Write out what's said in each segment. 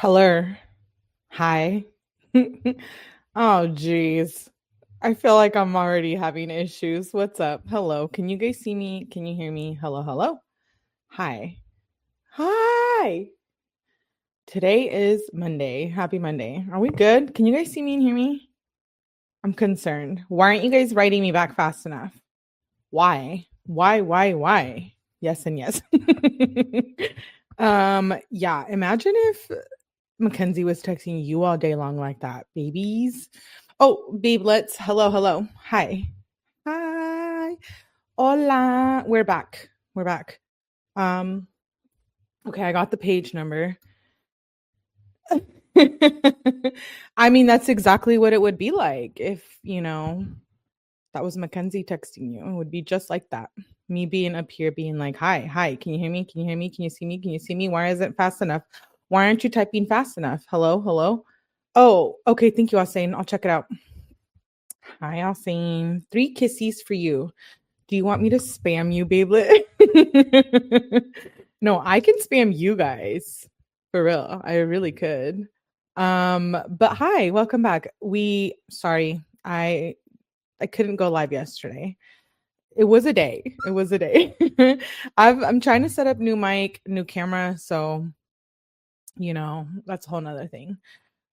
Hello. Hi. Oh, geez. I feel like I'm already having issues. What's up? Hello. Can you guys see me? Can you hear me? Hello, hello. Hi. Hi. Today is Monday. Happy Monday. Are we good? Can you guys see me and hear me? I'm concerned. Why aren't you guys writing me back fast enough? Why? Why? Yes and yes. Yeah, imagine if Mackenzie was texting you all day long like that, babies. Oh, babe, hello. Hi. Hi. Hola. We're back. We're back. Um, okay, I got the page number. I mean, that's exactly what it would be like if, that was Mackenzie texting you. It would be just like that. Me being up here being like, hi, can you hear me? Can you hear me? Can you see me? Can you see me? Why isn't it fast enough? Why aren't you typing fast enough? Hello? Oh, okay. Thank you, Alsane. I'll check it out. Hi, Alsane. 3 kissies for you. Do you want me to spam you, babelet? No, I can spam you guys. For real. I really could. But hi, welcome back. Sorry, I couldn't go live yesterday. It was a day. It was a day. I'm trying to set up new mic, new camera, so that's a whole nother thing.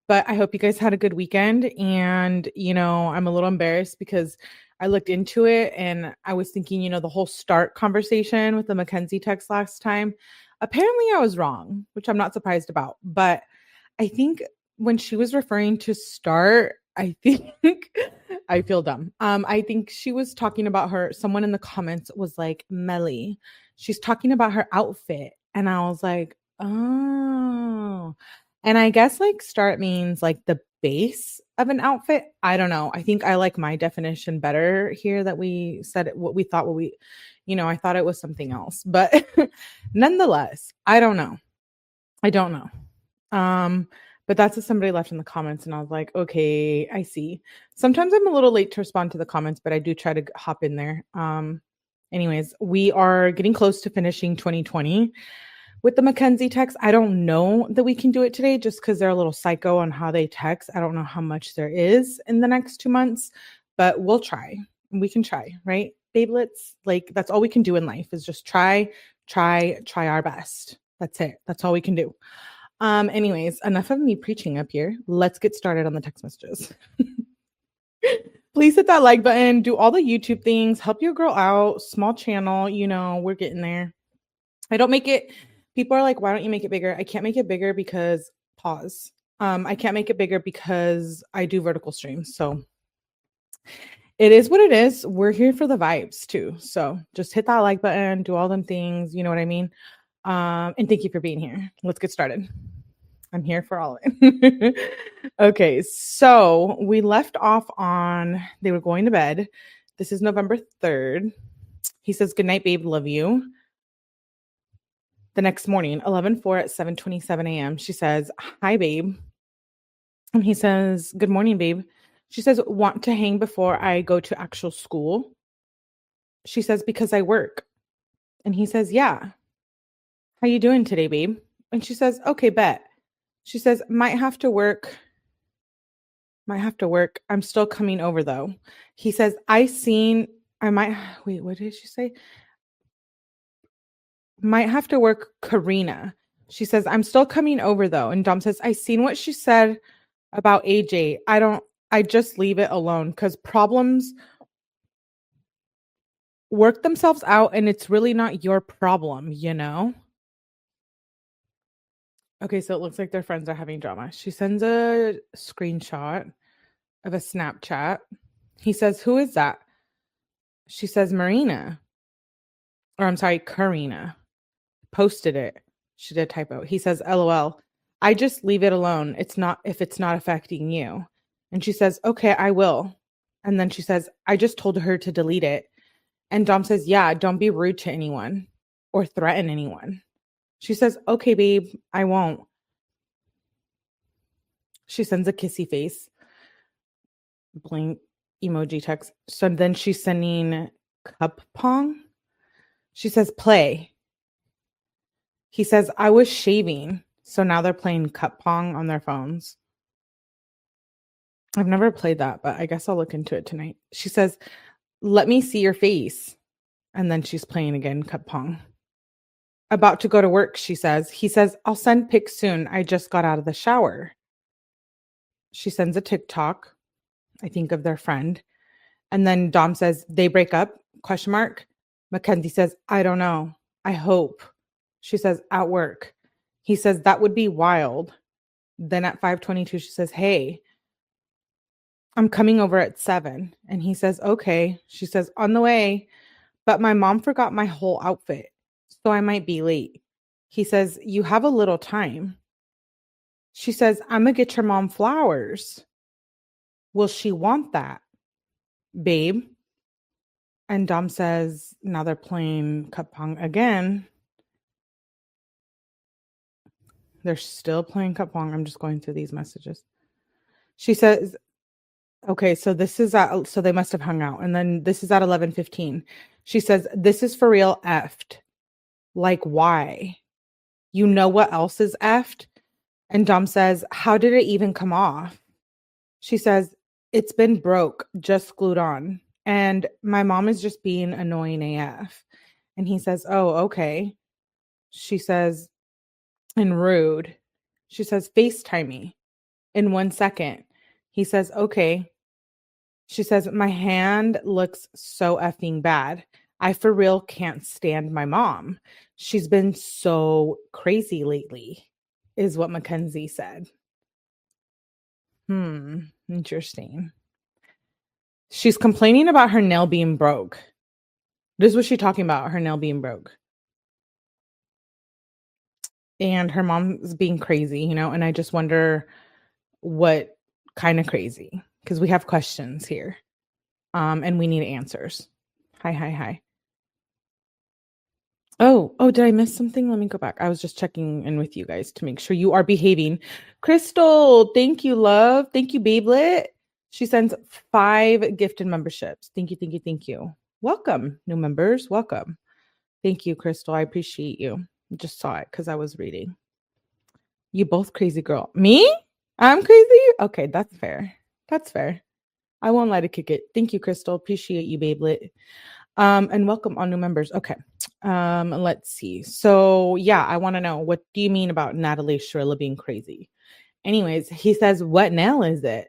But I hope you guys had a good weekend. And, I'm a little embarrassed because I looked into it and I was thinking, the whole start conversation with the Mackenzie text last time. Apparently, I was wrong, which I'm not surprised about. But I think when she was referring to start, I think I feel dumb. I think she was talking about someone in the comments was like, Melly. She's talking about her outfit. And I was like, oh. And I guess like start means like the base of an outfit. I don't know. I think I like my definition better here that we said what we thought I thought it was something else. But nonetheless, I don't know. But that's what somebody left in the comments, and I was like, okay, I see. Sometimes I'm a little late to respond to the comments, but I do try to hop in there. Anyways, we are getting close to finishing 2020 with the Mackenzie text. I don't know that we can do it today just because they're a little psycho on how they text. I don't know how much there is in the next 2 months, but we'll try. We can try, right? Babelets, like that's all we can do in life is just try our best. That's it. That's all we can do. Anyways, enough of me preaching up here. Let's get started on the text messages. Please hit that like button, do all the YouTube things, help your girl out. Small channel, we're getting there. I don't make it. People are like, why don't you make it bigger? I can't make it bigger because pause. I can't make it bigger because I do vertical streams. So it is what it is. We're here for the vibes too. So just hit that like button, do all them things. You know what I mean? And thank you for being here. Let's get started. I'm here for all of it. Okay, so we left off on they were going to bed. This is November 3rd. He says, good night, babe. Love you. The next morning, 11/4 at 7:27 a.m. She says, hi, babe. And he says, good morning, babe. She says, want to hang before I go to actual school? She says, because I work. And he says, yeah. How you doing today, babe? And she says, okay, bet. She says, might have to work. I'm still coming over though. He says, wait, what did she say? Might have to work, Karina. She says, I'm still coming over though. And Dom says, I seen what she said about AJ. I just leave it alone because problems work themselves out and it's really not your problem, Okay, so it looks like their friends are having drama. She sends a screenshot of a Snapchat. He says, who is that? She says, Karina. Posted it. She did a typo. He says, LOL. I just leave it alone. If it's not affecting you. And she says, okay, I will. And then she says, I just told her to delete it. And Dom says, yeah, don't be rude to anyone or threaten anyone. She says, okay, babe, I won't. She sends a kissy face. Blink emoji text. So then she's sending cup pong. She says, play. He says, I was shaving. So now they're playing cup pong on their phones. I've never played that, but I guess I'll look into it tonight. She says, "Let me see your face." And then she's playing again, cup pong. About to go to work, she says. He says, "I'll send pics soon. I just got out of the shower." She sends a TikTok, I think, of their friend. And then Dom says, "They break up? Question mark. Mackenzie says, "I don't know. I hope." She says, "At work." He says, "That would be wild." Then at 5:22, she says, "Hey, I'm coming over at 7." And he says, "Okay." She says, "On the way, but my mom forgot my whole outfit, so I might be late." He says, "You have a little time." She says, "I'm gonna get your mom flowers." Will she want that, babe? And Dom says, now they're playing cup pong again. They're still playing cup pong. I'm just going through these messages. She says, okay, so this is so they must have hung out. And then this is at 11:15. She says, "This is for real effed. Like, why? You know what else is effed?" And Dom says, "How did it even come off?" She says, "It's been broke, just glued on. And my mom is just being annoying AF." And he says, "Oh, okay." She says, "And rude." She says, "FaceTime me in 1 second." He says, "Okay." She says, "My hand looks so effing bad. I for real can't stand my mom. She's been so crazy lately," is what Mackenzie said. Interesting. She's complaining about her nail being broke. This is what she's talking about, her nail being broke. And her mom's being crazy, and I just wonder what kind of crazy, because we have questions here. And we need answers. Hi. Oh, did I miss something? Let me go back. I was just checking in with you guys to make sure you are behaving. Crystal, thank you, love. Thank you, Babelet. She sends 5 gifted memberships. Thank you. Welcome, new members. Welcome. Thank you, Crystal. I appreciate you. Just saw it because I was reading. You both crazy, girl. Me? I'm crazy? Okay, that's fair. I won't let it kick it. Thank you, Crystal. Appreciate you, Babelet. And welcome all new members. Okay. Let's see. So yeah, I want to know, what do you mean about Natalie Shirilla being crazy? Anyways, he says, "What nail is it?"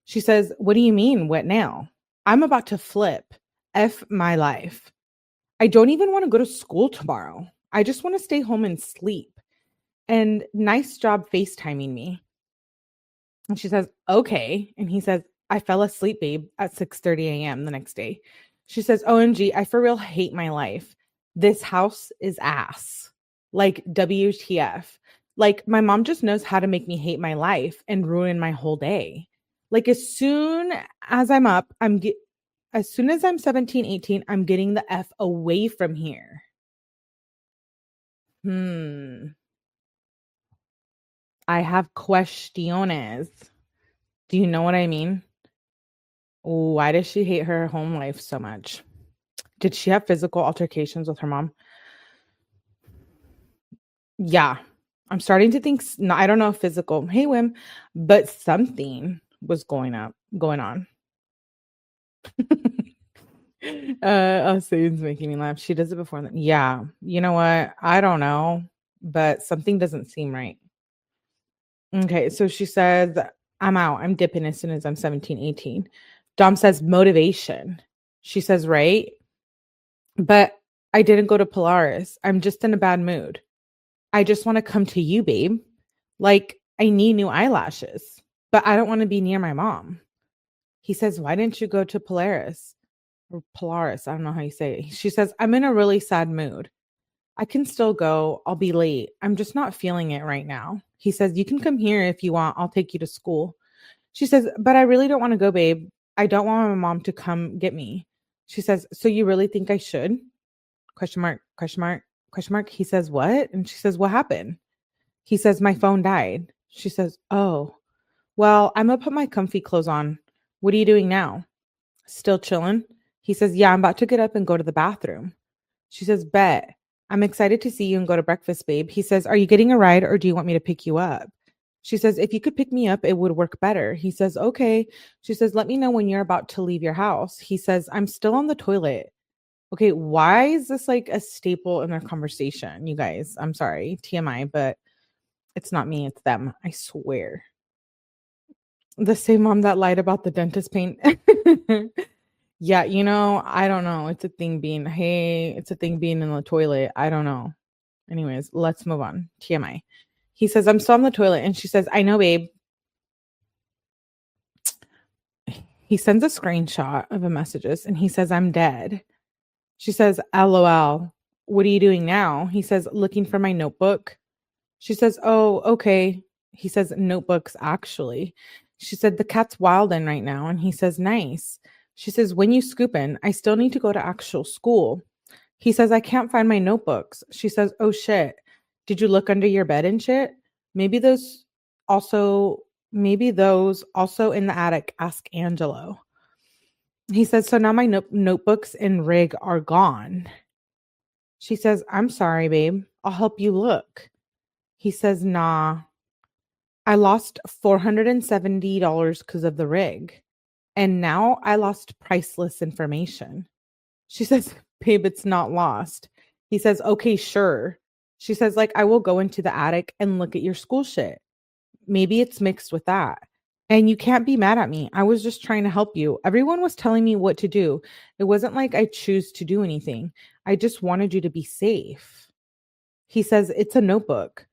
She says, "What do you mean, what nail? I'm about to flip. F my life. I don't even want to go to school tomorrow. I just want to stay home and sleep. And nice job FaceTiming me." And she says, "Okay." And he says, "I fell asleep, babe, at 6:30 a.m. the next day." She says, "OMG, I for real hate my life. This house is ass. Like, WTF. Like, my mom just knows how to make me hate my life and ruin my whole day. Like, as soon as I'm up, as soon as I'm 17, 18, I'm getting the F away from here." I have questiones. Do you know what I mean? Why does she hate her home life so much? Did she have physical altercations with her mom? Yeah. I'm starting to think, no, I don't know if physical, hey, Wim, but something was going on. Satan's making me laugh. She does it before. Yeah. You know what? I don't know, but something doesn't seem right. Okay. So she says, "I'm out. I'm dipping as soon as I'm 17, 18. Dom says, "Motivation." She says, "Right. But I didn't go to Polaris. I'm just in a bad mood. I just want to come to you, babe. Like, I need new eyelashes, but I don't want to be near my mom." He says, "Why didn't you go to Polaris?" Or Polaris. I don't know how you say it. She says, "I'm in a really sad mood. I can still go. I'll be late. I'm just not feeling it right now." He says, "You can come here if you want. I'll take you to school." She says, "But I really don't want to go, babe. I don't want my mom to come get me." She says, "So you really think I should?" Question mark, question mark, question mark. He says, "What?" And she says, "What happened?" He says, "My phone died." She says, "Oh, well, I'm gonna put my comfy clothes on. What are you doing now?" "Still chilling." He says, "Yeah, I'm about to get up and go to the bathroom." She says, "Bet." I'm excited to see you and go to breakfast, babe. He says, are you getting a ride or do you want me to pick you up? She says, if you could pick me up, it would work better. He says, okay. She says, let me know when you're about to leave your house. He says, I'm still on the toilet. Okay, why is this like a staple in their conversation, you guys? I'm sorry, TMI, but it's not me, it's them. I swear. The same mom that lied about the dentist paint. Yeah, I don't know. It's a thing being, hey, it's a thing being in the toilet. I don't know. Anyways, let's move on. TMI. He says, I'm still on the toilet. And she says, I know, babe. He sends a screenshot of the messages and he says, I'm dead. She says, LOL. What are you doing now? He says, looking for my notebook. She says, oh, okay. He says, notebooks, actually. She said, the cat's wildin' right now. And he says, nice. She says, when you scoopin', I still need to go to actual school. He says, I can't find my notebooks. She says, oh shit. Did you look under your bed and shit? Maybe those also in the attic. Ask Angelo. He says, so now my notebooks and rig are gone. She says, I'm sorry, babe. I'll help you look. He says, nah. I lost $470 because of the rig. And now I lost priceless information. She says, babe, it's not lost. He says, okay, sure. She says, like, I will go into the attic and look at your school shit. Maybe it's mixed with that. And you can't be mad at me. I was just trying to help you. Everyone was telling me what to do. It wasn't like I choose to do anything. I just wanted you to be safe. He says, it's a notebook.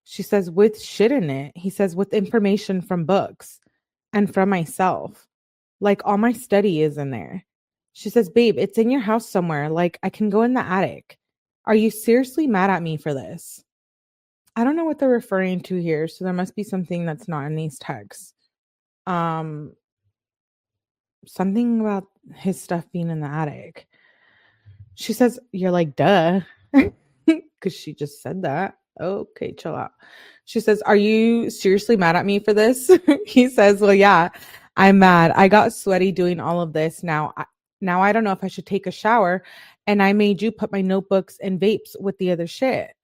She says, with shit in it. He says, with information from books and from myself. Like all my study is in there. She says, babe, it's in your house somewhere. Like I can go in the attic. Are you seriously mad at me for this? I don't know what they're referring to here. So there must be something that's not in these texts. Something about his stuff being in the attic. She says, you're like, duh. Because she just said that. Okay, chill out. She says, are you seriously mad at me for this? He says, well, yeah, I'm mad. I got sweaty doing all of this. Now I don't know if I should take a shower. And I made you put my notebooks and vapes with the other shit.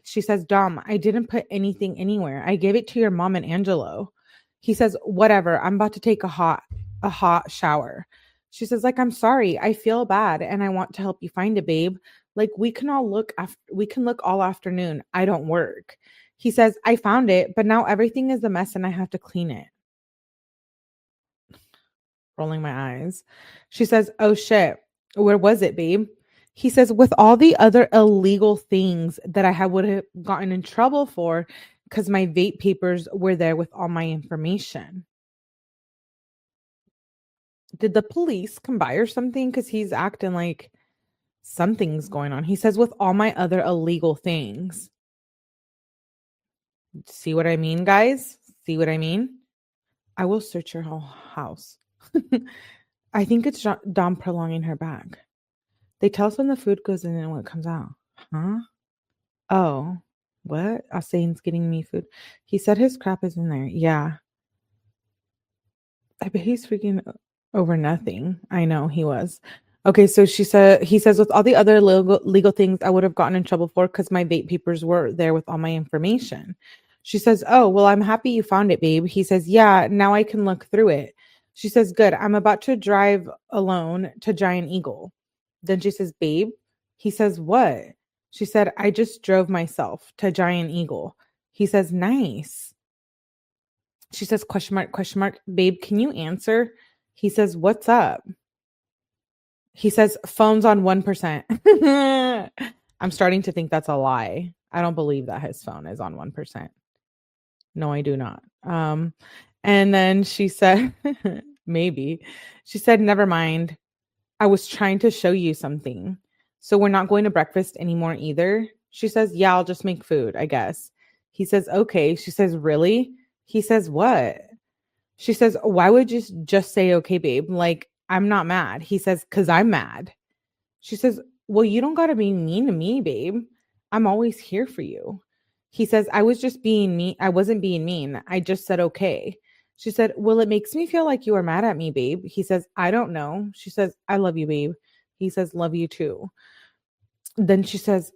She says, Dom, I didn't put anything anywhere. I gave it to your mom and Angelo. He says, whatever. I'm about to take a hot shower. She says, like, I'm sorry. I feel bad and I want to help you find it, babe. Like we can look all afternoon. I don't work. He says, I found it, but now everything is a mess and I have to clean it. Rolling my eyes. She says, oh shit. Where was it, babe? He says, with all the other illegal things that I would have gotten in trouble for because my vape papers were there with all my information. Did the police come by or something? Because he's acting like something's going on. He says, with all my other illegal things. See what I mean, guys? See what I mean? I will search your whole house. I think it's Dom prolonging her back. They tell us when the food goes in and when it comes out. Huh? Oh, what? Asane's getting me food. He said his crap is in there. Yeah. I bet he's freaking over nothing. I know he was. Okay, so he says, with all the other legal things I would have gotten in trouble for because my vape papers were there with all my information. She says, oh, well, I'm happy you found it, babe. He says, yeah, now I can look through it. She says, good. I'm about to drive alone to Giant Eagle. Then she says, babe. He says, what? She said, I just drove myself to Giant Eagle. He says, nice. She says, question mark, babe, can you answer? He says, what's up? He says, phone's on 1%. I'm starting to think that's a lie. I don't believe that his phone is on 1%. No, I do not. And then she said, maybe. She said, never mind. I was trying to show you something. So we're not going to breakfast anymore either. She says, yeah, I'll just make food, I guess. He says, okay. She says, really? He says, what? She says, why would you just say, okay, babe? Like, I'm not mad. He says, because I'm mad. She says, well, you don't got to be mean to me, babe. I'm always here for you. He says, I was just being mean. I wasn't being mean. I just said, okay. She said, well, it makes me feel like you are mad at me, babe. He says, I don't know. She says, I love you, babe. He says, love you too. Then she says,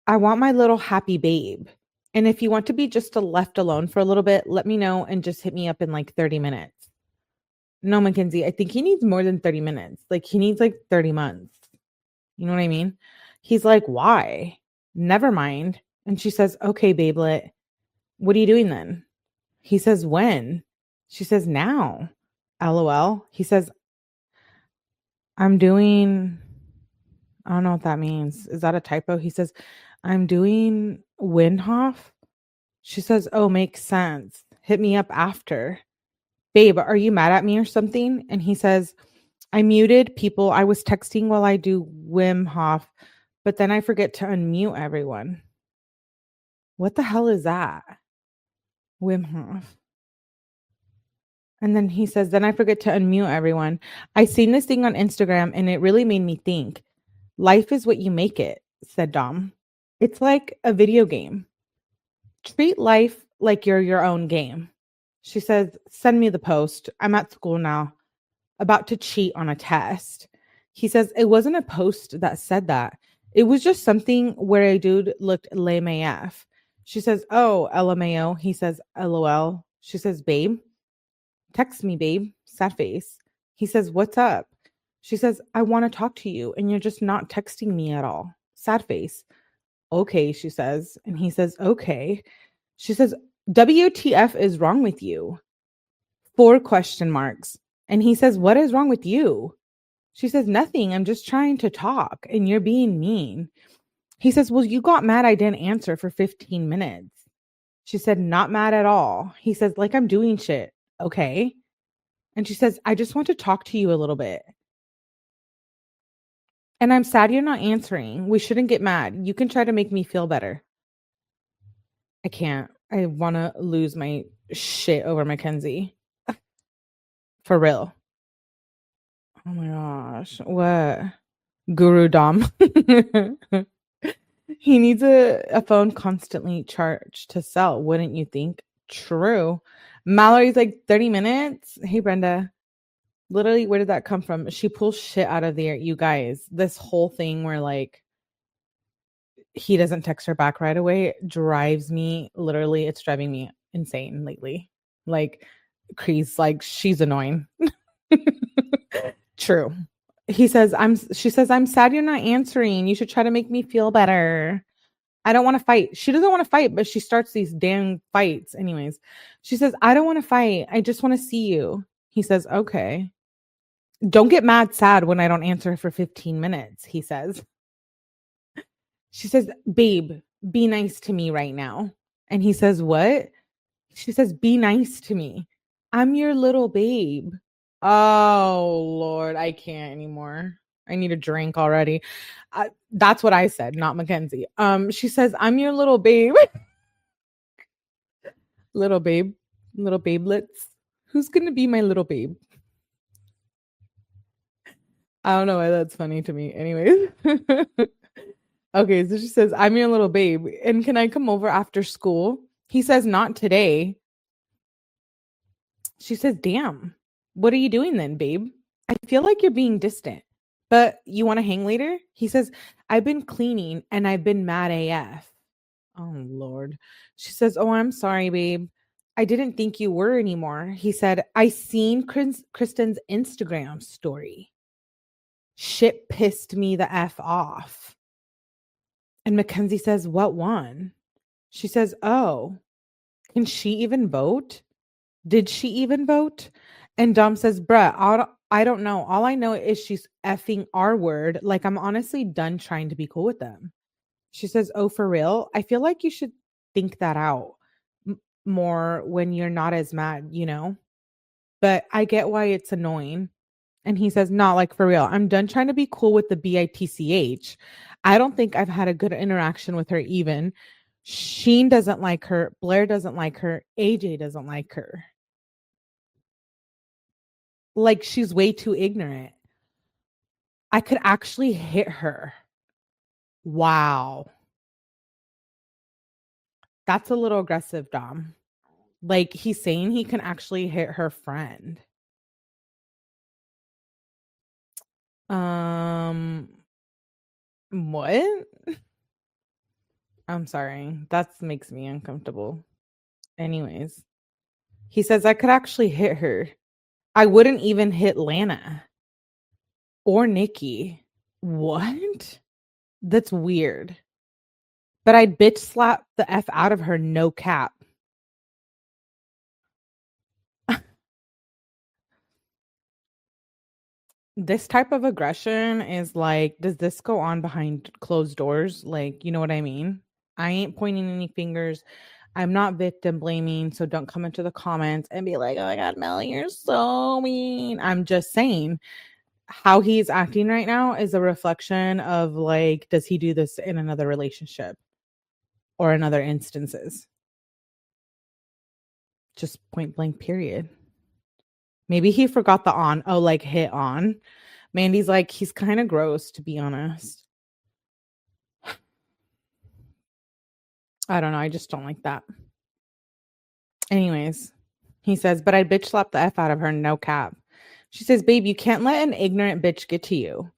I want my little happy babe. And if you want to be just left alone for a little bit, let me know and just hit me up in like 30 minutes. No, Mackenzie, I think he needs more than 30 minutes. Like he needs like 30 months. You know what I mean? He's like, why? Never mind. And she says, okay, babelet, what are you doing then? He says, when? She says, now. LOL. He says, I'm doing, I don't know what that means. Is that a typo? He says, I'm doing Windhoff. She says, oh, makes sense. Hit me up after. Babe, are you mad at me or something? And he says, I muted people. I was texting while I do Wim Hof, but then I forget to unmute everyone. What the hell is that? Wim Hof. And then he says, then I forget to unmute everyone. I seen this thing on Instagram and it really made me think. Life is what you make it, said Dom. It's like a video game. Treat life like you're your own game. She says, send me the post. I'm at school now, about to cheat on a test. He says, it wasn't a post that said that. It was just something where a dude looked lame AF. She says, oh, LMAO. He says, LOL. She says, babe, text me, babe. Sad face. He says, what's up? She says, I want to talk to you and you're just not texting me at all. Sad face. Okay, she says. And he says, okay. She says, WTF is wrong with you? 4 question marks. And he says, what is wrong with you? She says, nothing. I'm just trying to talk and you're being mean. He says, well, you got mad I didn't answer for 15 minutes. She said, not mad at all. He says, like I'm doing shit. Okay. And she says, I just want to talk to you a little bit. And I'm sad you're not answering. We shouldn't get mad. You can try to make me feel better. I can't. I want to lose my shit over Mackenzie. For real. Oh my gosh. What? Guru Dom. He needs a phone constantly charged to sell, wouldn't you think? True. Mallory's like 30 minutes. Hey, Brenda. Literally, where did that come from? She pulls shit out of the air. You guys, this whole thing where like he doesn't text her back right away drives me literally, it's driving me insane lately. Like, Crease, like she's annoying. True. She says, I'm sad you're not answering. You should try to make me feel better. I don't want to fight. She doesn't want to fight, but she starts these damn fights. Anyways, she says, I don't want to fight. I just want to see you. He says, okay. Don't get mad sad when I don't answer for 15 minutes, he says. She says, babe, be nice to me right now. And he says, what? She says, be nice to me. I'm your little babe. Oh, Lord, I can't anymore. I need a drink already. That's what I said, not Mackenzie. She says, I'm your little babe. Little babe. Little babelets. Who's going to be my little babe? I don't know why that's funny to me. Anyways. Okay, so she says, I'm your little babe. And can I come over after school? He says, not today. She says, damn, what are you doing then, babe? I feel like you're being distant, but you want to hang later? He says, I've been cleaning and I've been mad AF. Oh, Lord. She says, oh, I'm sorry, babe. I didn't think you were anymore. He said, I seen Kristen's Instagram story. Shit pissed me the F off. And Mackenzie says, what one? She says, oh, can she even vote? Did she even vote? And Dom says, bruh, I don't know. All I know is she's effing our word. Like, I'm honestly done trying to be cool with them. She says, oh, for real? I feel like you should think that out more when you're not as mad, you know? But I get why it's annoying. And he says, not like for real. I'm done trying to be cool with the BITCH. I don't think I've had a good interaction with her even. Sheen doesn't like her. Blair doesn't like her. AJ doesn't like her. Like she's way too ignorant. I could actually hit her. Wow. That's a little aggressive, Dom. Like he's saying he can actually hit her friend. What? I'm sorry. That makes me uncomfortable. Anyways, he says I could actually hit her. I wouldn't even hit Lana or Nikki. What? That's weird. But I'd bitch slap the F out of her, no cap. This type of aggression is like, does this go on behind closed doors? Like, you know what I mean? I ain't pointing any fingers. I'm not victim blaming. So don't come into the comments and be like, oh my God, Melly, you're so mean. I'm just saying how he's acting right now is a reflection of like, does he do this in another relationship or in other instances? Just point blank, period. Maybe he forgot the on. Oh, like hit on. Mandy's like, he's kind of gross, to be honest. I don't know. I just don't like that. Anyways, he says, but I bitch slap the F out of her, no cap. She says, babe, you can't let an ignorant bitch get to you.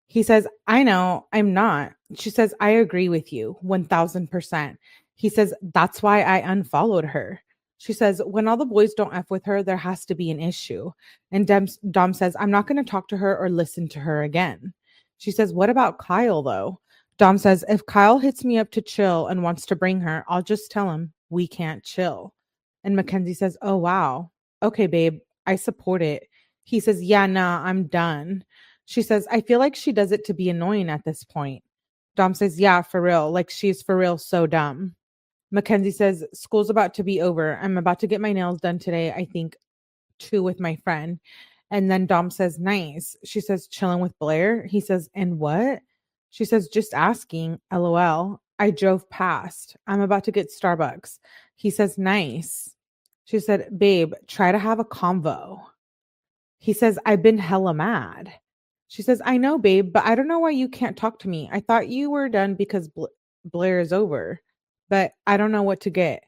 He says, I know, I'm not. She says, I agree with you 1000%. He says, that's why I unfollowed her. She says, when all the boys don't F with her, there has to be an issue. And Dom says, I'm not going to talk to her or listen to her again. She says, what about Kyle, though? Dom says, if Kyle hits me up to chill and wants to bring her, I'll just tell him we can't chill. And Mackenzie says, oh, wow. Okay, babe, I support it. He says, yeah, nah, I'm done. She says, I feel like she does it to be annoying at this point. Dom says, yeah, for real. Like she's for real so dumb. Mackenzie says, school's about to be over. I'm about to get my nails done today, I think, too, with my friend. And then Dom says, nice. She says, chilling with Blair. He says, and what? She says, just asking. LOL. I drove past. I'm about to get Starbucks. He says, nice. She said, babe, try to have a convo. He says, I've been hella mad. She says, I know, babe, but I don't know why you can't talk to me. I thought you were done because Blair is over, but I don't know what to get.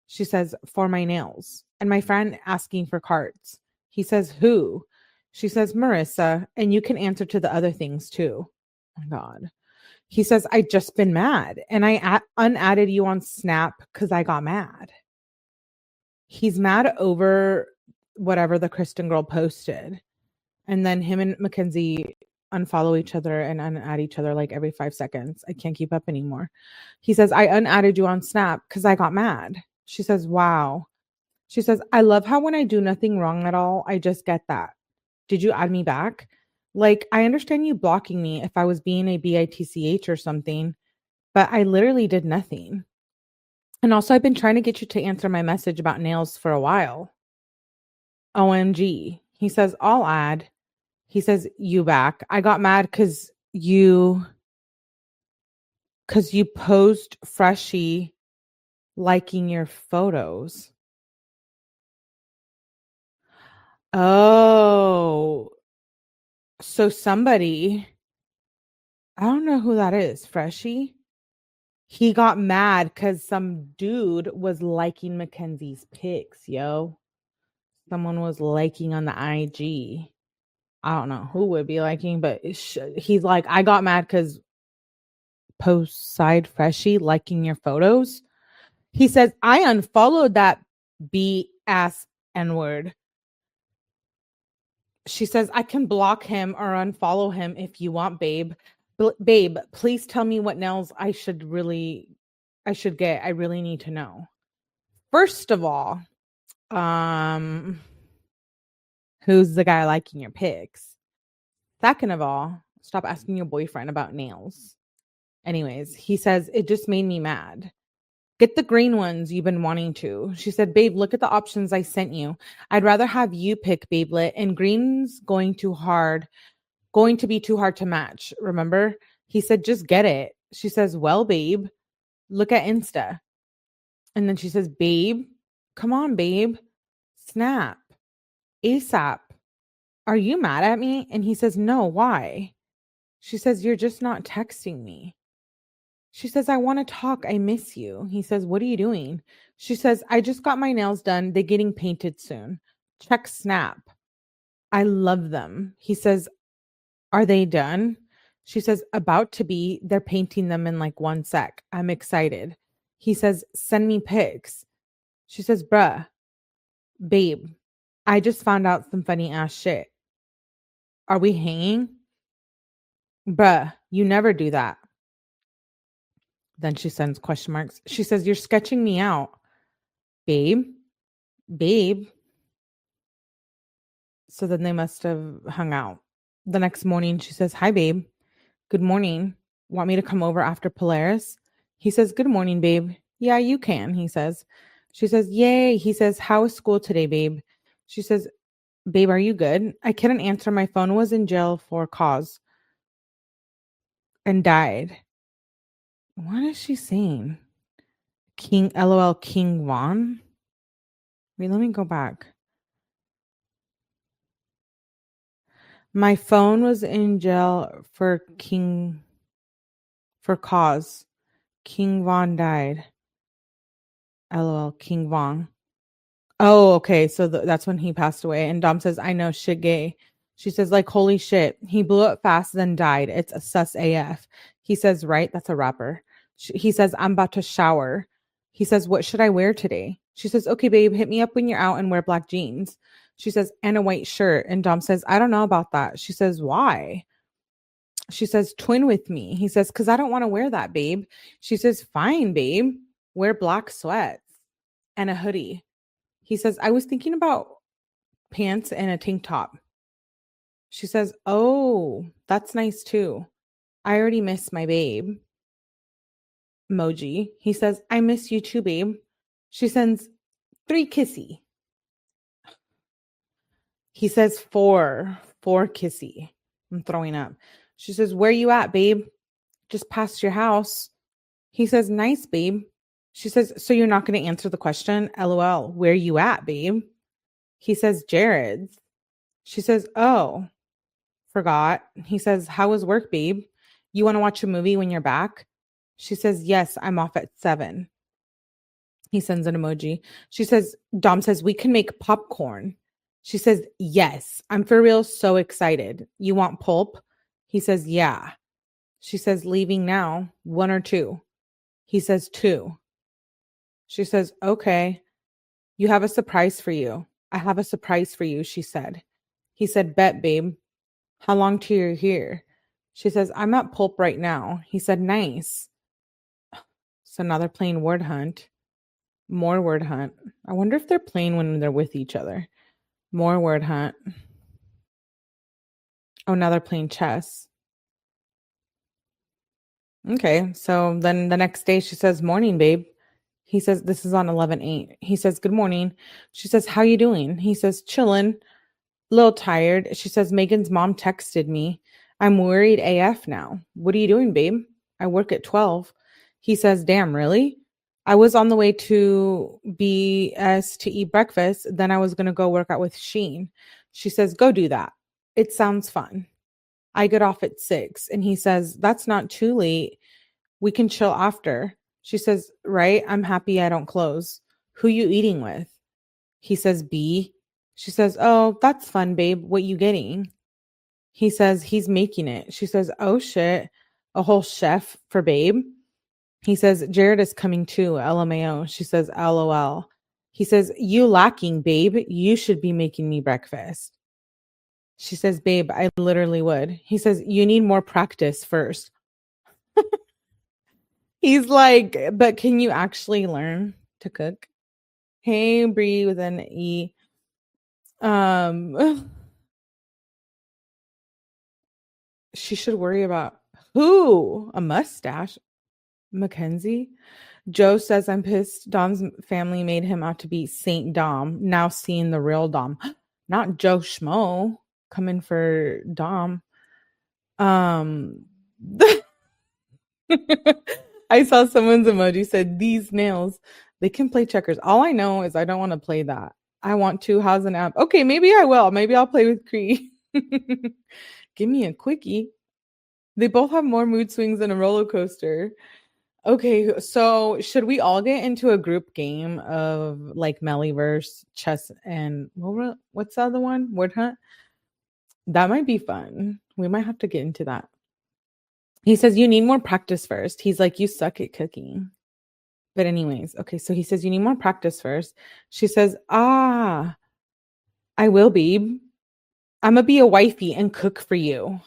She says, for my nails. And my friend asking for cards. He says, who? She says, Marissa, and you can answer to the other things too. Oh my God. He says, I just been mad and I unadded you on Snap because I got mad. He's mad over whatever the Kristen girl posted. And then him and Mackenzie unfollow each other and unadd each other like every 5 seconds. I can't keep up anymore. He says, I unadded you on Snap because I got mad. She says, wow. She says, I love how when I do nothing wrong at all, I just get that. Did you add me back? Like, I understand you blocking me if I was being a bitch or something, but I literally did nothing. And also, I've been trying to get you to answer my message about nails for a while. OMG. He says, I'll add. He says, you back. I got mad because you posed freshie liking your photos. Oh, so somebody, I don't know who that is, freshie. He got mad because some dude was liking Mackenzie's pics, yo. Someone was liking on the IG. I don't know who would be liking, but he's like, I got mad because post side freshie liking your photos. He says, I unfollowed that B ass N word. She says, I can block him or unfollow him if you want, babe. Babe, please tell me what nails I should get. I really need to know. First of all, who's the guy liking your pics? Second of all, stop asking your boyfriend about nails. Anyways, he says, it just made me mad. Get the green ones you've been wanting to. She said, babe, look at the options I sent you. I'd rather have you pick, babelet, and green's going to be too hard to match. Remember? He said, just get it. She says, well, babe, look at Insta. And then she says, babe, come on, babe. Snap. ASAP. Are you mad at me? And he says, no, why? She says, you're just not texting me. She says, I want to talk. I miss you. He says, what are you doing? She says, I just got my nails done. They're getting painted soon. Check Snap. I love them. He says, are they done? She says, about to be. They're painting them in like 1 sec. I'm excited. He says, send me pics. She says, bruh, babe, I just found out some funny ass shit. Are we hanging? Bruh, you never do that. Then she sends question marks. She says, you're sketching me out. Babe, babe. So then they must have hung out. The next morning, she says, hi, babe. Good morning. Want me to come over after Polaris? He says, good morning, babe. Yeah, you can, he says. She says, yay. He says, how was school today, babe? She says, babe, are you good? I couldn't answer. My phone was in jail for cause and died. What is she saying? King, LOL, King Von? Wait, let me go back. My phone was in jail for cause. King Von died. LOL, King Von. Oh, okay. So that's when he passed away. And Dom says, I know, shit gay. She says, like, holy shit. He blew up fast, then died. It's a sus AF. He says, right? That's a rapper. He says, I'm about to shower. He says, what should I wear today? She says, okay, babe, hit me up when you're out and wear black jeans. She says, and a white shirt. And Dom says, I don't know about that. She says, why? She says, twin with me. He says, because I don't want to wear that, babe. She says, fine, babe. Wear black sweats and a hoodie. He says, I was thinking about pants and a tank top. She says, oh, that's nice too. I already miss my babe. Emoji. He says, I miss you too, babe. She sends 3 kissy. He says 4 kissy. I'm throwing up. She says, where you at, babe? Just past your house. He says, nice, babe. She says, so you're not going to answer the question? LOL. Where you at, babe? He says, Jared's. She says, oh, forgot. He says, how was work, babe? You want to watch a movie when you're back? She says, yes, I'm off at 7. He sends an emoji. She says, Dom says, we can make popcorn. She says, yes, I'm for real so excited. You want pulp? He says, yeah. She says, leaving now, 1 or 2. He says, 2. She says, okay. You have a surprise for you. I have a surprise for you, she said. He said, bet, babe. How long till you're here? She says, I'm at pulp right now. He said, nice. So now they're playing word hunt. More word hunt. I wonder if they're playing when they're with each other. More word hunt. Oh, now they're playing chess. Okay, so then the next day she says, morning, babe. He says, this is on 11/8. He says, good morning. She says, how you doing? He says, chillin'. A little tired. She says, Megan's mom texted me. I'm worried AF now. What are you doing, babe? I work at 12. He says, damn, really? I was on the way to BS to eat breakfast. Then I was going to go work out with Sheen. She says, go do that. It sounds fun. I get off at 6. And he says, that's not too late. We can chill after. She says, right? I'm happy I don't close. Who you eating with? He says, B. She says, oh, that's fun, babe. What you getting? He says, he's making it. She says, oh, shit. A whole chef for babe? He says, Jared is coming too. LMAO. She says, LOL. He says, you lacking, babe. You should be making me breakfast. She says, babe, I literally would. He says, you need more practice first. He's like, but can you actually learn to cook? Hey, Bree with an E. She should worry about who? A mustache? Mackenzie? Joe says, I'm pissed. Dom's family made him out to be Saint Dom. Now seeing the real Dom. Not Joe Schmo coming for Dom. I saw someone's emoji said, these nails, they can play checkers. All I know is I don't want to play that. I want to. How's an app? Okay, maybe I will. Maybe I'll play with Cree. Give me a quickie. They both have more mood swings than a roller coaster. Okay, so should we all get into a group game of like Mellyverse, chess, and what's the other one? Word Hunt? That might be fun. We might have to get into that. He says, you need more practice first. He's like, you suck at cooking. But anyways, okay, so he says, you need more practice first. She says, I will, babe. I'm going to be a wifey and cook for you.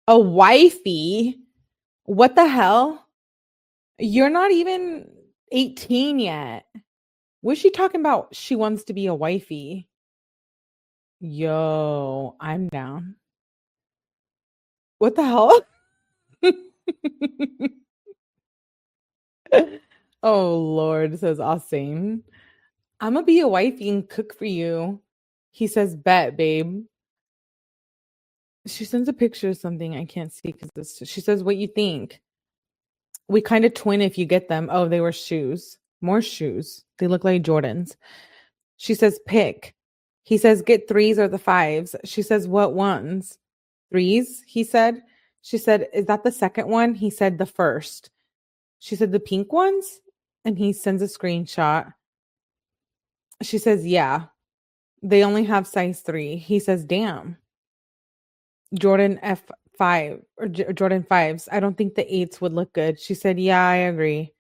A wifey? What the hell? You're not even 18 yet. What's she talking about? She wants to be a wifey. Yo, I'm down. What the hell? Oh, Lord, says Austin. I'm going to be a wifey and cook for you. He says, bet, babe. She sends a picture of something I can't see because she says, what you think? We kind of twin if you get them. Oh, they were shoes. More shoes. They look like Jordans. She says, pick. He says, get 3s or the 5s. She says, what ones? 3s, he said. She said, is that the second one? He said, the first. She said, the pink ones? And he sends a screenshot. She says, yeah. They only have size 3. He says, damn. Jordan F5 or Jordan 5s. I don't think the 8s would look good. She said, yeah, I agree.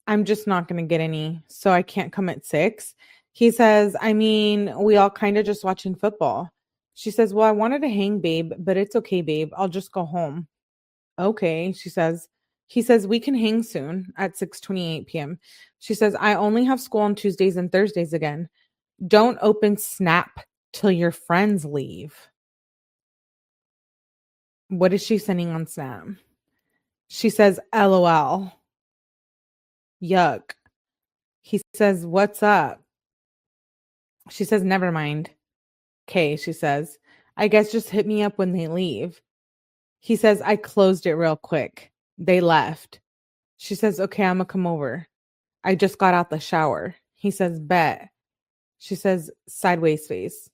I'm just not going to get any. So I can't come at 6. He says, I mean, we all kind of just watching football. She says, well, I wanted to hang, babe, but it's okay, babe. I'll just go home. Okay, she says. He says, we can hang soon at 6:28 p.m. She says, I only have school on Tuesdays and Thursdays again. Don't open Snap till your friends leave. What is she sending on Snap? She says, LOL. Yuck. He says, what's up? She says, never mind. Okay, she says, I guess just hit me up when they leave. He says, I closed it real quick. They left. She says, okay, I'm going to come over. I just got out the shower. He says, bet. She says, sideways face.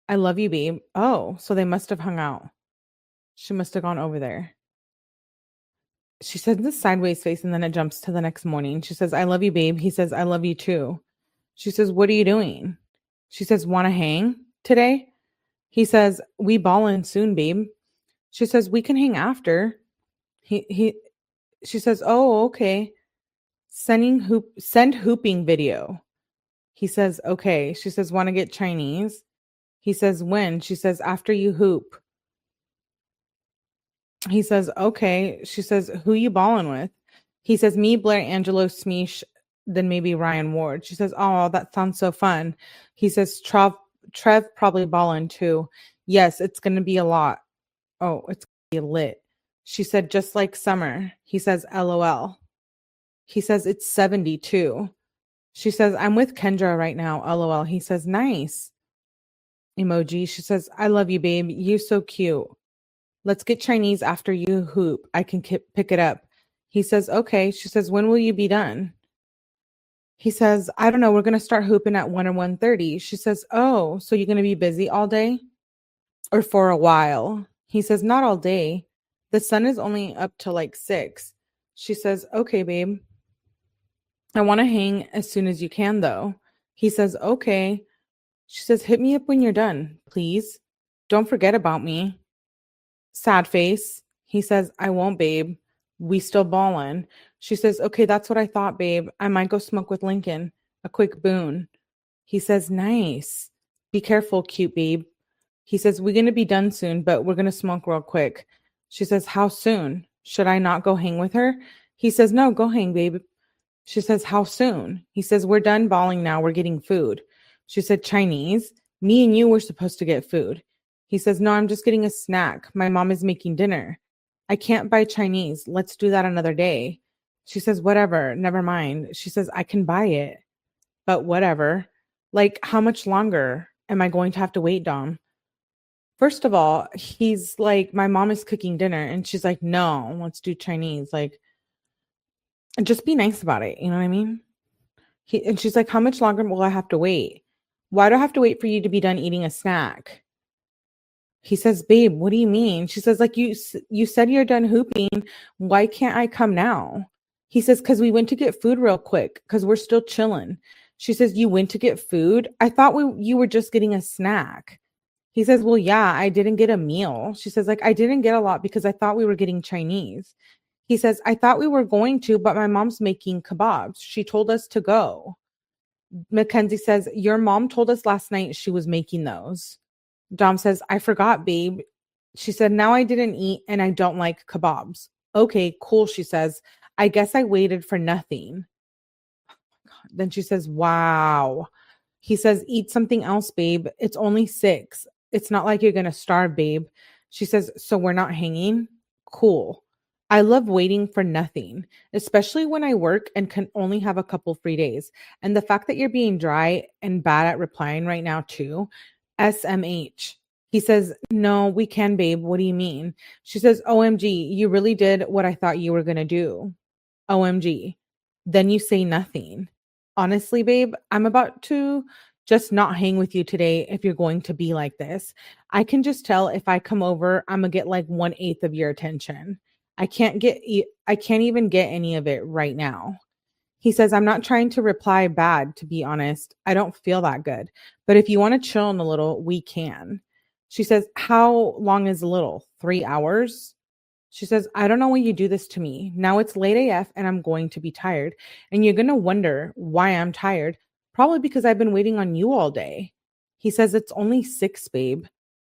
I love you, babe. Oh, so they must have hung out. She must have gone over there. She says this sideways face, and then it jumps to the next morning. She says, I love you, babe. He says, I love you too. She says, what are you doing? She says, want to hang today? He says, we ballin' soon, babe. She says, we can hang after. She says, oh, okay. Send hooping video. He says, okay. She says, want to get Chinese? He says, when? She says, after you hoop. He says, okay. She says, who you balling with? He says, me, Blair, Angelo, Smeesh, then maybe Ryan Ward. She says, oh, that sounds so fun. He says, Trev probably balling too. Yes, it's going to be a lot. Oh, it's going to be lit. She said, just like summer. He says, LOL. He says, it's 72. She says, I'm with Kendra right now. LOL. He says, nice. Emoji. She says, I love you, babe. You're so cute. Let's get Chinese after you hoop. I can pick it up. He says, okay. She says, when will you be done? He says, I don't know. We're going to start hooping at 1 or 1:30. She says, oh, so you're going to be busy all day or for a while? He says, not all day. The sun is only up to like 6. She says, okay, babe. I want to hang as soon as you can, though. He says, okay. She says, hit me up when you're done, please. Don't forget about me. Sad face. He says, I won't, babe. We still ballin'. She says, okay, that's what I thought, babe. I might go smoke with Lincoln. A quick boon. He says, nice. Be careful, cute babe. He says, we're going to be done soon, but we're going to smoke real quick. She says, how soon? Should I not go hang with her? He says, no, go hang, babe. She says, how soon? He says, we're done balling now. We're getting food. She said, Chinese? Me and you were supposed to get food. He says, no, I'm just getting a snack. My mom is making dinner. I can't buy Chinese. Let's do that another day. She says, whatever. Never mind. She says, I can buy it, but whatever. Like, how much longer am I going to have to wait, Dom? First of all, he's like, my mom is cooking dinner. And she's like, no, let's do Chinese. Like, just be nice about it. You know what I mean? And she's like, how much longer will I have to wait? Why do I have to wait for you to be done eating a snack? He says, babe, what do you mean? She says, like, you said you're done hooping. Why can't I come now? He says, because we went to get food real quick because we're still chilling. She says, you went to get food? I thought you were just getting a snack. He says, well, yeah, I didn't get a meal. She says, like, I didn't get a lot because I thought we were getting Chinese. He says, I thought we were going to, but my mom's making kebabs. She told us to go. Mackenzie says, your mom told us last night she was making those. Dom says, I forgot, babe. She said, now I didn't eat and I don't like kebabs. Okay, cool. She says, I guess I waited for nothing. Then she says, wow. He says, eat something else, babe. It's only 6. It's not like you're going to starve, babe. She says, so we're not hanging? Cool. I love waiting for nothing, especially when I work and can only have a couple free days. And the fact that you're being dry and bad at replying right now, too. SMH. He says, no, we can, babe. What do you mean? She says, OMG, you really did what I thought you were going to do. OMG. Then you say nothing. Honestly, babe, I'm about to just not hang with you today if you're going to be like this. I can just tell if I come over, I'm gonna get like 1/8 of your attention. I can't even get any of it right now. He says, I'm not trying to reply bad, to be honest. I don't feel that good. But if you want to chill in a little, we can. She says, how long is a little? 3 hours? She says, I don't know why you do this to me. Now it's late AF and I'm going to be tired. And you're going to wonder why I'm tired. Probably because I've been waiting on you all day. He says, it's only 6, babe.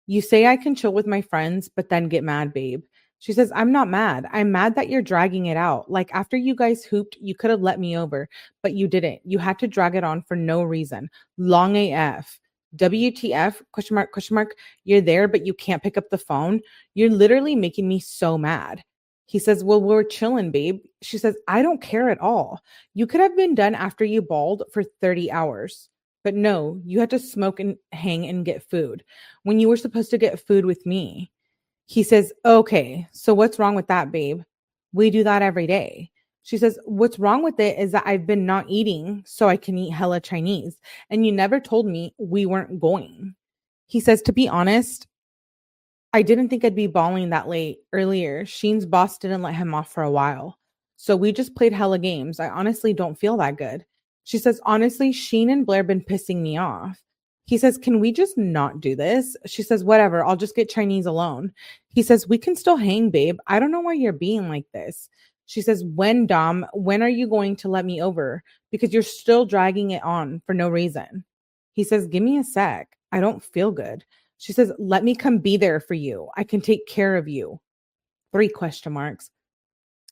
You say I can chill with my friends, but then get mad, babe. She says, I'm not mad. I'm mad that you're dragging it out. Like after you guys hooped, you could have let me over, but you didn't. You had to drag it on for no reason. Long AF. WTF, question mark, question mark. You're there, but you can't pick up the phone. You're literally making me so mad. He says, well, we're chilling, babe. She says, I don't care at all. You could have been done after you bawled for 30 hours. But no, you had to smoke and hang and get food when you were supposed to get food with me. He says, okay, so what's wrong with that, babe? We do that every day. She says, what's wrong with it is that I've been not eating so I can eat hella Chinese. And you never told me we weren't going. He says, to be honest, I didn't think I'd be bawling that late earlier. Sheen's boss didn't let him off for a while. So we just played hella games. I honestly don't feel that good. She says, honestly, Sheen and Blair been pissing me off. He says, can we just not do this? She says, whatever, I'll just get Chinese alone. He says, we can still hang, babe. I don't know why you're being like this. She says, when, Dom, when are you going to let me over? Because you're still dragging it on for no reason. He says, give me a sec. I don't feel good. She says, let me come be there for you. I can take care of you. 3 question marks.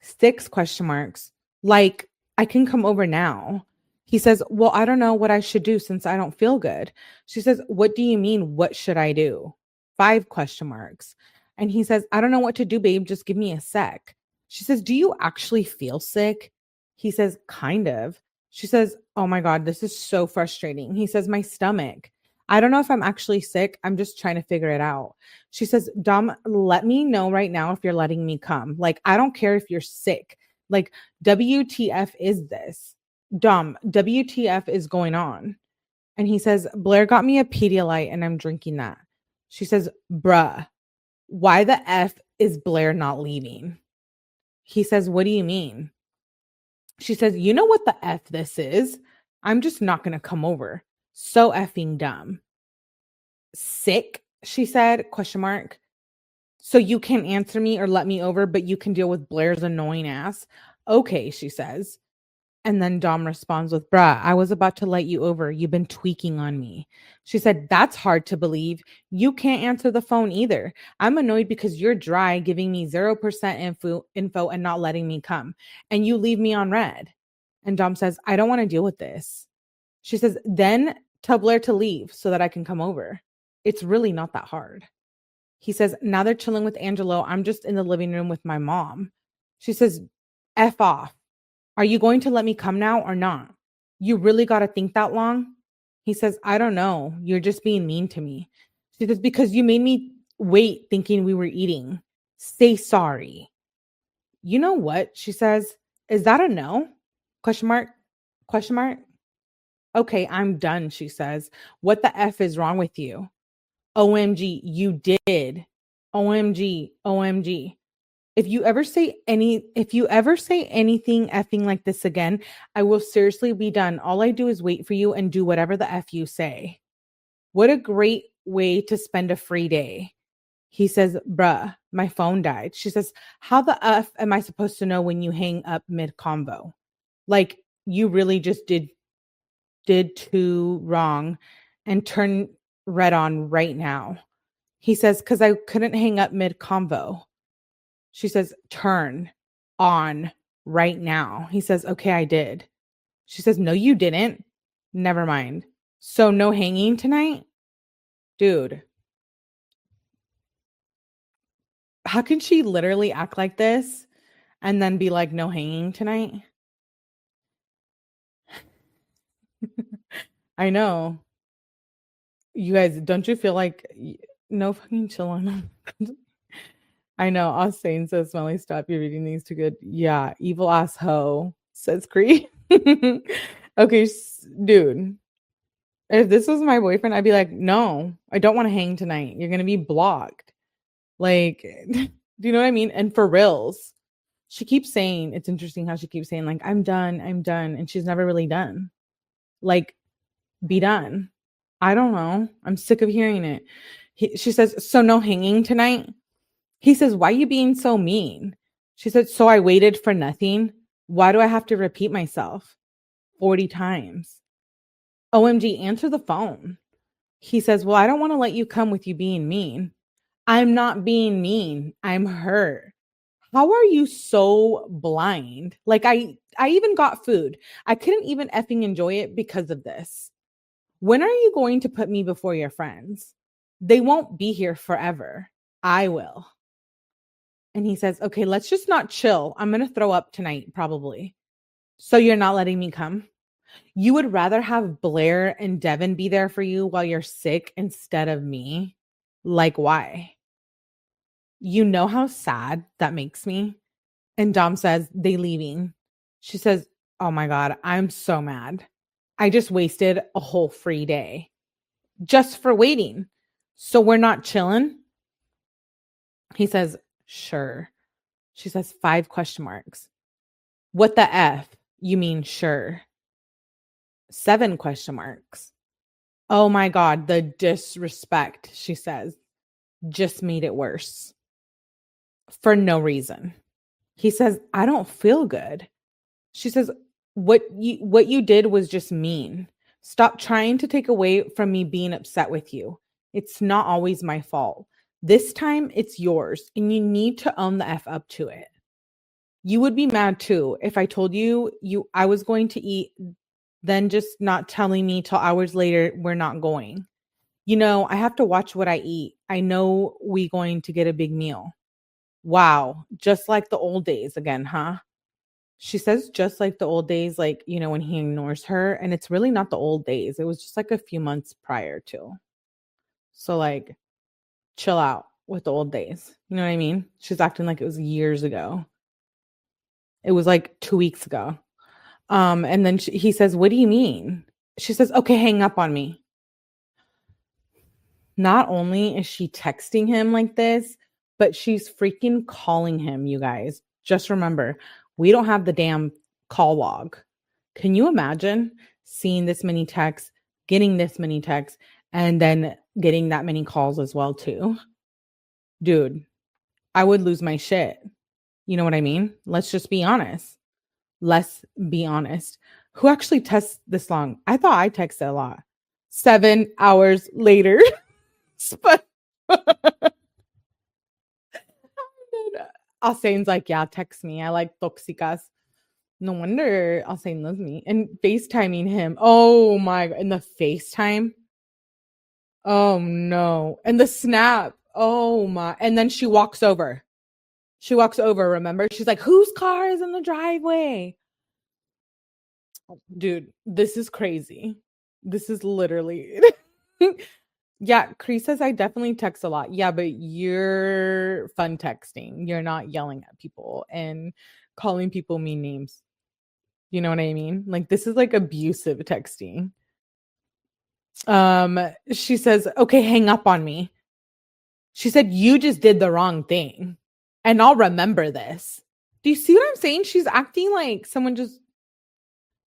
6 question marks. Like, I can come over now. He says, well, I don't know what I should do since I don't feel good. She says, what do you mean? What should I do? 5 question marks. And he says, I don't know what to do, babe. Just give me a sec. She says, do you actually feel sick? He says, kind of. She says, oh my God, this is so frustrating. He says, my stomach. I don't know if I'm actually sick. I'm just trying to figure it out. She says, Dom, let me know right now if you're letting me come. Like, I don't care if you're sick. Like, WTF is this? Dom, WTF is going on? And he says, Blair got me a Pedialyte and I'm drinking that. She says, bruh, why the F is Blair not leaving? He says, what do you mean? She says, you know what the F this is? I'm just not going to come over. So effing dumb. Sick, she said, question mark. So you can't answer me or let me over, but you can deal with Blair's annoying ass. Okay, she says. And then Dom responds with, bruh, I was about to let you over. You've been tweaking on me. She said, that's hard to believe. You can't answer the phone either. I'm annoyed because you're dry, giving me 0% info and not letting me come. And you leave me on red. And Dom says, I don't want to deal with this. She says, then tell Blair to leave so that I can come over. It's really not that hard. He says, now they're chilling with Angelo. I'm just in the living room with my mom. She says, F off. Are you going to let me come now or not? You really got to think that long? He says, I don't know. You're just being mean to me. She says, because you made me wait thinking we were eating. Say sorry. You know what? She says, is that a no? Question mark? Question mark? Okay, I'm done, she says. What the F is wrong with you? OMG, you did. OMG, OMG. If you ever say anything effing like this again, I will seriously be done. All I do is wait for you and do whatever the F you say. What a great way to spend a free day. He says, bruh, my phone died. She says, how the F am I supposed to know when you hang up mid-convo? Like, you really just did too wrong and turn red on right now. He says, because I couldn't hang up mid-convo. She says, turn on right now. He says, okay, I did. She says, no, you didn't. Never mind. So no hanging tonight? Dude. How can she literally act like this and then be like, no hanging tonight? I know. You guys, don't you feel like no fucking chill on? I know. Austin says, Smelly, stop. You're reading these too good. Yeah. Evil ass hoe, says Cree. Okay, dude. If this was my boyfriend, I'd be like, no, I don't want to hang tonight. You're going to be blocked. Like, do you know what I mean? And for reals, she keeps saying, it's interesting how she keeps saying, like, I'm done. And she's never really done. Like, be done. I don't know. I'm sick of hearing it. She says, so no hanging tonight? He says, why are you being so mean? She said, so I waited for nothing. Why do I have to repeat myself 40 times? OMG, answer the phone. He says, well, I don't want to let you come with you being mean. I'm not being mean. I'm hurt. How are you so blind? Like, I even got food. I couldn't even effing enjoy it because of this. When are you going to put me before your friends? They won't be here forever. I will. And he says, okay, let's just not chill. I'm going to throw up tonight, probably. So you're not letting me come? You would rather have Blair and Devin be there for you while you're sick instead of me? Like, why? You know how sad that makes me? And Dom says, they leaving. She says, oh my God, I'm so mad. I just wasted a whole free day just for waiting. So we're not chilling? He says, sure. She says, 5 question marks. What the F? You mean sure? 7 question marks. Oh my God, the disrespect, she says, just made it worse. For no reason. He says, I don't feel good. She says, what you did was just mean. Stop trying to take away from me being upset with you. It's not always my fault. This time it's yours, and you need to own the F up to it. You would be mad too if I told you I was going to eat, then just not telling me till hours later we're not going. You know, I have to watch what I eat. I know we going to get a big meal. Wow, just like the old days again, huh? She says just like the old days, like, you know, when he ignores her, and it's really not the old days. It was just like a few months prior to. So like, chill out with the old days. You know what I mean? She's acting like it was years ago. It was like 2 weeks ago. And then he says, what do you mean? She says, okay, hang up on me. Not only is she texting him like this, but she's freaking calling him, you guys. Just remember, we don't have the damn call log. Can you imagine seeing this many texts, getting this many texts, and then getting that many calls as well too? Dude, I would lose my shit. You know what I mean? Let's just be honest. Let's be honest. Who actually texts this long? I thought I texted a lot. 7 hours later. But Alsain's like, yeah, text me. I like toxicas. No wonder Alsain loves me. And FaceTiming him. Oh my God. And the FaceTime. Oh no. And the snap. Oh my. And then she walks over. Remember? She's like, whose car is in the driveway? Dude, this is crazy. This is literally. Yeah, Cree says I definitely text a lot. Yeah, but you're fun texting. You're not yelling at people and calling people mean names. You know what I mean? Like, this is like abusive texting. She says, okay, hang up on me. She said, you just did the wrong thing. And I'll remember this. Do you see what I'm saying? She's acting like someone just,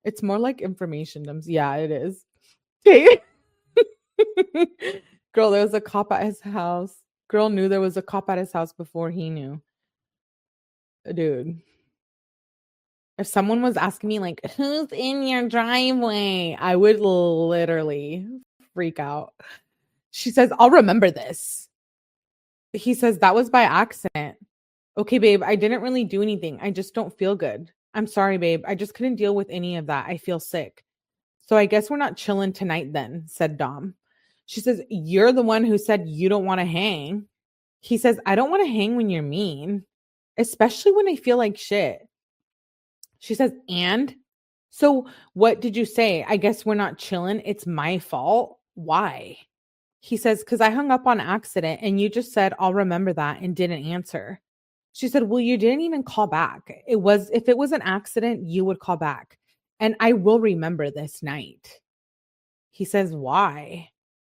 it's more like information dumps. Yeah, it is. Okay. Girl, there was a cop at his house. Girl knew there was a cop at his house before he knew. Dude. If someone was asking me, like, who's in your driveway? I would literally freak out. She says, I'll remember this. He says, that was by accident. Okay, babe, I didn't really do anything. I just don't feel good. I'm sorry, babe. I just couldn't deal with any of that. I feel sick. So I guess we're not chilling tonight then, said Dom. She says, you're the one who said you don't want to hang. He says, I don't want to hang when you're mean, especially when I feel like shit. She says, and? So what did you say? I guess we're not chilling. It's my fault. Why? He says, because I hung up on accident and you just said, I'll remember that and didn't answer. She said, well, you didn't even call back. If it was an accident, you would call back. And I will remember this night. He says, why?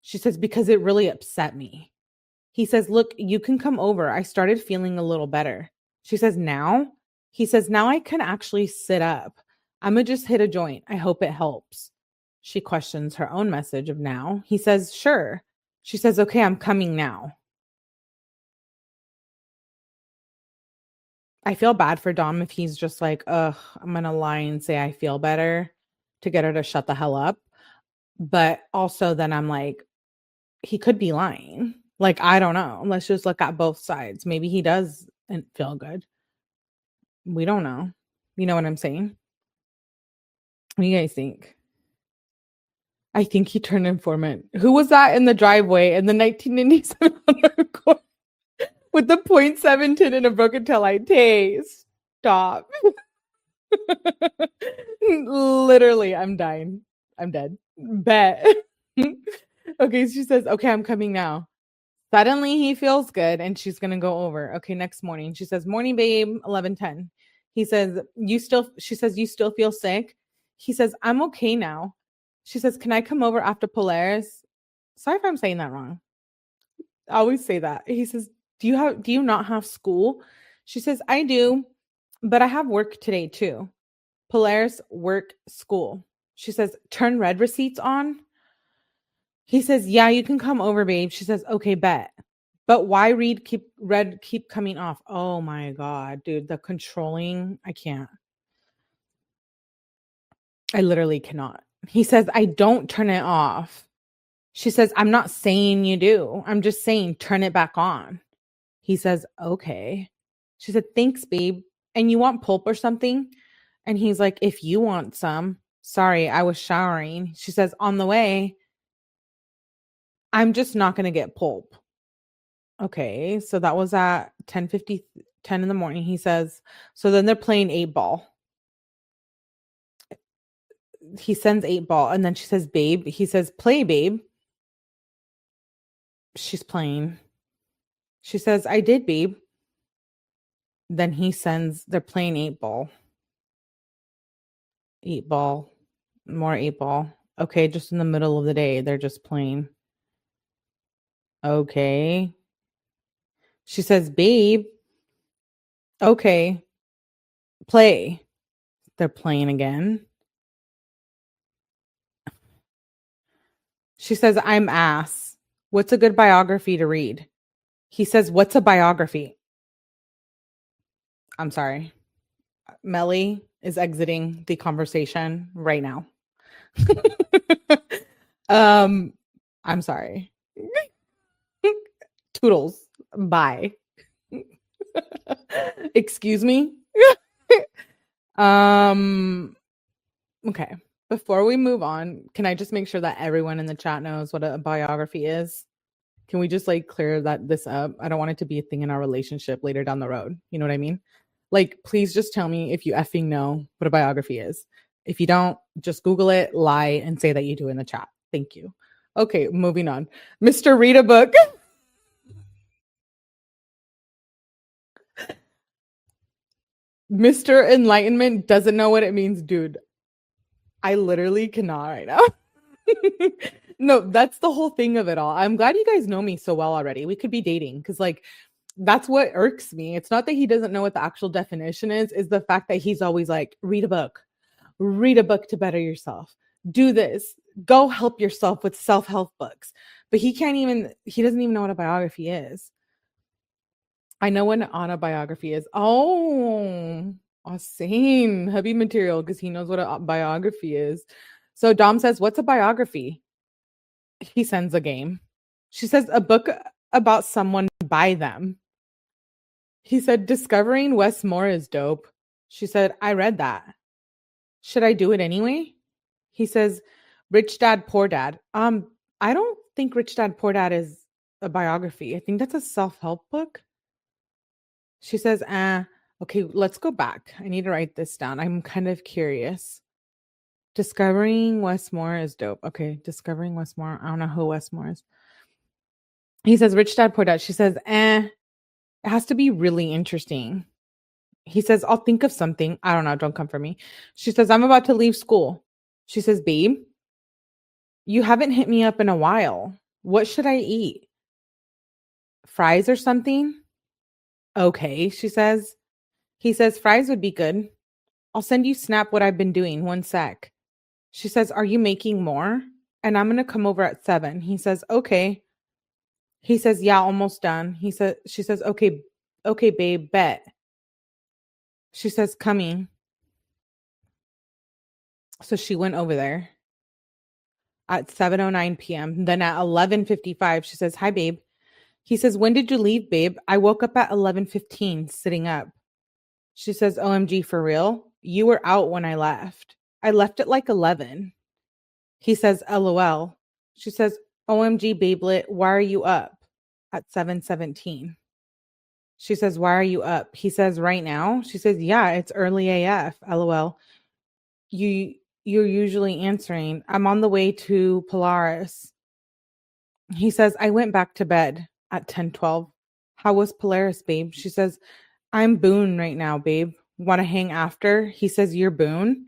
She says, because it really upset me. He says, look, you can come over. I started feeling a little better. She says, now? He says, now I can actually sit up. I'm going to just hit a joint. I hope it helps. She questions her own message of now. He says, sure. She says, okay, I'm coming now. I feel bad for Dom if he's just like, ugh, I'm going to lie and say I feel better to get her to shut the hell up. But also then I'm like, he could be lying. Like, I don't know. Let's just look at both sides. Maybe he does feel good. We don't know. You know what I'm saying? What do you guys think? I think he turned informant. Who was that in the driveway in the 1997 Honda with the .7 tin and a broken taillight? Tay, stop. Literally, I'm dying. I'm dead. Bet. Okay, she says, okay, I'm coming now. Suddenly he feels good and she's going to go over. Okay, next morning. She says, morning, babe, 11:10. He says, she says, you still feel sick? He says, I'm okay now. She says, can I come over after Polaris? Sorry if I'm saying that wrong. I always say that. He says, do you not have school? She says, I do, but I have work today too. Polaris, work, school. She says, turn red receipts on. He says, yeah, you can come over, babe. She says, okay, bet. But why keep coming off? Oh my God, dude, the controlling, I can't. I literally cannot. He says, I don't turn it off. She says, I'm not saying you do. I'm just saying turn it back on. He says, okay. She said, thanks, babe. And you want pulp or something? And he's like, if you want some. Sorry, I was showering. She says, on the way. I'm just not going to get pulp. Okay, so that was at 10 in the morning. He says, so then they're playing 8-ball. He sends 8-ball and then she says, babe. He says, play, babe. She's playing. She says, I did, babe. Then they're playing 8-ball. 8-ball, more 8-ball. Okay, just in the middle of the day, they're just playing. Okay. She says, babe. Okay. Play. They're playing again. She says, I'm ass. What's a good biography to read? He says, what's a biography? I'm sorry. Melly is exiting the conversation right now. I'm sorry. Toodles. Bye. Excuse me. Okay. Before we move on, can I just make sure that everyone in the chat knows what a biography is? Can we just like clear this up? I don't want it to be a thing in our relationship later down the road. You know what I mean? Like, please just tell me if you effing know what a biography is. If you don't, just Google it, lie, and say that you do in the chat. Thank you. Okay, moving on. Mr. Read a Book. Mr. Enlightenment doesn't know what it means, dude. I literally cannot right now. No, that's the whole thing of it all. I'm glad you guys know me so well already. We could be dating because like that's what irks me. It's not that he doesn't know what the actual definition is the fact that he's always like, read a book to better yourself. Do this. Go help yourself with self-help books. But he doesn't even know what a biography is. I know what an autobiography is. Oh, same heavy material because he knows what a biography is. So Dom says, "What's a biography?" He sends a game. She says, "A book about someone by them." He said, "Discovering Westmore is dope." She said, "I read that. Should I do it anyway?" He says, "Rich Dad, Poor Dad." I don't think Rich Dad, Poor Dad is a biography. I think that's a self-help book. She says, okay, let's go back. I need to write this down. I'm kind of curious. Discovering Westmore is dope. Okay, Discovering Westmore. I don't know who Westmore is. He says, Rich Dad, Poor Dad. She says, it has to be really interesting. He says, I'll think of something. I don't know. Don't come for me. She says, I'm about to leave school. She says, babe, you haven't hit me up in a while. What should I eat? Fries or something? Okay, she says. He says, fries would be good. I'll send you Snap what I've been doing. One sec. She says, are you making more? And I'm going to come over at 7. He says, okay. He says, yeah, almost done. She says, okay, babe, bet. She says, coming. So she went over there at 7:09 p.m. Then at 11:55, she says, hi, babe. He says, when did you leave, babe? I woke up at 11:15 sitting up. She says, OMG, for real? You were out when I left. I left at like 11. He says, LOL. She says, OMG, babelet, why are you up? At 7:17. She says, why are you up? He says, right now? She says, yeah, it's early AF. LOL. You're usually answering. I'm on the way to Polaris. He says, I went back to bed at 10:12. How was Polaris, babe? She says, I'm Boone right now, babe. Want to hang after? He says, you're Boone?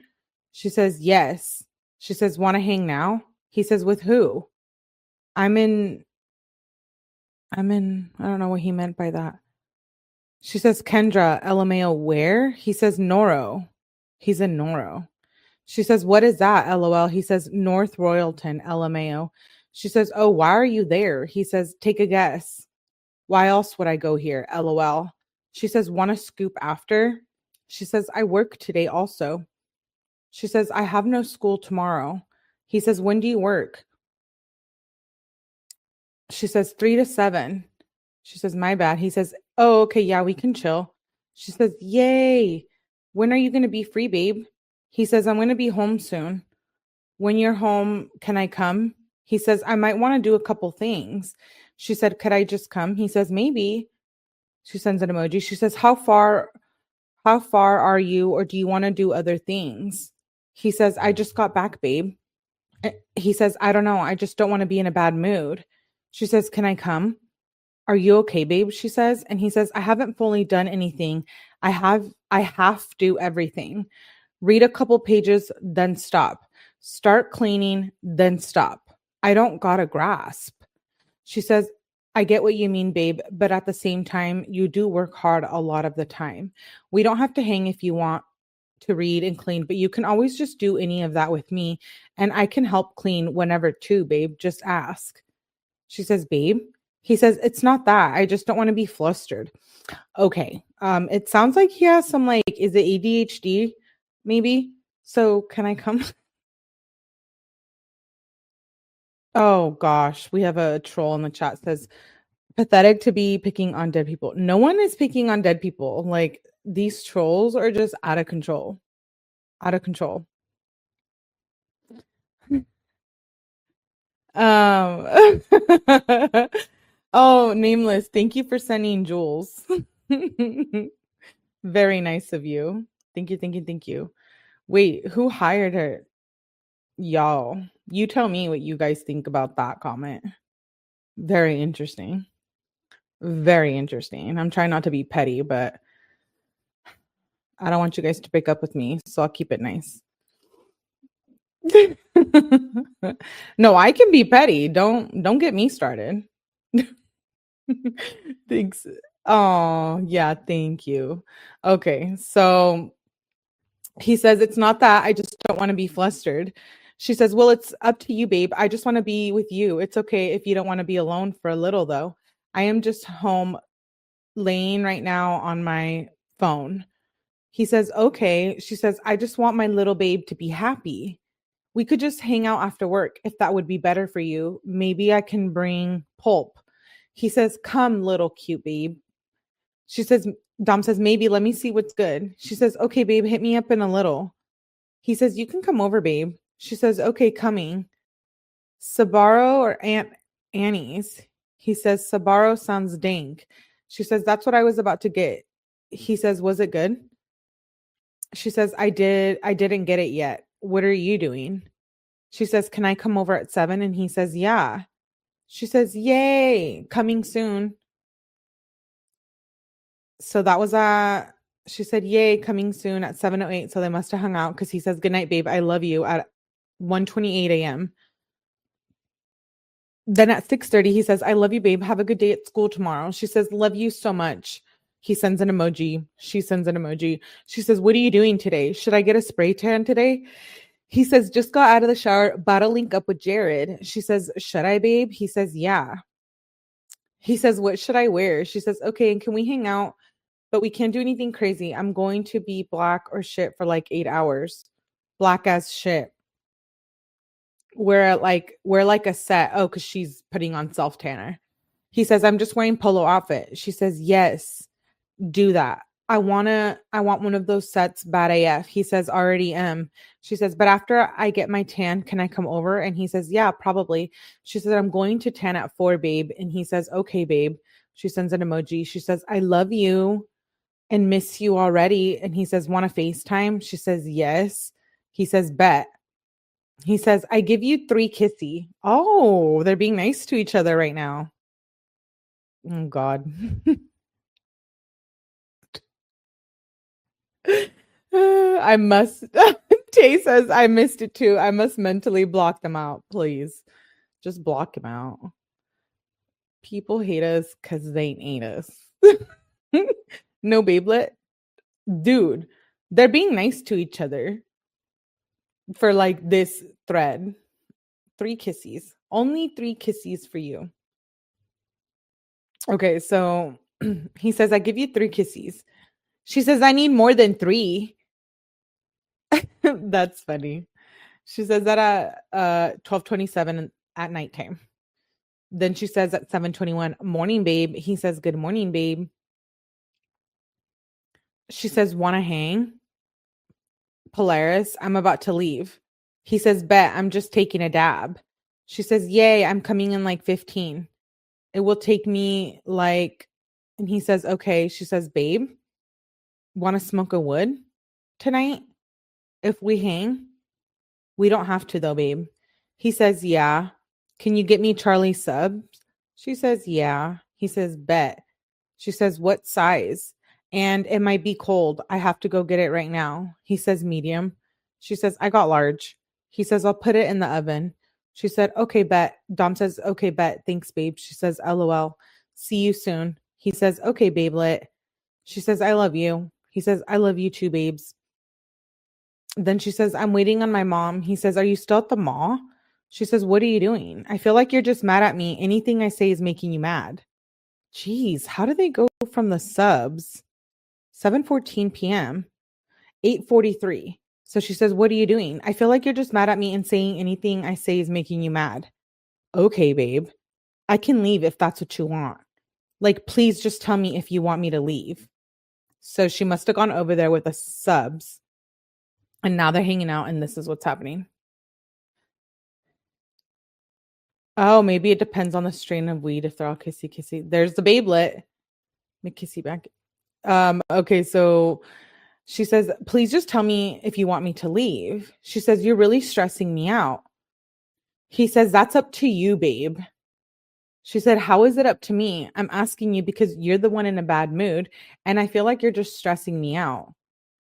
She says, yes. She says, want to hang now? He says, with who? I'm in, I don't know what he meant by that. She says, Kendra, LMAO, where? He says, Noro. He's in Noro. She says, what is that? LOL. He says, North Royalton, LMAO. She says, oh, why are you there? He says, take a guess. Why else would I go here? LOL. She says, want to scoop after? She says, I work today also. She says, I have no school tomorrow. He says, when do you work? She says, 3 to 7. She says, my bad. He says, oh, okay, yeah, we can chill. She says, yay. When are you going to be free, babe? He says, I'm going to be home soon. When you're home, can I come? He says, I might want to do a couple things. She said, could I just come? He says, maybe. She sends an emoji. She says, how far are you, or do you want to do other things? He says, I just got back, babe. He says, I don't know. I just don't want to be in a bad mood. She says, can I come? Are you okay, babe? She says. And he says, I haven't fully done anything. I have to everything. Read a couple pages, then stop. Start cleaning, then stop. I don't got a grasp. She says, I get what you mean, babe, but at the same time, you do work hard a lot of the time. We don't have to hang if you want to read and clean, but you can always just do any of that with me, and I can help clean whenever too, babe. Just ask. She says, babe. He says, it's not that. I just don't want to be flustered. Okay. It sounds like he has some, like, is it ADHD? Maybe. So can I come? Oh gosh, we have a troll in the chat says, pathetic to be picking on dead people. No one is picking on dead people. Like, these trolls are just out of control. Out of control. Um Oh, nameless. Thank you for sending Jules. Very nice of you. Thank you, thank you, thank you. Wait, who hired her? Y'all, you tell me what you guys think about that comment. Very interesting. Very interesting. I'm trying not to be petty, but I don't want you guys to break up with me, so I'll keep it nice. No, I can be petty. Don't get me started. Thanks. Oh, yeah, thank you. Okay, so he says, it's not that. I just don't want to be flustered. She says, well, it's up to you, babe. I just want to be with you. It's okay if you don't want to be alone for a little, though. I am just home laying right now on my phone. He says, okay. She says, I just want my little babe to be happy. We could just hang out after work if that would be better for you. Maybe I can bring pulp. He says, come, little cute babe. She says, Dom says, maybe let me see what's good. She says, okay, babe, hit me up in a little. He says, you can come over, babe. She says, okay, coming. Sabaro or Aunt Annie's? He says, Sabaro sounds dank. She says, that's what I was about to get. He says, was it good? She says, I didn't get it yet. What are you doing? She says, can I come over at 7? And he says, yeah. She says, yay, coming soon. So that was she said, yay, coming soon at 7:08. So they must have hung out because he says, good night, babe. I love you at 1:28 a.m. Then at 6:30, he says, I love you, babe. Have a good day at school tomorrow. She says, love you so much. He sends an emoji. She sends an emoji. She says, what are you doing today? Should I get a spray tan today? He says, just got out of the shower, about to link up with Jared. She says, should I, babe? He says, yeah. He says, what should I wear? She says, okay, and can we hang out? But we can't do anything crazy. I'm going to be black or shit for like 8 hours. Black as shit. Wear like a set. Oh, because she's putting on self tanner. He says, I'm just wearing polo outfit. She says, yes, do that. I want one of those sets bad AF. He says, already am. She says, but after I get my tan, can I come over? And he says, yeah, probably. She says, I'm going to tan at 4, babe. And he says, okay, babe. She sends an emoji. She says, I love you and miss you already. And he says, want to FaceTime? She says, yes. He says, bet. He says, I give you 3 kissy. Oh, they're being nice to each other right now. Oh, God. I must. Tay says, I missed it too. I must mentally block them out. Please. Just block them out. People hate us because they ain't us. No, babelet. Dude, they're being nice to each other for like this thread. 3 kissies. Only 3 kissies for you. Okay, so he says, I give you 3 kissies. She says, I need more than 3. That's funny. She says that at 12:27 at nighttime. Then she says at 7:21, morning, babe. He says, good morning, babe. She says, want to hang? Polaris, I'm about to leave. He says, bet, I'm just taking a dab. She says, yay, I'm coming in like 15. It will take me like, and he says, okay. She says, babe, want to smoke a wood tonight? If we hang? We don't have to though, babe. He says, yeah. Can you get me Charlie subs? She says, yeah. He says, bet. She says, what size? And it might be cold. I have to go get it right now. He says, medium. She says, I got large. He says, I'll put it in the oven. She said, okay, bet. Dom says, okay, bet. Thanks, babe. She says, LOL. See you soon. He says, okay, babelet. She says, I love you. He says, I love you too, babes. Then she says, I'm waiting on my mom. He says, are you still at the mall? She says, what are you doing? I feel like you're just mad at me. Anything I say is making you mad. Jeez, how do they go from the subs? 7:14 p.m., 8:43. So she says, what are you doing? I feel like you're just mad at me and saying anything I say is making you mad. Okay, babe. I can leave if that's what you want. Like, please just tell me if you want me to leave. So she must have gone over there with the subs. And now they're hanging out and this is what's happening. Oh, maybe it depends on the strain of weed if they're all kissy kissy. There's the babelet. McKissy back. Okay, so she says, please just tell me if you want me to leave. She says, you're really stressing me out. He says, that's up to you, babe. She said, how is it up to me? I'm asking you because you're the one in a bad mood and I feel like you're just stressing me out.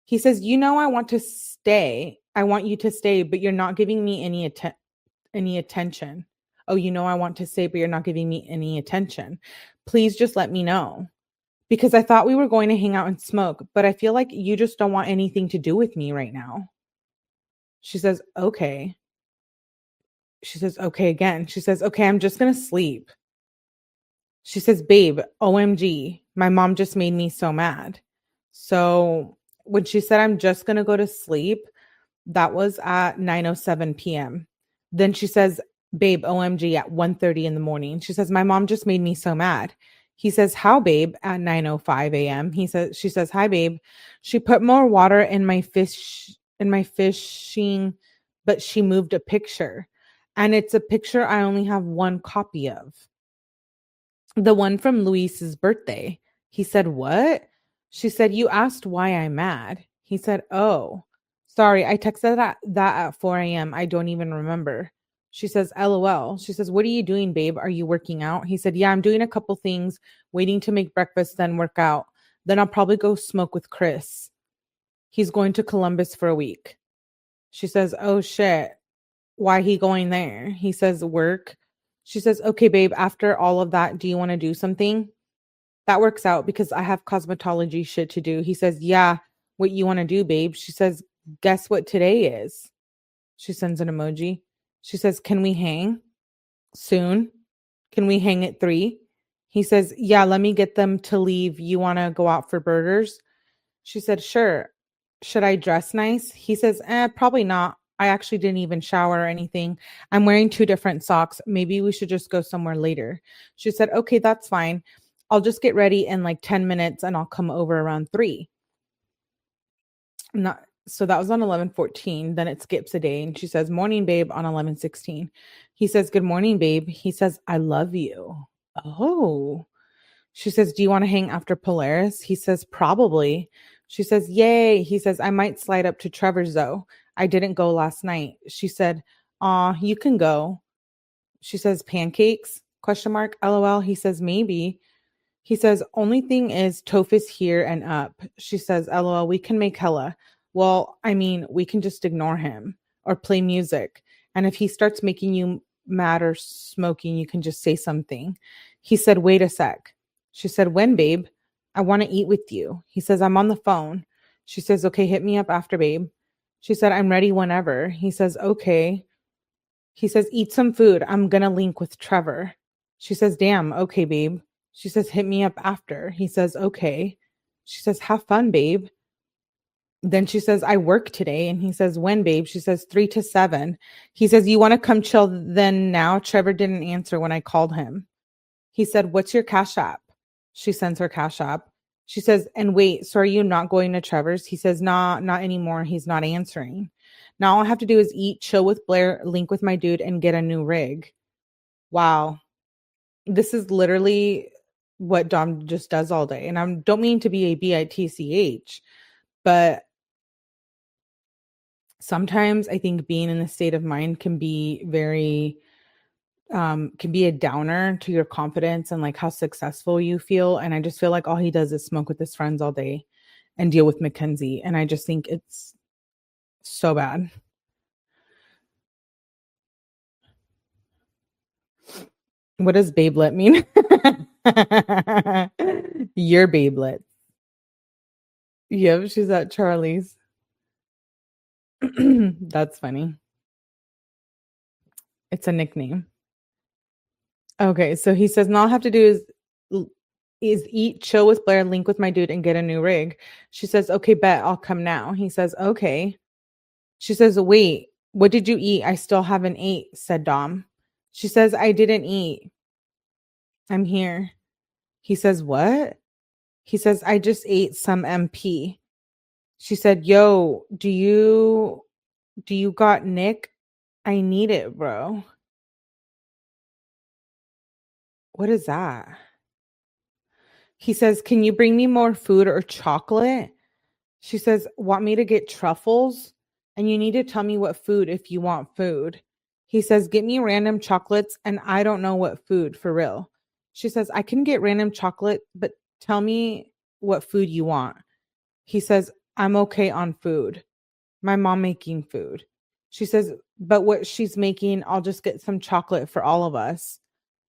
He says, you know, I want to stay. I want you to stay, but you're not giving me any attention. Oh, you know, I want to stay, but you're not giving me any attention. Please just let me know. Because I thought we were going to hang out and smoke, but I feel like you just don't want anything to do with me right now. She says, okay. She says, okay, again. She says, okay, I'm just going to sleep. She says, babe, OMG, my mom just made me so mad. So when she said, I'm just going to go to sleep, that was at 9:07 p.m. Then she says, babe, OMG at 1:30 in the morning. She says, my mom just made me so mad. He says, how, babe, at 9:05 a.m. She says, hi, babe. She put more water in my fishing, but she moved a picture. And it's a picture I only have one copy of. The one from Luis's birthday. He said, what? She said, you asked why I'm mad. He said, oh, sorry. I texted that at 4 a.m. I don't even remember. She says, LOL. She says, what are you doing, babe? Are you working out? He said, yeah, I'm doing a couple things, waiting to make breakfast, then work out. Then I'll probably go smoke with Chris. He's going to Columbus for a week. She says, oh shit. Why he going there? He says, work. She says, okay, babe, after all of that, do you want to do something? That works out because I have cosmetology shit to do. He says, yeah, what you want to do, babe? She says, guess what today is? She sends an emoji. She says, can we hang soon? Can we hang at 3? He says, yeah, let me get them to leave. You want to go out for burgers? She said, sure. Should I dress nice? He says, probably not. I actually didn't even shower or anything. I'm wearing 2 different socks. Maybe we should just go somewhere later. She said, okay, that's fine. I'll just get ready in like 10 minutes and I'll come over around 3. Not so that was on 11:14. Then it skips a day and she says, morning, babe, on 11:16. He says, good morning, babe. He says, I love you. Oh. She says, do you want to hang after Polaris? He says, probably. She says, yay. He says, I might slide up to Trevor's though. I didn't go last night. She said, aw, you can go. She says, pancakes? Question mark. LOL. He says, maybe. He says, only thing is Toph is here and up. She says, LOL, we can make hella. Well, I mean, we can just ignore him or play music. And if he starts making you mad or smoking, you can just say something. He said, wait a sec. She said, when, babe? I want to eat with you. He says, I'm on the phone. She says, okay, hit me up after, babe. She said, I'm ready whenever. He says, okay. He says, eat some food. I'm going to link with Trevor. She says, damn, okay, babe. She says, hit me up after. He says, okay. She says, have fun, babe. Then she says, I work today. And he says, when, babe? She says, 3 to 7. He says, you want to come chill then now? Trevor didn't answer when I called him. He said, what's your Cash App? She sends her Cash App. She says, and wait, so are you not going to Trevor's? He says, nah, not anymore. He's not answering. Now all I have to do is eat, chill with Blair, link with my dude, and get a new rig. Wow. This is literally what Dom just does all day. And I don't mean to be a bitch, but sometimes I think being in this state of mind can be very can be a downer to your confidence and like how successful you feel. And I just feel like all he does is smoke with his friends all day and deal with Mackenzie. And I just think it's so bad. What does babelet mean? Your babelet. Yep, she's at Charlie's. That's funny. It's a nickname. Okay, so he says, all I have to do is eat, chill with Blair, link with my dude, and get a new rig. She says, okay, bet, I'll come now. He says, okay. She says, wait, what did you eat? I still haven't ate, said Dom. She says, I didn't eat. I'm here. He says, what? He says, I just ate some MP. She said, yo, do you got Nick? I need it, bro. What is that? He says, can you bring me more food or chocolate? She says, want me to get truffles? And you need to tell me what food if you want food. He says, get me random chocolates and I don't know what food for real. She says, I can get random chocolate, but tell me what food you want. He says, I'm okay on food. My mom making food. She says, but what she's making, I'll just get some chocolate for all of us.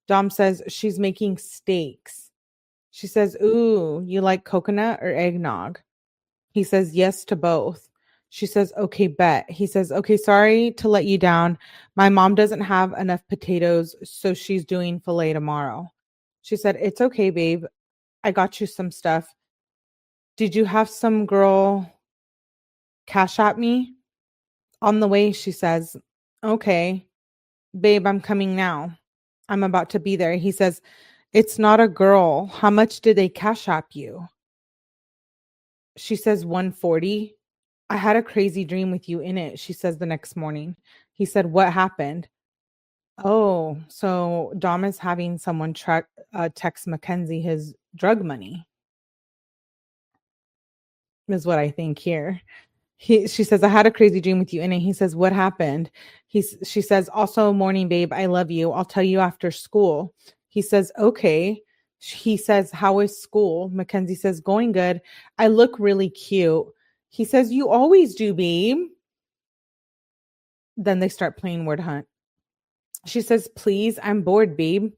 Dom says, she's making steaks. She says, ooh, you like coconut or eggnog? He says, yes to both. She says, okay, bet. He says, okay, sorry to let you down. My mom doesn't have enough potatoes, so she's doing filet tomorrow. She said, it's okay, babe. I got you some stuff. Did you have some girl cash at me? On the way, she says, okay, babe, I'm coming now. I'm about to be there. He says, it's not a girl. How much did they cash app you? She says, 140. I had a crazy dream with you in it, she says the next morning. He said, what happened? Oh, so Dom is having someone text Mackenzie his drug money, is what I think here. She says, I had a crazy dream with you in it. He says, what happened? She says, also, morning, babe, I love you. I'll tell you after school. He says, okay. He says, how is school? Mackenzie says, going good. I look really cute. He says, you always do, babe. Then they start playing word hunt. She says, please, I'm bored, babe.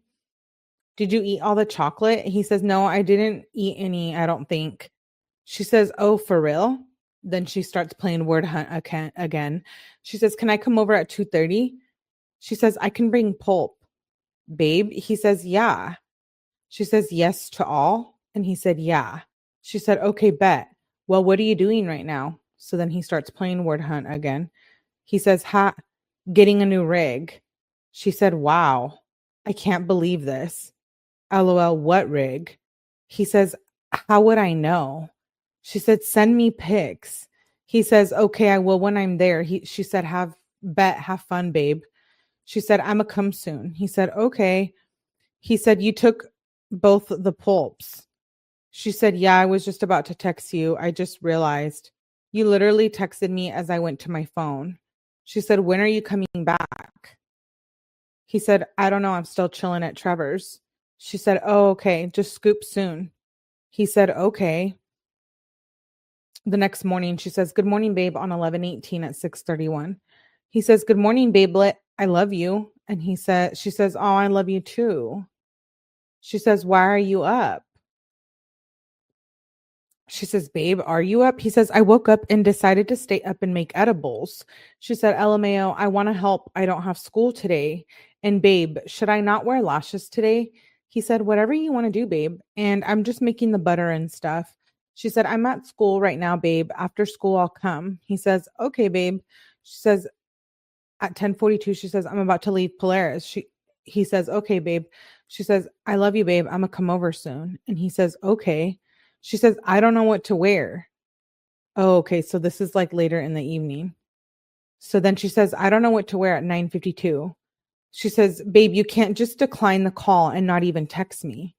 Did you eat all the chocolate? He says, no, I didn't eat any, I don't think. She says, oh, for real? Then she starts playing word hunt again. She says, can I come over at 2:30? She says, I can bring pulp. Babe? He says, yeah. She says, yes to all? And he said, yeah. She said, okay, bet. Well, what are you doing right now? So then he starts playing word hunt again. He says, getting a new rig. She said, wow, I can't believe this. LOL, what rig? He says, how would I know? She said, send me pics. He says, okay, I will when I'm there. She said, have fun, babe. She said, I'm a come soon. He said, okay. He said, you took both the pulps. She said, yeah, I was just about to text you. I just realized you literally texted me as I went to my phone. She said, when are you coming back? He said, I don't know. I'm still chilling at Trevor's. She said, oh, okay. Just scoop soon. He said, okay. The next morning, she says, good morning, babe, on 11/18 at 6:31. He says, good morning, babelet. I love you. And she says, oh, I love you too. She says, why are you up? She says, babe, are you up? He says, I woke up and decided to stay up and make edibles. She said, LMAO, I want to help. I don't have school today. And babe, should I not wear lashes today? He said, whatever you want to do, babe. And I'm just making the butter and stuff. She said, I'm at school right now, babe. After school, I'll come. He says, okay, babe. She says, at 10:42, she says, I'm about to leave Polaris. He says, okay, babe. She says, I love you, babe. I'm gonna come over soon. And he says, okay. She says, I don't know what to wear. Oh, okay. So this is like later in the evening. So then she says, I don't know what to wear at 9:52. She says, babe, you can't just decline the call and not even text me.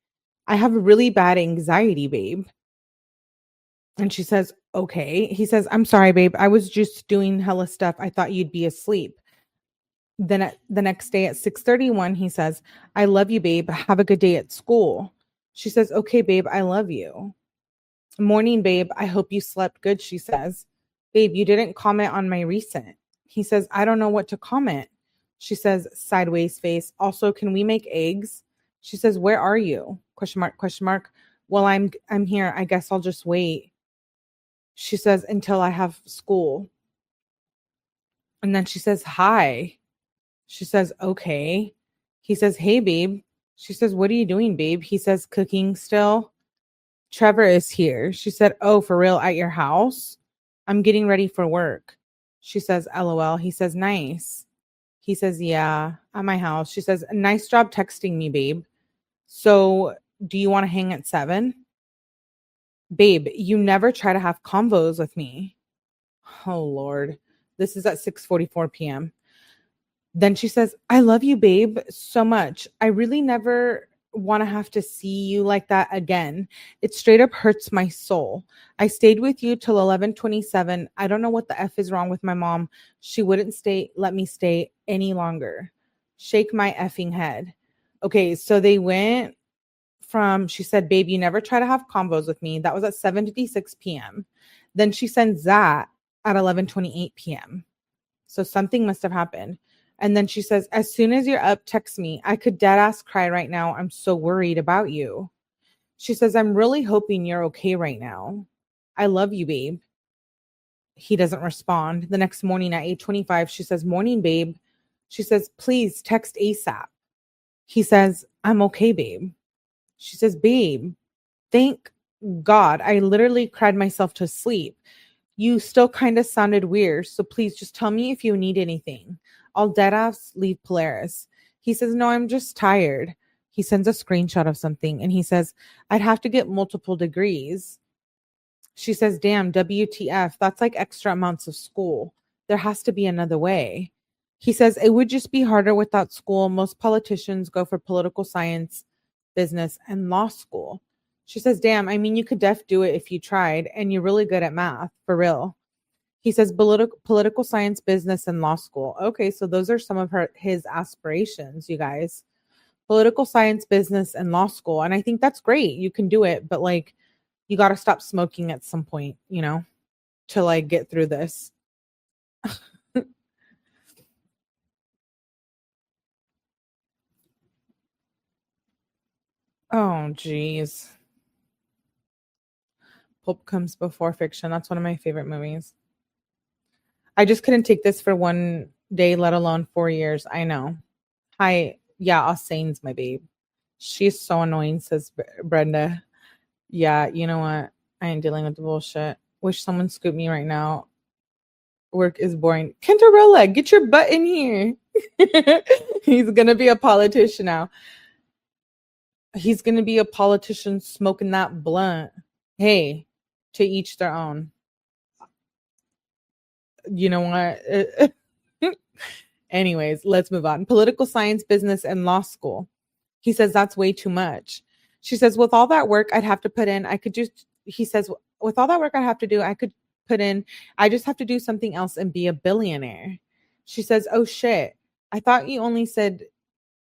I have really bad anxiety, babe. And she says, okay. He says, I'm sorry, babe. I was just doing hella stuff. I thought you'd be asleep. Then the next day at 6:31, he says, I love you, babe. Have a good day at school. She says, okay, babe, I love you. Morning, babe. I hope you slept good, she says. Babe, you didn't comment on my recent. He says, I don't know what to comment. She says, sideways face. Also, can we make eggs? She says, where are you? Question mark, question mark. Well, I'm here. I guess I'll just wait. She says, until I have school. And then she says, hi. She says, okay. He says, hey, babe. She says, what are you doing, babe? He says, cooking still. Trevor is here. She said, oh, for real, at your house? I'm getting ready for work. She says, LOL. He says, nice. He says, yeah, at my house. She says, nice job texting me, babe. So do you want to hang at 7? Babe, you never try to have convos with me. Oh, Lord. This is at 6:44 p.m. Then she says, I love you, babe, so much. I really never want to have to see you like that again. It straight up hurts my soul. I stayed with you till 11:27. I don't know what the F is wrong with my mom. She wouldn't let me stay any longer. Shake my effing head. Okay, so they went from, she said, babe, you never try to have convos with me. That was at 7:56 p.m. Then she sends that at 11:28 p.m. So something must have happened. And then she says, as soon as you're up, text me. I could dead ass cry right now. I'm so worried about you. She says, I'm really hoping you're okay right now. I love you, babe. He doesn't respond. The next morning at 8:25, she says, "Morning, babe." She says, "Please text ASAP." He says, "I'm okay, babe." She says, "Babe, thank God. I literally cried myself to sleep. You still kind of sounded weird, so please just tell me if you need anything. I'll deadass leave Polaris." He says, "No, I'm just tired." He sends a screenshot of something and he says, "I'd have to get multiple degrees." She says, "Damn, WTF, that's like extra amounts of school. There has to be another way." He says, "It would just be harder without school. Most politicians go for political science, business, and law school." She says, "Damn, I mean, you could do it if you tried, and you're really good at math, for real." He says, political science, business, and law school. Okay, so those are some of his aspirations, you guys. Political science, business, and law school. And I think that's great. You can do it, but like, you got to stop smoking at some point, to like get through this. Oh, geez. Pulp comes before fiction. That's one of my favorite movies. I just couldn't take this for one day, let alone 4 years. I know. Hi. Yeah, Sane's my babe. She's so annoying, says Brenda. Yeah, you know what? I ain't dealing with the bullshit. Wish someone scooped me right now. Work is boring. Kentarella, get your butt in here. He's going to be a politician now. He's going to be a politician smoking that blunt. Hey, to each their own. You know what? Anyways, let's move on. Political science, business, and law school. He says that's way too much. She says, with all that work I'd have to put in, he says, with all that work I'd have to do, I could put in, I just have to do something else and be a billionaire. She says, oh shit, I thought you only said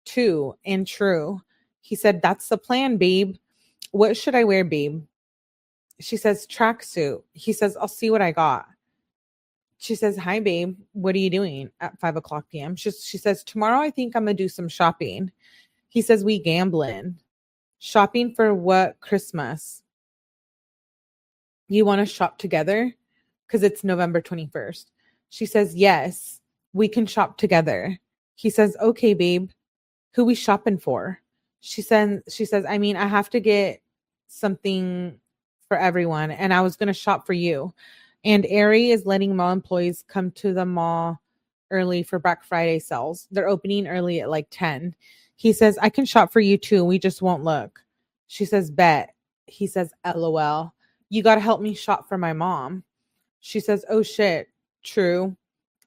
two and true. He said, that's the plan, babe. What should I wear, babe? She says, tracksuit. He says, I'll see what I got. She says, hi, babe. What are you doing at 5:00 p.m.? She says, tomorrow I think I'm going to do some shopping. He says, we gambling. Shopping for what? Christmas. You want to shop together? Because it's November 21st. She says, yes, we can shop together. He says, okay, babe. Who we shopping for? She says, I mean, I have to get something for everyone, and I was going to shop for you. And Aerie is letting mall employees come to the mall early for Black Friday sales. They're opening early at like 10. He says, I can shop for you too. We just won't look. She says, bet. He says, LOL. You got to help me shop for my mom. She says, oh shit. True.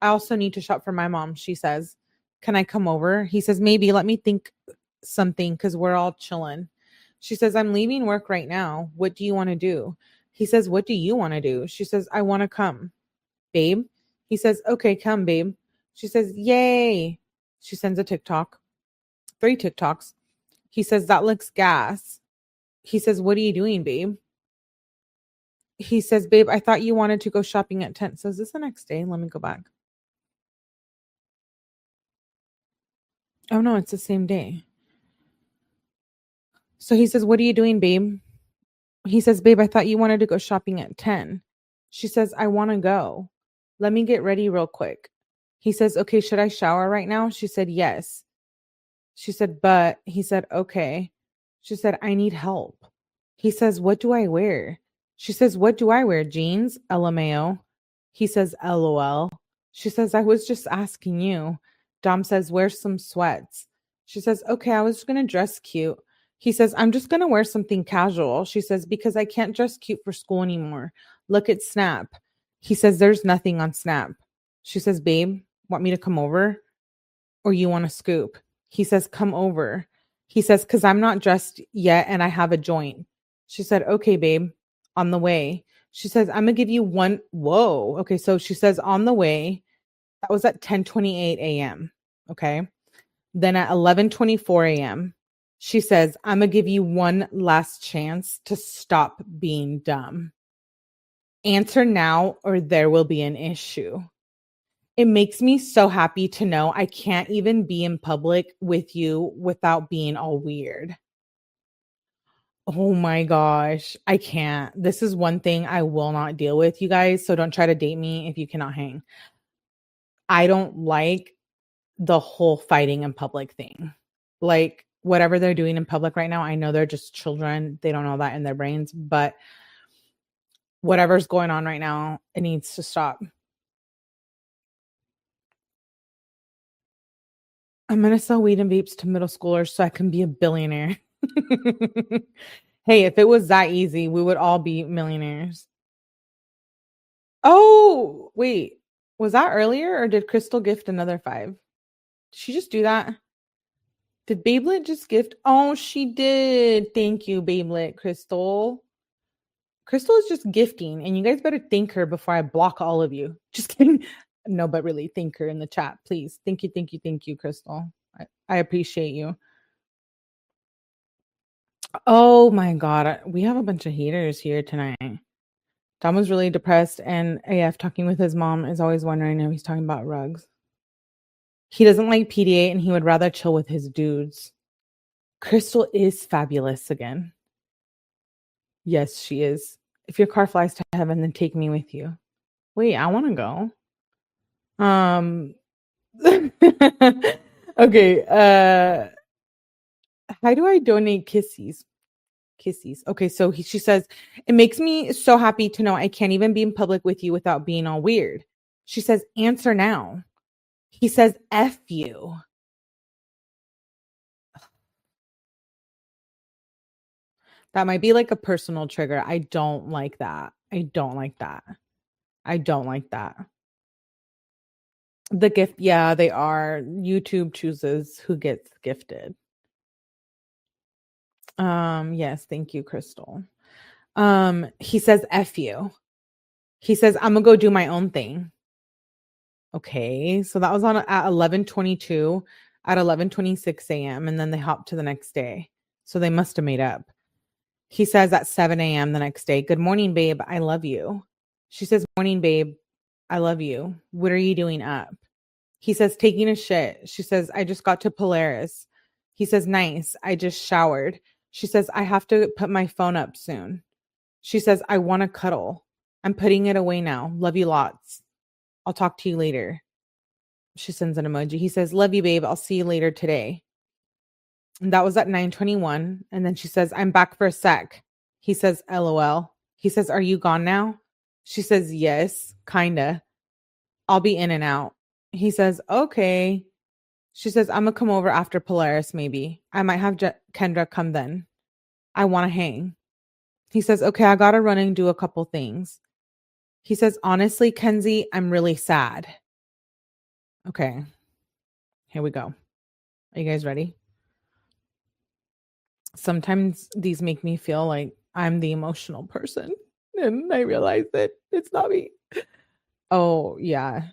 I also need to shop for my mom. She says, can I come over? He says, maybe. Let me think something because we're all chilling. She says, I'm leaving work right now. What do you want to do? He says, what do you want to do? She says, I want to come. Babe? He says, okay, come, babe. She says, yay. She sends a TikTok. 3 TikToks. He says, that looks gas. He says, what are you doing, babe? He says, babe, I thought you wanted to go shopping at 10. So is this the next day? Let me go back. Oh, no, it's the same day. So he says, what are you doing, babe? He says, babe, I thought you wanted to go shopping at 10. She says, I want to go. Let me get ready real quick. He says, okay, should I shower right now? She said, yes. She said, but he said, okay. She said, I need help. He says, what do I wear? She says, what do I wear? Jeans? LMAO. He says, LOL. She says, I was just asking you. Dom says, wear some sweats. She says, okay, I was going to dress cute. He says, I'm just going to wear something casual. She says, because I can't dress cute for school anymore. Look at Snap. He says, there's nothing on Snap. She says, babe, want me to come over? Or you want to scoop? He says, come over. He says, because I'm not dressed yet and I have a joint. She said, okay, babe, on the way. She says, I'm going to give you one. Whoa. Okay. So she says, on the way. That was at 10:28 a.m. Okay. Then at 11:24 a.m., she says, I'm going to give you one last chance to stop being dumb. Answer now or there will be an issue. It makes me so happy to know I can't even be in public with you without being all weird. Oh my gosh. I can't. This is one thing I will not deal with, you guys. So don't try to date me if you cannot hang. I don't like the whole fighting in public thing. Like whatever they're doing in public right now, I know they're just children. They don't know that in their brains, but whatever's going on right now, it needs to stop. I'm going to sell weed and vapes to middle schoolers so I can be a billionaire. Hey, if it was that easy, we would all be millionaires. Oh, wait. Was that earlier or did Crystal gift another 5? Did she just do that? Did Babelet just gift? Oh, she did. Thank you, Babelet, Crystal. Crystal is just gifting, and you guys better thank her before I block all of you. Just kidding. No, but really, thank her in the chat, please. Thank you, thank you, thank you, Crystal. I appreciate you. Oh my God. We have a bunch of haters here tonight. Dom was really depressed, and AF talking with his mom is always wondering if he's talking about rugs. He doesn't like PDA, and he would rather chill with his dudes. Crystal is fabulous again. Yes, she is. If your car flies to heaven, then take me with you. Wait, I want to go. Okay. How do I donate kissies? Kissies. Okay, so she says, it makes me so happy to know I can't even be in public with you without being all weird. She says, answer now. He says, F you. That might be like a personal trigger. I don't like that. I don't like that. I don't like that. The gift, yeah, they are. YouTube chooses who gets gifted. Yes, thank you, Crystal. He says F you. He says, I'm gonna go do my own thing. Okay, so that was on at 11:22, at 11:26 a.m. and then they hopped to the next day. So they must have made up. He says at 7 a.m. the next day, good morning, babe. I love you. She says, morning, babe. I love you. What are you doing up? He says, taking a shit. She says, I just got to Polaris. He says, nice. I just showered. She says, I have to put my phone up soon. She says, I want to cuddle. I'm putting it away now. Love you lots. I'll talk to you later. She sends an emoji. He says, love you, babe. I'll see you later today. And that was at 9:21. And then she says, I'm back for a sec. He says, LOL. He says, are you gone now? She says, yes, kinda. I'll be in and out. He says, okay. She says, I'm going to come over after Polaris, maybe. I might have Kendra come then. I want to hang. He says, okay, I got to run and do a couple things. He says, honestly, Kenzie, I'm really sad. Okay. Here we go. Are you guys ready? Sometimes these make me feel like I'm the emotional person. And I realize that it's not me. Oh, yeah.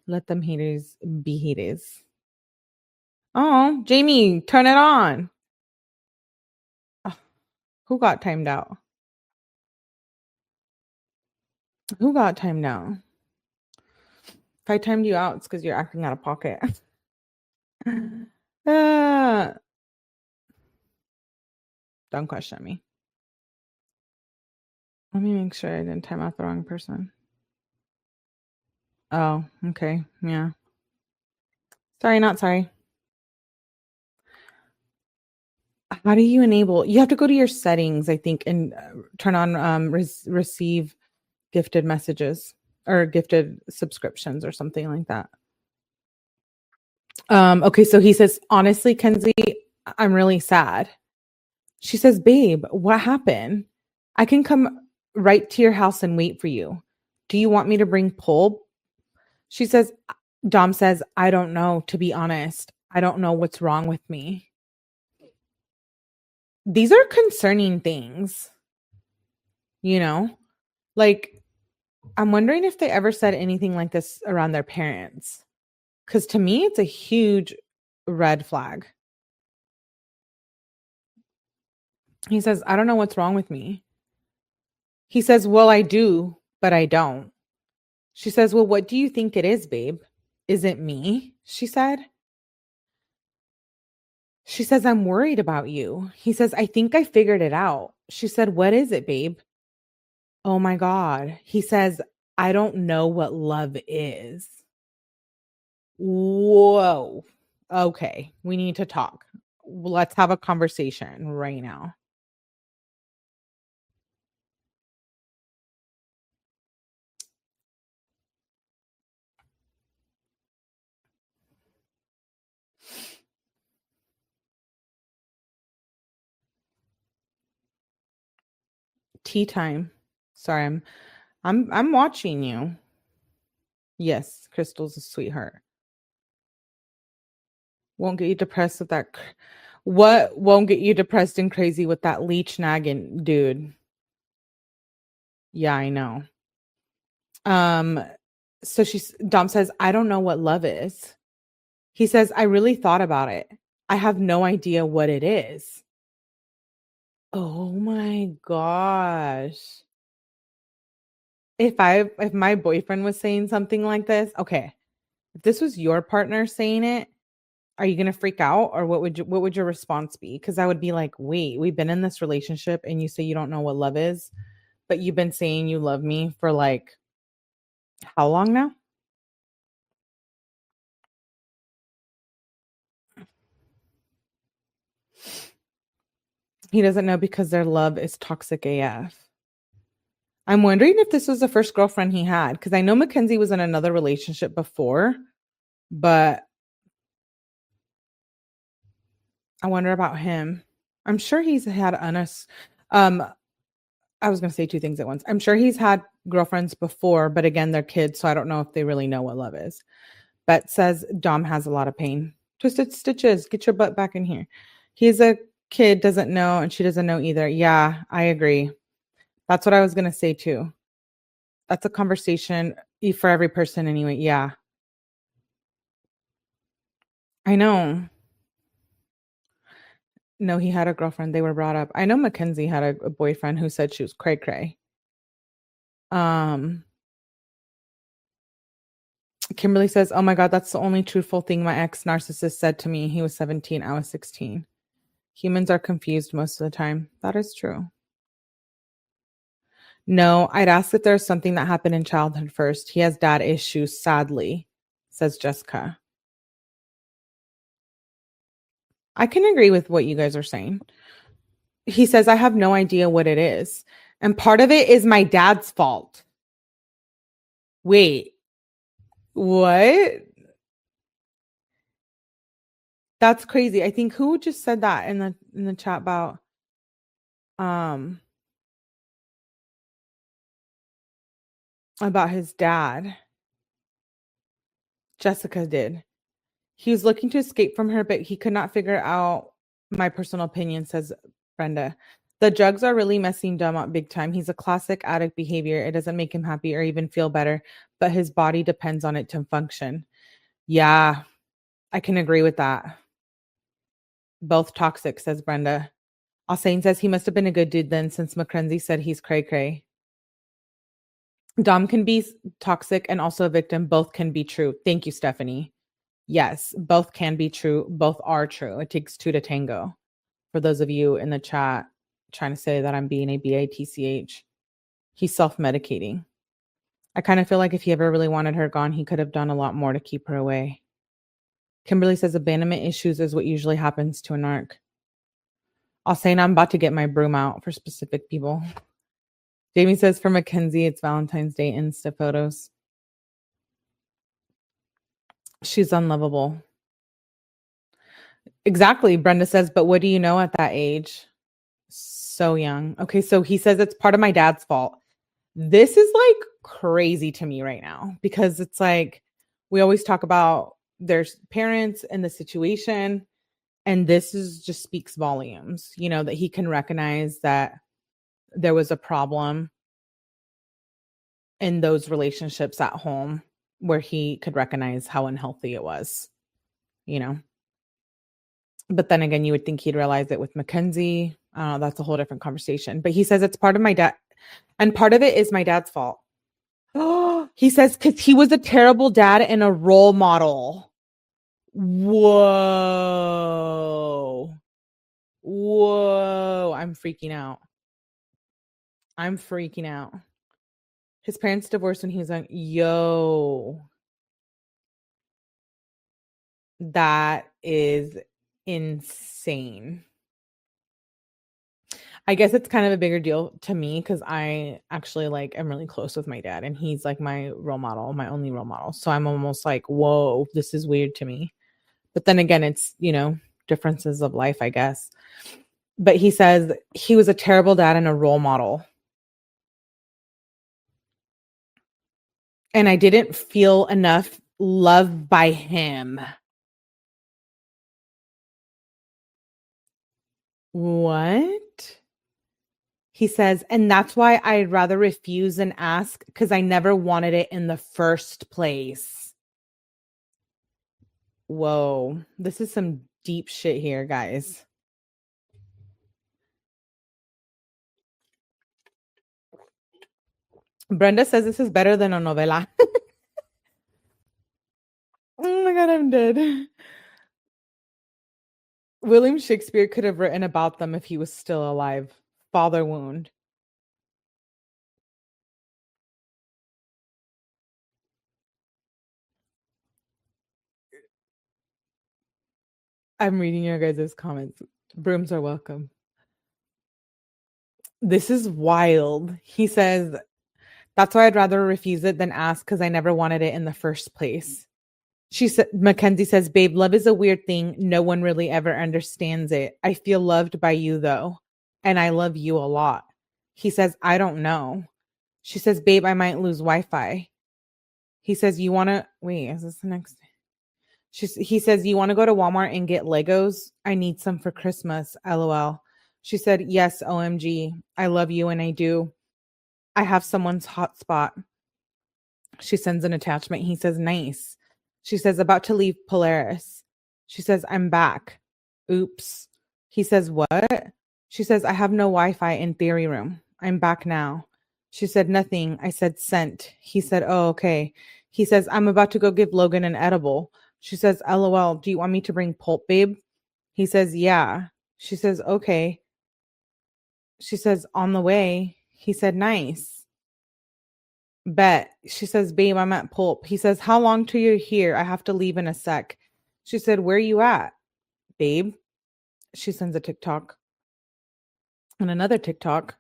Let them haters be haters. Oh, Jamie, turn it on. Oh, who got timed out? Who got timed out? If I timed you out, it's because you're acting out of pocket. Don't question me. Let me make sure I didn't time out the wrong person. Oh, okay. Yeah. Sorry, not sorry. How do you enable? You have to go to your settings, I think, and turn on receive gifted messages or gifted subscriptions or something like that. Okay, so he says, honestly, Kenzie, I'm really sad. She says, babe, what happened? I can come right to your house and wait for you. Do you want me to bring pulp? She says, Dom says, I don't know, to be honest. I don't know what's wrong with me. These are concerning things. Like, I'm wondering if they ever said anything like this around their parents. Because to me, it's a huge red flag. He says, I don't know what's wrong with me. He says, well, I do, but I don't. She says, well, what do you think it is, babe? Is it me? She said. She says, I'm worried about you. He says, I think I figured it out. She said, what is it, babe? Oh my God. He says, I don't know what love is. Whoa. Okay. We need to talk. Let's have a conversation right now. Tea time. Sorry, I'm watching you. Yes, Crystal's a sweetheart. Won't get you depressed with that. What won't get you depressed and crazy with that leech nagging dude? Yeah, I know. Um, so Dom says, I don't know what love is. He says, I really thought about it. I have no idea what it is. Oh my gosh. If my boyfriend was saying something like this, okay. If this was your partner saying it, are you gonna freak out or what would your response be? Because I would be like, wait, we've been in this relationship and you say you don't know what love is, but you've been saying you love me for like how long now? He doesn't know because their love is toxic AF. I'm wondering if this was the first girlfriend he had, because I know Mackenzie was in another relationship before, but I wonder about him. I'm sure he's had um I was going to say two things at once. I'm sure he's had girlfriends before, but again, they're kids, so I don't know if they really know what love is. Bet says Dom has a lot of pain. Twisted stitches, get your butt back in here. He's a kid, doesn't know, and she doesn't know either. Yeah, I agree. That's what I was going to say too. That's a conversation for every person anyway. Yeah, I know. No, he had a girlfriend. They were brought up. I know Mackenzie had a boyfriend who said she was cray cray. Um, Kimberly says, "Oh my God, that's the only truthful thing my ex narcissist said to me. He was 17, I was 16. Humans are confused most of the time. That is true. No, I'd ask if there's something that happened in childhood first. He has dad issues, sadly," says Jessica. I can agree with what you guys are saying. He says, I have no idea what it is. And part of it is my dad's fault. Wait, what? That's crazy. I think who just said that in the chat um about his dad. Jessica did. He was looking to escape from her, but he could not figure out my personal opinion, says Brenda. The drugs are really messing Dom up big time. He's a classic addict behavior. It doesn't make him happy or even feel better, but his body depends on it to function. Yeah, I can agree with that. Both toxic, says Brenda. Alsane says he must have been a good dude then, since Mackenzie said he's cray cray. Dom can be toxic and also a victim. Both can be true. Thank you, Stephanie. Yes, both can be true. Both are true. It takes two to tango. For those of you in the chat trying to say that I'm being a BATCH, he's self-medicating. I kind of feel like if he ever really wanted her gone, he could have done a lot more to keep her away. Kimberly says abandonment issues is what usually happens to a narc. I'll say I'm about to get my broom out for specific people. Jamie says for Mackenzie, it's Valentine's Day Insta photos. She's unlovable. Exactly. Brenda says, but what do you know at that age? So young. Okay, so he says it's part of my dad's fault. This is like crazy to me right now because it's like we always talk about there's parents and the situation, and this is just speaks volumes, you know, that he can recognize that there was a problem in those relationships at home where he could recognize how unhealthy it was, you know. But then again, you would think he'd realize it with Mackenzie. That's a whole different conversation. But he says it's part of my dad, and part of it is my dad's fault. He says because he was a terrible dad and a role model. Whoa. Whoa. I'm freaking out. I'm freaking out. His parents divorced when he was like, yo, that is insane. I guess it's kind of a bigger deal to me because I actually like am really close with my dad and he's like my role model, my only role model. So I'm almost like, whoa, this is weird to me. But then again, it's, differences of life, I guess. But he says he was a terrible dad and a role model. And I didn't feel enough love by him. What? He says, and that's why I'd rather refuse and ask because I never wanted it in the first place. Whoa, this is some deep shit here, guys. Brenda says this is better than a novela. Oh my God, I'm dead. William Shakespeare could have written about them if he was still alive. Father wound. I'm reading your guys' comments. Brooms are welcome. This is wild. He says, that's why I'd rather refuse it than ask because I never wanted it in the first place. She said, Mackenzie says, babe, love is a weird thing. No one really ever understands it. I feel loved by you though. And I love you a lot. He says, I don't know. She says, babe, I might lose Wi-Fi. He says, you want to, wait, is this the next? He says, you want to go to Walmart and get Legos? I need some for Christmas. LOL. She said, yes, OMG. I love you and I do. I have someone's hotspot. She sends an attachment. He says, nice. She says, about to leave Polaris. She says, I'm back. Oops. He says, what? She says, I have no Wi-Fi in theory room. I'm back now. She said, nothing. I said, sent. He said, oh, okay. He says, I'm about to go give Logan an edible. She says, LOL, do you want me to bring pulp, babe? He says, yeah. She says, okay. She says, on the way. He said, nice. Bet. She says, babe, I'm at pulp. He says, how long till you're here? I have to leave in a sec. She said, where are you at, babe? She sends a TikTok. And another TikTok.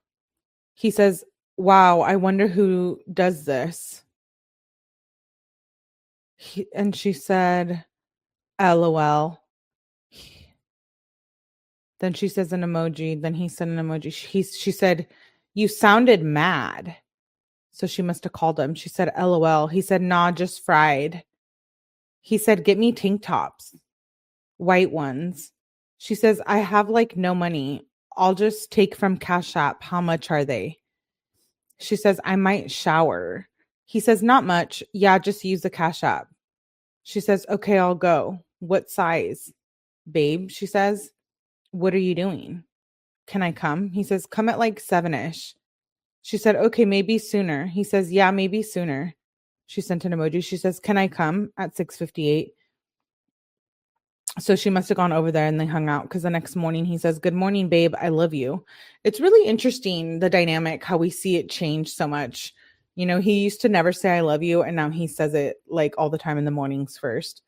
He says, wow, I wonder who does this. And she said, LOL. Then she says an emoji. Then he sent an emoji. She said, you sounded mad. So she must have called him. She said, LOL. He said, nah, just fried. He said, get me tank tops. White ones. She says, I have like no money. I'll just take from Cash App. How much are they? She says, I might shower. He says, not much. Yeah, just use the Cash App. She says, okay, I'll go. What size? Babe, she says, what are you doing? Can I come? He says, come at like 7-ish. She said, okay, maybe sooner. He says, yeah, maybe sooner. She sent an emoji. She says, can I come at 6:58? So she must have gone over there and they hung out because the next morning he says, good morning, babe. I love you. It's really interesting, the dynamic, how we see it change so much. He used to never say I love you. And now he says it like all the time in the mornings first.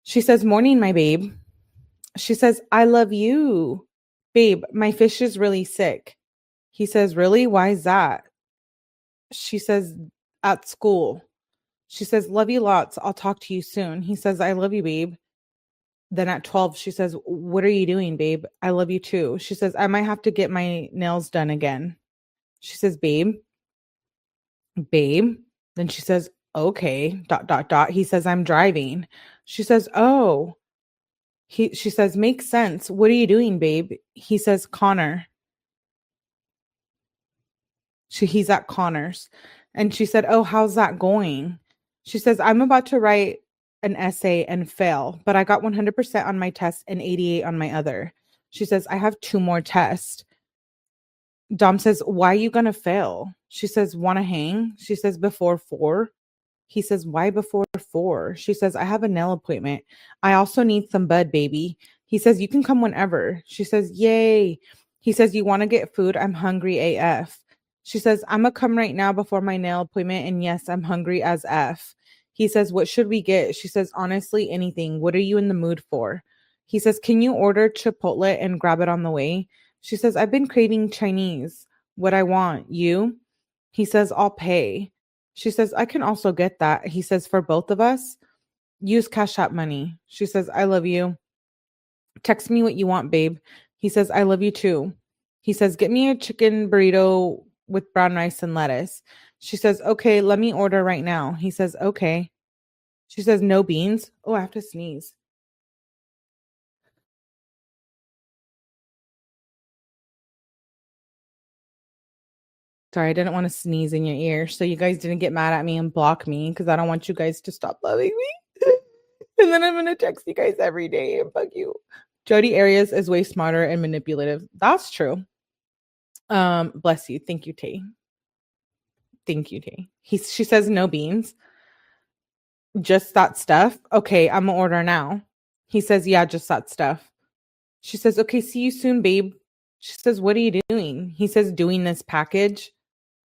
She says, morning, my babe. She says, I love you. Babe, my fish is really sick. He says, really? Why is that? She says, at school. She says, love you lots. I'll talk to you soon. He says, I love you, babe. Then at 12, she says, what are you doing, babe? I love you too. She says, I might have to get my nails done again. She says, babe. Then she says, okay, ... He says, I'm driving. She says, oh. She says, makes sense. What are you doing, babe? He says, Connor. He's at Connor's. And she said, oh, how's that going? She says, I'm about to write an essay and fail, but I got 100% on my test and 88 on my other. She says, I have 2 more tests. Dom says, why are you going to fail? She says, want to hang? She says, before 4. He says, why before 4? She says, I have a nail appointment. I also need some bud, baby. He says, you can come whenever. She says, yay. He says, you want to get food? I'm hungry AF. She says, I'm going to come right now before my nail appointment. And yes, I'm hungry as F. He says, what should we get? She says, honestly, anything. What are you in the mood for? He says, can you order Chipotle and grab it on the way? She says, I've been craving Chinese. What I want, you? He says, I'll pay. She says, I can also get that. He says, for both of us, use Cash App money. She says, I love you. Text me what you want, babe. He says, I love you too. He says, get me a chicken burrito with brown rice and lettuce. She says, okay, let me order right now. He says, okay. She says, no beans. Oh, I have to sneeze. Sorry, I didn't want to sneeze in your ear. So you guys didn't get mad at me and block me because I don't want you guys to stop loving me. And then I'm going to text you guys every day and fuck you. Jody Arias is way smarter and manipulative. That's true. Bless you. Thank you, Tay. Thank you, Tay. She says no beans. Just that stuff. Okay, I'm gonna order now. He says, yeah, just that stuff. She says, okay, see you soon, babe. She says, what are you doing? He says, doing this package.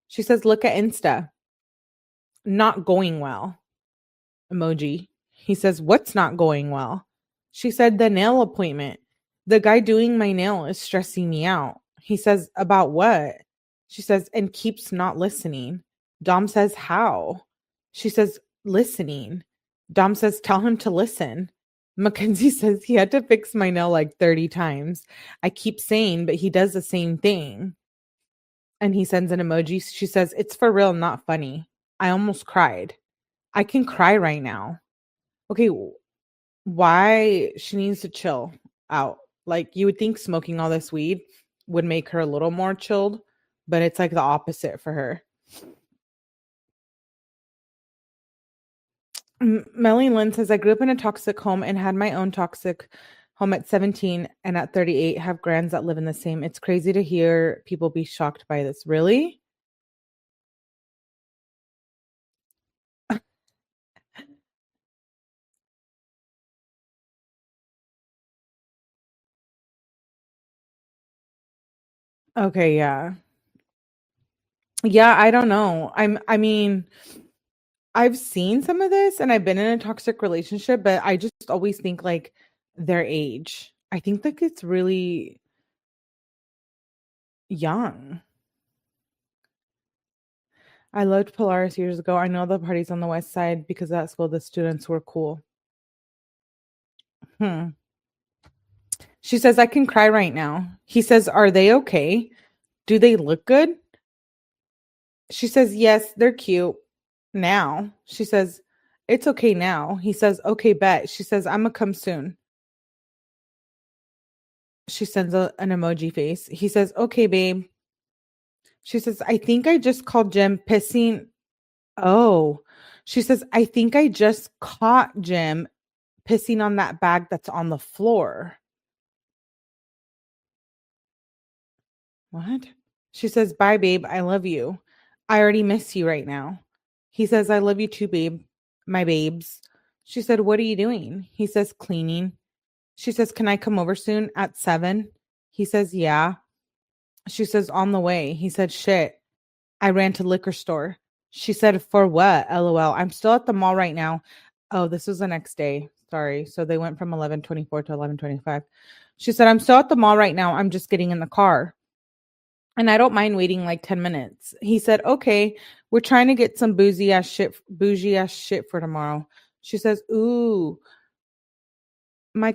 She says, look at Insta. Not going well. Emoji. He says, what's not going well? She said, the nail appointment. The guy doing my nail is stressing me out. He says, about what? She says, and keeps not listening. Dom says, how? She says, listening. Dom says, tell him to listen. Mackenzie says, he had to fix my nail like 30 times. I keep saying, but he does the same thing. And he sends an emoji. She says, it's for real, not funny. I almost cried. I can cry right now. Okay, why she needs to chill out. Like, you would think smoking all this weed would make her a little more chilled, but it's like the opposite for her. Melanie Lynn says, I grew up in a toxic home and had my own toxic home at 17, and at 38 have grands that live in the same. It's crazy to hear people be shocked by this. Really? Okay, yeah. Yeah, I don't know. I mean, I've seen some of this and I've been in a toxic relationship, but I just always think like their age. I think like it's really young. I loved Polaris years ago. I know the parties on the west side because at school the students were cool. She says, I can cry right now. He says, are they okay? Do they look good? She says, yes, they're cute now. She says, it's okay now. He says, okay, bet. She says, I'm gonna come soon. She sends an emoji face. He says, okay, babe. She says, I think I just called Jim pissing. Oh, she says, I think I just caught Jim pissing on that bag that's on the floor. What? She says, bye, babe. I love you. I already miss you right now. He says, I love you too, babe. My babes. She said, what are you doing? He says, cleaning. She says, can I come over soon at 7? He says, yeah. She says, on the way. He said, shit. I ran to liquor store. She said, for what? LOL. I'm still at the mall right now. Oh, this was the next day. Sorry. So they went from 11:24 to 11:25. She said, I'm still at the mall right now. I'm just getting in the car. And I don't mind waiting like 10 minutes. He said, okay, we're trying to get some bougie ass shit for tomorrow. She says, ooh, my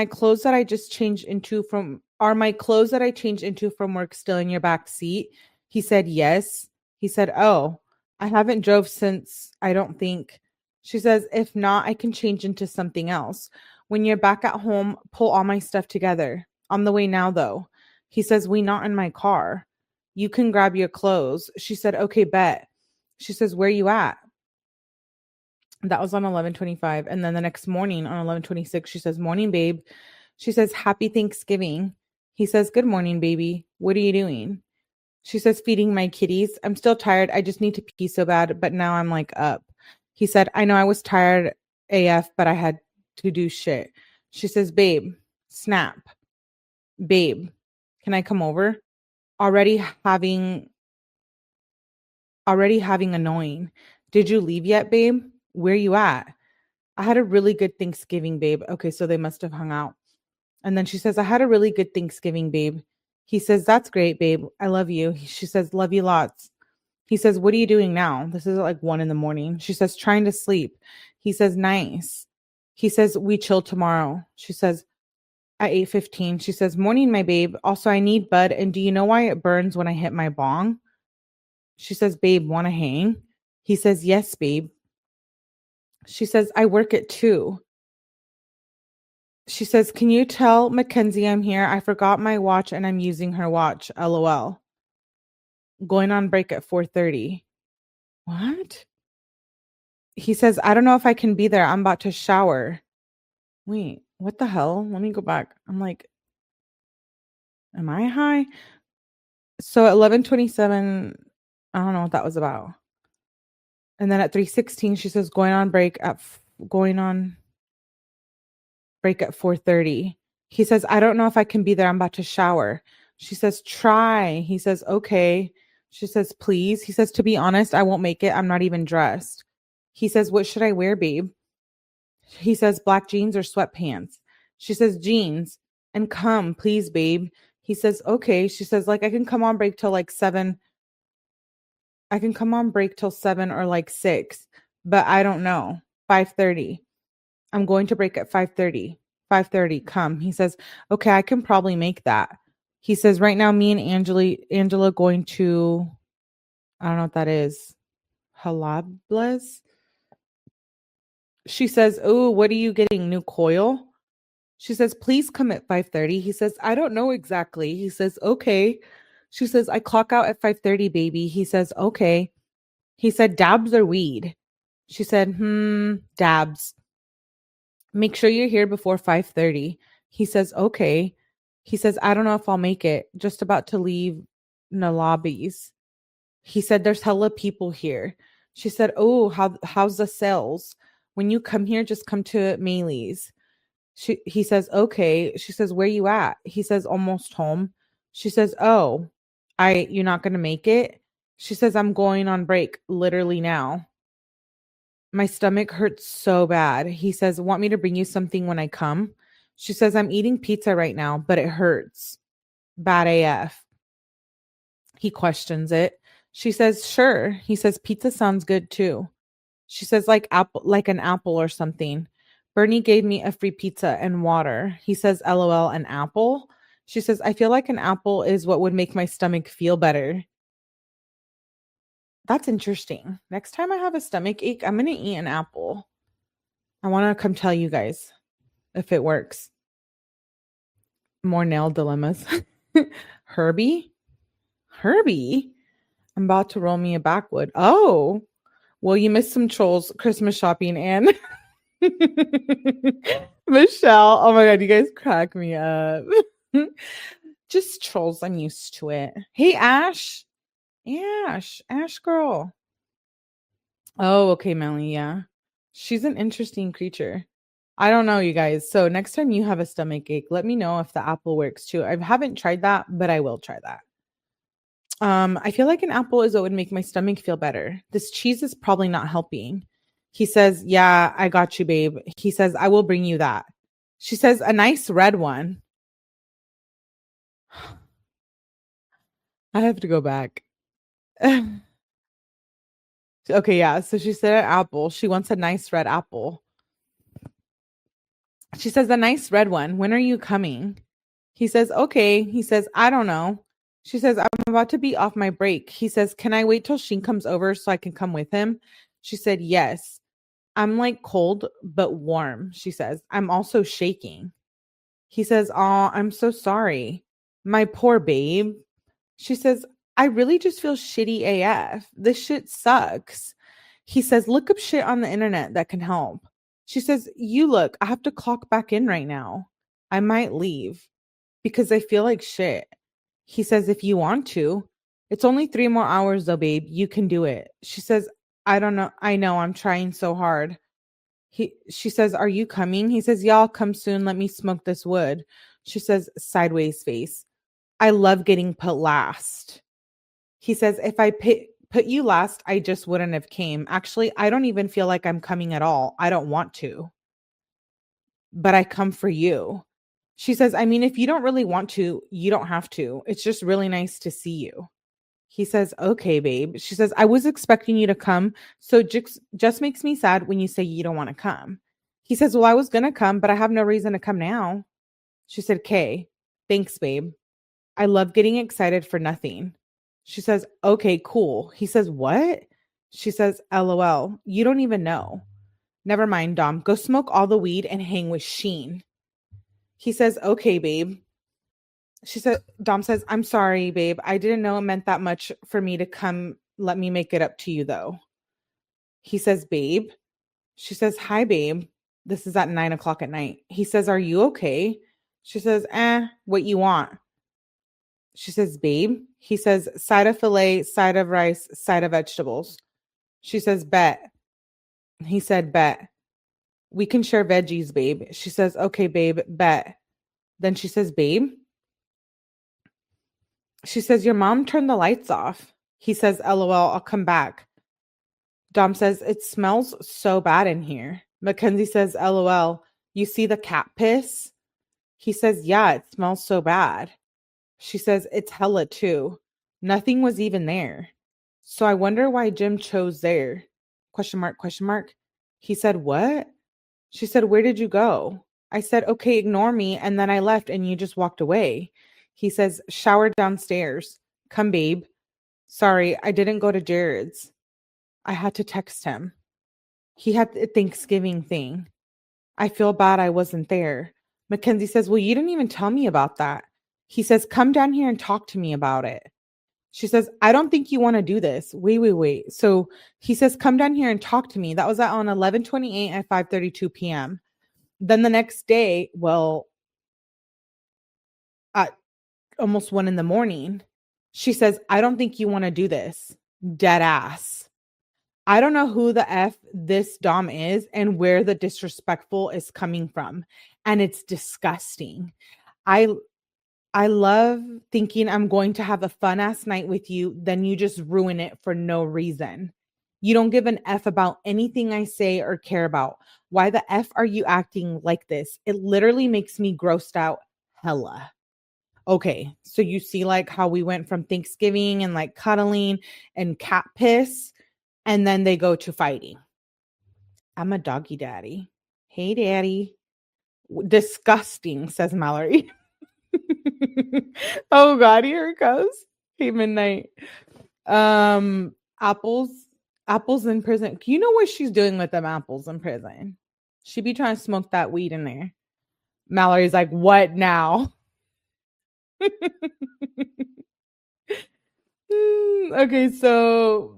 clothes that I just changed into from work still in your back seat? He said, yes. He said, oh, I haven't drove since, I don't think. She says, if not, I can change into something else. When you're back at home, pull all my stuff together. On the way now, though. He says, we not in my car. You can grab your clothes. She said, okay, bet. She says, where you at? That was on 11:25. And then the next morning on 11:26, she says, morning, babe. She says, happy Thanksgiving. He says, good morning, baby. What are you doing? She says, feeding my kitties. I'm still tired. I just need to pee so bad. But now I'm like up. He said, I know I was tired AF, but I had to do shit. She says, babe, snap. Babe, can I come over? Already having annoying. Did you leave yet, babe? Where you at? I had a really good Thanksgiving, babe. Okay, so they must have hung out. And then she says, I had a really good Thanksgiving, babe. He says, that's great, babe. I love you. She says, love you lots. He says, what are you doing now? This is like 1 a.m. She says, trying to sleep. He says, nice. He says, we chill tomorrow. She says, at 8:15. She says, morning, my babe. Also, I need bud. And do you know why it burns when I hit my bong? She says, babe, want to hang? He says, yes, babe. She says, I work at 2. She says, can you tell Mackenzie I'm here? I forgot my watch and I'm using her watch. LOL. Going on break at 4:30. What? He says, I don't know if I can be there. I'm about to shower. Wait, what the hell? Let me go back. I'm like, am I high? So at 11:27, I don't know what that was about. And then at 3:16, she says, going on break at 4:30. He says, I don't know if I can be there. I'm about to shower. She says, try. He says, okay. She says, please. He says, to be honest, I won't make it. I'm not even dressed. He says, what should I wear, babe? He says, black jeans or sweatpants. She says, jeans. And come, please, babe. He says, okay. She says, like, I can come on break till like 7. I can come on break till 7 or like 6, but I don't know. 5:30. I'm going to break at 5:30. 5:30, come. He says, okay, I can probably make that. He says, right now, me and Angela going to, I don't know what that is. Halables? She says, oh, what are you getting? New coil? She says, please come at 5:30. He says, I don't know exactly. He says, okay. She says, I clock out at 5:30, baby. He says, okay. He said, dabs or weed? She said, dabs. Make sure you're here before 5:30. He says, okay. He says, I don't know if I'll make it. Just about to leave the lobbies. He said, there's hella people here. She said, oh, how's the sales? When you come here, just come to Maylee's. He says, okay. She says, where you at? He says, almost home. She says, oh, you're not going to make it? She says, I'm going on break literally now. My stomach hurts so bad. He says, want me to bring you something when I come? She says, I'm eating pizza right now, but it hurts. Bad AF. He questions it. She says, sure. He says, pizza sounds good too. She says, like an apple or something. Bernie gave me a free pizza and water. He says, LOL, an apple? She says, I feel like an apple is what would make my stomach feel better. That's interesting. Next time I have a stomach ache, I'm going to eat an apple. I want to come tell you guys if it works. More nail dilemmas. Herbie? I'm about to roll me a backwood. Oh, well, you missed some trolls Christmas shopping and Michelle. Oh my God, you guys crack me up. Just trolls. I'm used to it. Hey, Ash. Ash girl. Oh, okay, Melanie. Yeah. She's an interesting creature. I don't know, you guys. So next time you have a stomach ache, let me know if the apple works too. I haven't tried that, but I will try that. I feel like an apple is what would make my stomach feel better. This cheese is probably not helping. He says, yeah, I got you, babe. He says, I will bring you that. She says, a nice red one. I have to go back. Okay, yeah. So she said an apple. She wants a nice red apple. She says, a nice red one. When are you coming? He says, okay. He says, I don't know. She says, I'm about to be off my break. He says, can I wait till Sheen comes over so I can come with him? She said, yes. I'm like cold, but warm. She says, I'm also shaking. He says, oh, I'm so sorry. My poor babe. She says, I really just feel shitty AF. This shit sucks. He says, look up shit on the internet that can help. She says, you look, I have to clock back in right now. I might leave because I feel like shit. He says, if you want to. It's only 3 more hours though, babe. You can do it. She says, I don't know. I know I'm trying so hard. She says, "Are you coming?" He says, "Yeah, I'll come soon. Let me smoke this wood." She says, sideways face. "I love getting put last." He says, "If I put you last, I just wouldn't have came. Actually, I don't even feel like I'm coming at all. I don't want to, but I come for you." She says, "I mean, if you don't really want to, you don't have to. It's just really nice to see you." He says, "Okay, babe." She says, "I was expecting you to come, so it just makes me sad when you say you don't want to come." He says, "Well, I was going to come, but I have no reason to come now." She said, "Okay, thanks, babe. I love getting excited for nothing." She says, "Okay, cool." He says, "What?" She says, "LOL. You don't even know." "Never mind, Dom. Go smoke all the weed and hang with Sheen." He says, "Okay, babe." Dom says, "I'm sorry, babe. I didn't know it meant that much for me to come. Let me make it up to you, though." He says, "Babe." She says, "Hi, babe." This is at 9 o'clock at night. He says, "Are you okay?" She says, what you want?" She says, "Babe." He says, "Side of filet, side of rice, side of vegetables." She says, "Bet." He said, "Bet. We can share veggies, babe." She says, "Okay, babe, bet." Then she says, "Babe." She says, "Your mom turned the lights off." He says, "LOL, I'll come back." Dom says, "It smells so bad in here." Mackenzie says, "LOL, you see the cat piss?" He says, "Yeah, it smells so bad." She says, "It's hella too. Nothing was even there. So I wonder why Jim chose there." Question mark, question mark. He said, "What?" She said, "Where did you go?" I said, "Okay, ignore me." And then I left and you just walked away. He says, "Shower downstairs. Come, babe." "Sorry, I didn't go to Jared's. I had to text him. He had a Thanksgiving thing. I feel bad I wasn't there." Mackenzie says, "Well, you didn't even tell me about that." He says, "Come down here and talk to me about it." She says, "I don't think you want to do this." Wait, wait, wait. So he says, "Come down here and talk to me." That was on 11/28 at 5:32 p.m. Then the next day, well, at almost 1 in the morning, she says, "I don't think you want to do this." Dead ass. I don't know who the F this Dom is and where the disrespectful is coming from. And it's disgusting. I I love thinking I'm going to have a fun ass night with you, then you just ruin it for no reason. You don't give an F about anything I say or care about. Why the F are you acting like this? It literally makes me grossed out hella. Okay, so you see like how we went from Thanksgiving and like cuddling and cat piss, and then they go to fighting. I'm a doggy daddy. Hey, daddy. Disgusting, says Mallory. Oh God, here it goes. Hey, midnight. Um, apples, apples in prison. You know what she's doing with them apples in prison? She be trying to smoke that weed in there. Mallory's like, "What now?" Okay, so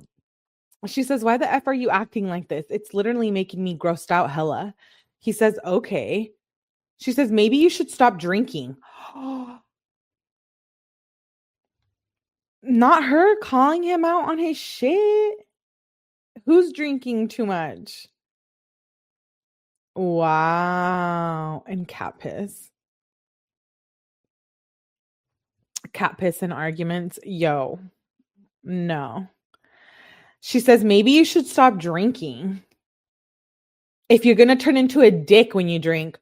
she says, "Why the F are you acting like this? It's literally making me grossed out hella." He says, "Okay." She says, "Maybe you should stop drinking." Not her calling him out on his shit. Who's drinking too much? Wow. And cat piss. Cat piss and arguments. Yo, no. She says, "Maybe you should stop drinking. If you're going to turn into a dick when you drink."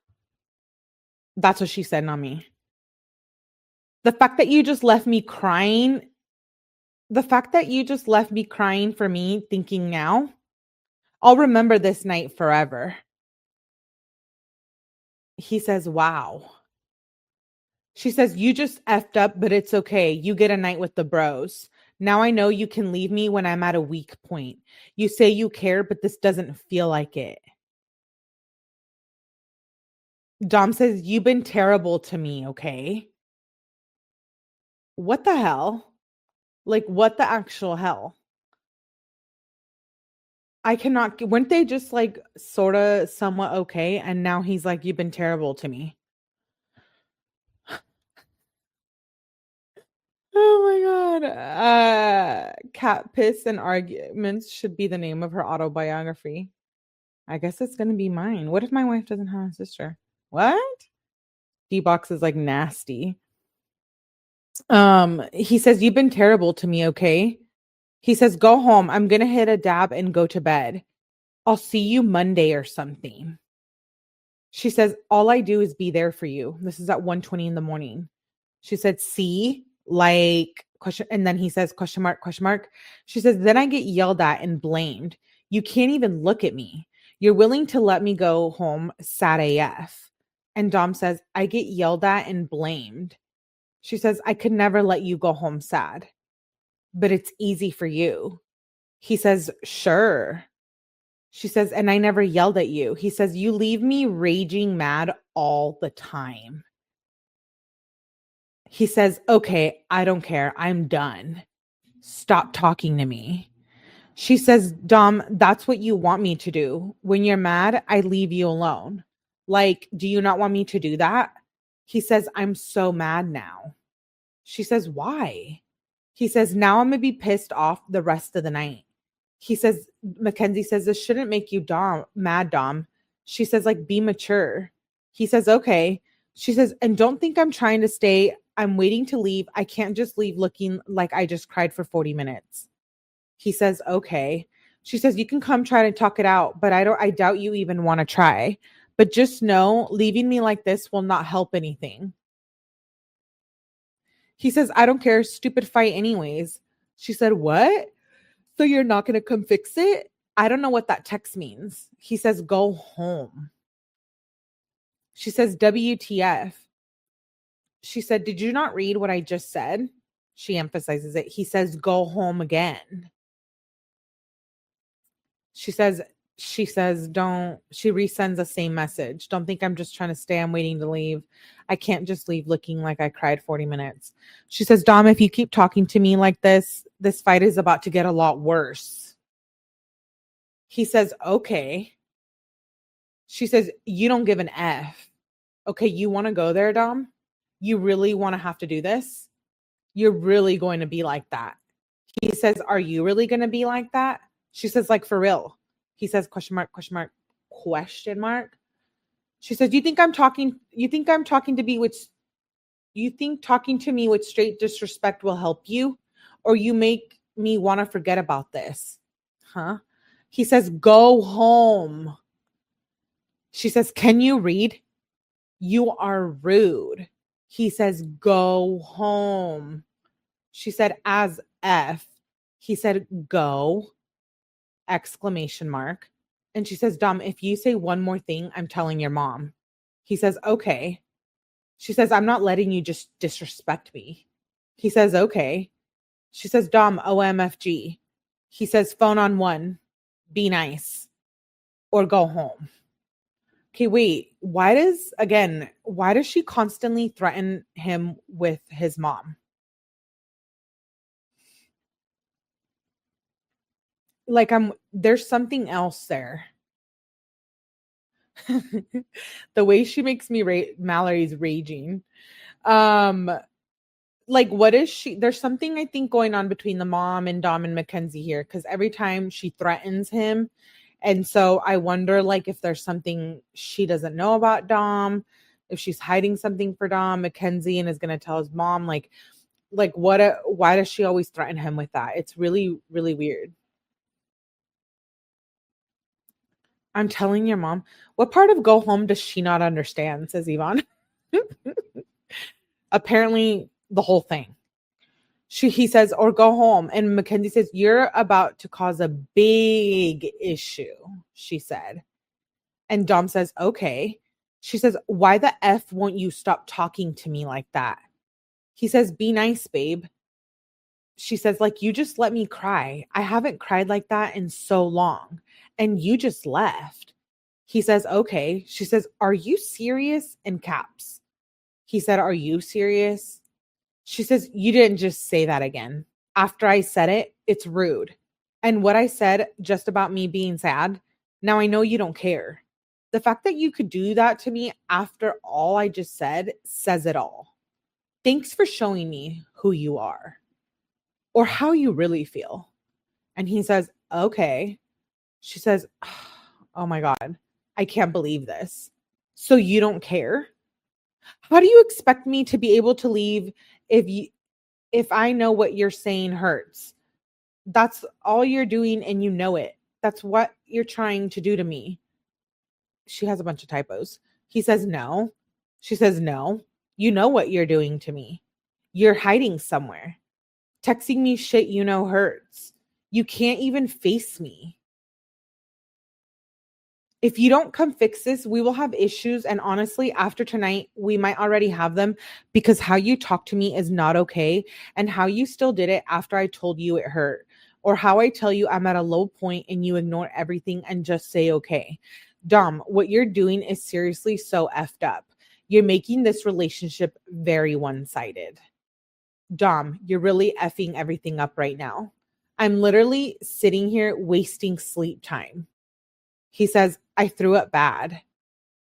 That's what she said, not me. The fact that you just left me crying, the fact that you just left me crying for me thinking now, I'll remember this night forever. He says, "Wow." She says, "You just effed up, but it's okay. You get a night with the bros. Now I know you can leave me when I'm at a weak point. You say you care, but this doesn't feel like it." Dom says, "You've been terrible to me, okay?" What the hell? Like, what the actual hell? I cannot. Weren't they just like sort of somewhat okay? And now he's like, "You've been terrible to me." Oh my god. Cat piss and arguments should be the name of her autobiography. I guess it's gonna be mine. What if my wife doesn't have a sister? What? D-Box is like nasty. He says, "You've been terrible to me, okay?" He says, "Go home. I'm gonna hit a dab and go to bed. I'll see you Monday or something." She says, "All I do is be there for you." This is at 1:20 in the morning. She said, "See?" Like question, and then he says, question mark, question mark. She says, "Then I get yelled at and blamed. You can't even look at me. You're willing to let me go home sad AF." And Dom says, "I get yelled at and blamed." She says, "I could never let you go home sad, but it's easy for you." He says, "Sure." She says, "And I never yelled at you." He says, "You leave me raging mad all the time." He says, "Okay, I don't care. I'm done. Stop talking to me." She says, "Dom, that's what you want me to do. When you're mad, I leave you alone. Like, do you not want me to do that?" He says, "I'm so mad now." She says, "Why?" He says, "Now I'm going to be pissed off the rest of the night." He says, Mackenzie says, "This shouldn't make you mad, Dom." She says, like, "Be mature." He says, "Okay." She says, "And don't think I'm trying to stay. I'm waiting to leave. I can't just leave looking like I just cried for 40 minutes. He says, "Okay." She says, "You can come try to talk it out, but I doubt you even want to try. But just know, leaving me like this will not help anything." He says, "I don't care. Stupid fight anyways." She said, "What? So you're not going to come fix it?" I don't know what that text means. He says, "Go home." She says, "WTF?" She said, "Did you not read what I just said?" She emphasizes it. He says, "Go home again." She says, don't, she resends the same message. "Don't think I'm just trying to stay. I'm waiting to leave. I can't just leave looking like I cried 40 minutes. She says, "Dom, if you keep talking to me like this fight is about to get a lot worse." He says, "Okay." She says, "You don't give an F. Okay, you want to go there, Dom? You really want to have to do this? You're really going to be like that?" He says, "Are you really going to be like that?" She says, "Like for real?" He says, question mark, question mark, question mark. She says, you think I'm talking to be with, you think talking to me with straight disrespect will help you? Or you make me want to forget about this? Huh? He says, "Go home." She says, "Can you read? You are rude." He says, "Go home." She said, "As F." He said, "Go!" Exclamation mark. And she says, "Dom, if you say one more thing, I'm telling your mom." He says, "Okay." She says, "I'm not letting you just disrespect me." He says, "Okay." She says, "Dom, OMFG." He says, "Phone on one. Be nice or go home." Okay, wait. Why does she constantly threaten him with his mom? Like, there's something else there. The way she makes me Mallory's raging. Um, like, what is she? There's something I think going on between the mom and Dom and Mackenzie here, because every time she threatens him, and so I wonder, like, if there's something she doesn't know about Dom, if she's hiding something for Dom, Mackenzie, and is going to tell his mom, like why does she always threaten him with that? It's really, really weird. "I'm telling your mom." What part of "go home" does she not understand? Says Yvonne. Apparently, the whole thing. He says, "Or go home." And Mackenzie says, "You're about to cause a big issue," she said. And Dom says, "Okay." She says, "Why the F won't you stop talking to me like that?" He says, "Be nice, babe." She says, "Like, you just let me cry. I haven't cried like that in so long. And you just left." He says, "Okay." She says, "Are you serious?" In caps. He said, "Are you serious?" She says, "You didn't just say that again. After I said it, it's rude. And what I said just about me being sad, now I know you don't care. The fact that you could do that to me after all I just said says it all." Thanks for showing me who you are or how you really feel. And he says, okay. She says, oh my God, I can't believe this. So you don't care? How do you expect me to be able to leave if I know what you're saying hurts? That's all you're doing and you know it. That's what you're trying to do to me. She has a bunch of typos. He says, no. She says, no. You know what you're doing to me. You're hiding somewhere. Texting me shit you know hurts. You can't even face me. If you don't come fix this, we will have issues. And honestly, after tonight, we might already have them because how you talk to me is not okay. And how you still did it after I told you it hurt. Or how I tell you I'm at a low point and you ignore everything and just say okay. Dom, what you're doing is seriously so effed up. You're making this relationship very one-sided. Dom, you're really effing everything up right now. I'm literally sitting here wasting sleep time. He says, I threw up bad.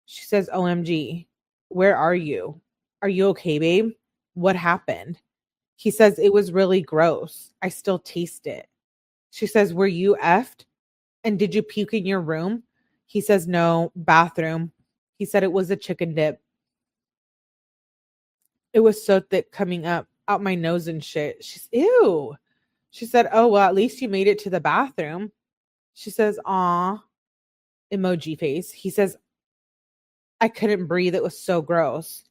She says, OMG, where are you? Are you okay, babe? What happened? He says, it was really gross. I still taste it. She says, were you effed? And did you puke in your room? He says, no, bathroom. He said it was a chicken dip. It was so thick coming up out my nose and shit. She's, ew. She said, oh, well, at least you made it to the bathroom. She says, aw, emoji face. He says, I couldn't breathe. It was so gross.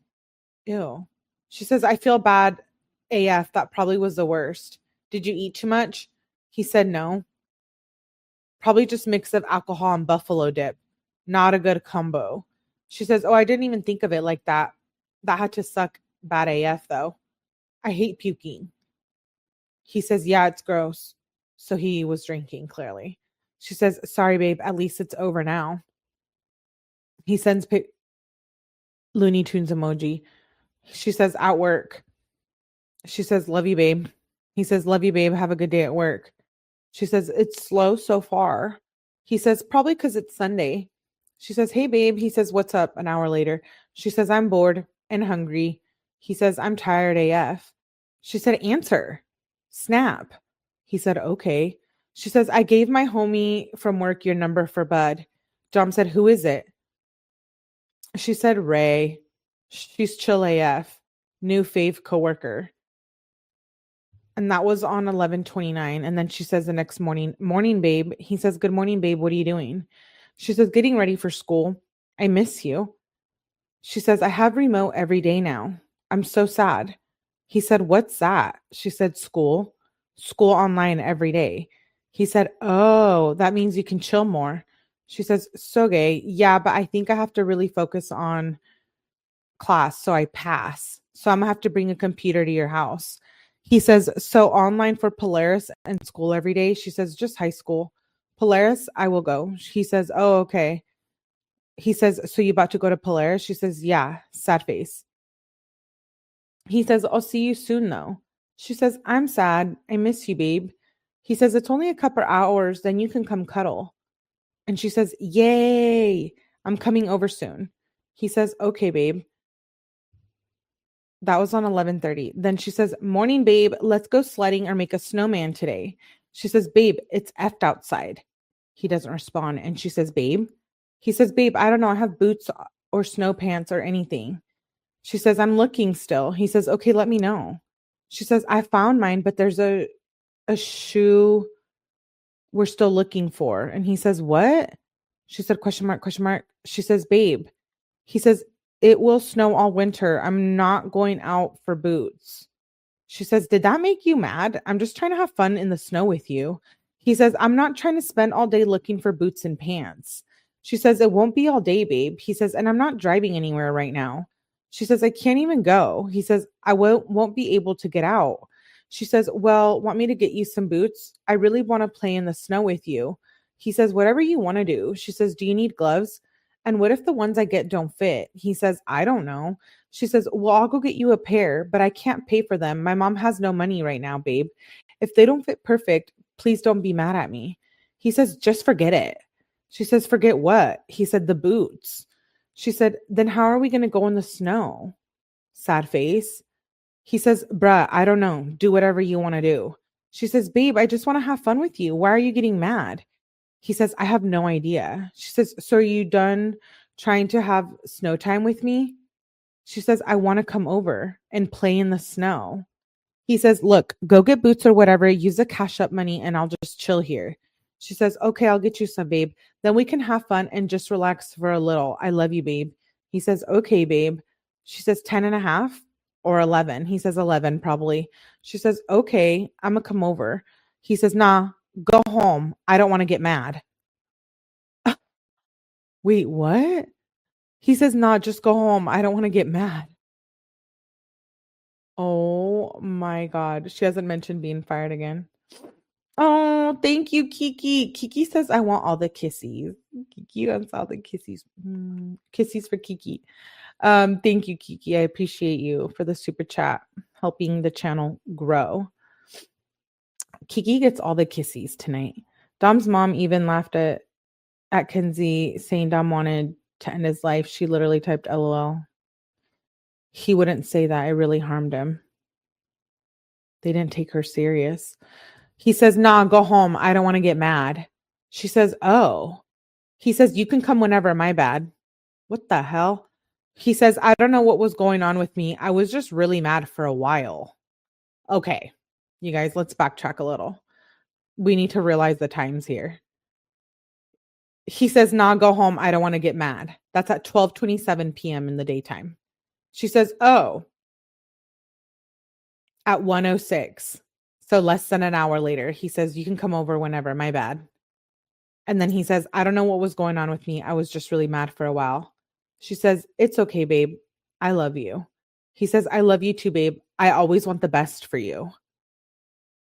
Ew. She says, I feel bad AF. That probably was the worst. Did you eat too much? He said, no. Probably just mix of alcohol and buffalo dip. Not a good combo. She says, oh, I didn't even think of it like that. That had to suck bad AF though. I hate puking. He says, yeah, it's gross. So he was drinking clearly. She says, sorry, babe. At least it's over now. He sends Looney Tunes emoji. She says, at work. She says, love you, babe. He says, love you, babe. Have a good day at work. She says, it's slow so far. He says, probably because it's Sunday. She says, hey, babe. He says, what's up? An hour later. She says, I'm bored and hungry. He says, I'm tired AF. She said, answer. Snap. He said, okay. She says, I gave my homie from work your number for Bud. Dom said, who is it? She said, Ray. She's chill AF. New fave coworker. And that was on 11/29. And then she says the next morning, morning, babe. He says, good morning, babe. What are you doing? She says, getting ready for school. I miss you. She says, I have remote every day now. I'm so sad. He said, what's that? She said, school. School online every day. He said, oh, that means you can chill more. She says, so gay. Yeah, but I think I have to really focus on class so I pass. So I'm gonna have to bring a computer to your house. He says, so online for Polaris and school every day? She says, just high school. Polaris, I will go. He says, oh, okay. He says, so you about to go to Polaris? She says, yeah, sad face. He says, I'll see you soon though. She says, I'm sad. I miss you, babe. He says, it's only a couple hours, then you can come cuddle. And she says, yay, I'm coming over soon. He says, okay, babe. That was on 11:30. Then she says, morning, babe, let's go sledding or make a snowman today. She says, babe, it's effed outside. He doesn't respond. And she says, babe. He says, babe, I don't know. I have boots or snow pants or anything. She says, I'm looking still. He says, okay, let me know. She says, I found mine, but there's a shoe we're still looking for. And he says, what? She said, question mark, question mark. She says, babe. He says, it will snow all winter. I'm not going out for boots. She says, did that make you mad? I'm just trying to have fun in the snow with you. He says, I'm not trying to spend all day looking for boots and pants. She says, it won't be all day, babe. He says, and I'm not driving anywhere right now. She says, I can't even go. He says, I won't be able to get out. She says, well, want me to get you some boots? I really want to play in the snow with you. He says, whatever you want to do. She says, do you need gloves? And what if the ones I get don't fit? He says, I don't know. She says, well, I'll go get you a pair, but I can't pay for them. My mom has no money right now, babe. If they don't fit perfect, please don't be mad at me. He says, just forget it. She says, forget what? He said, the boots. She said, then how are we going to go in the snow? Sad face. He says, bruh, I don't know. Do whatever you want to do. She says, babe, I just want to have fun with you. Why are you getting mad? He says, I have no idea. She says, so are you done trying to have snow time with me? She says, I want to come over and play in the snow. He says, look, go get boots or whatever, use the cash up money, and I'll just chill here. She says, okay, I'll get you some, babe. Then we can have fun and just relax for a little. I love you, babe. He says, okay, babe. She says, 10 and a half or 11. He says, 11, probably. She says, okay, I'm going to come over. He says, nah, go home. I don't want to get mad. Wait, what? He says, nah, just go home. I don't want to get mad. Oh my God. She hasn't mentioned being fired again. Oh, thank you, Kiki. Kiki says, I want all the kissies. Kiki wants all the kissies. Kissies for Kiki. Thank you, Kiki. I appreciate you for the super chat, helping the channel grow. Kiki gets all the kissies tonight. Dom's mom even laughed at Kenzie saying Dom wanted to end his life. She literally typed LOL. He wouldn't say that. It really harmed him. They didn't take her serious. He says, nah, go home. I don't want to get mad. She says, oh. He says, you can come whenever. My bad. What the hell? He says, I don't know what was going on with me. I was just really mad for a while. Okay, you guys, let's backtrack a little. We need to realize the times here. He says, nah, go home. I don't want to get mad. That's at 12:27 p.m. in the daytime. She says, oh, at 1:06. So less than an hour later, he says, you can come over whenever. My bad. And then he says, I don't know what was going on with me. I was just really mad for a while. She says, it's okay, babe. I love you. He says, I love you too, babe. I always want the best for you.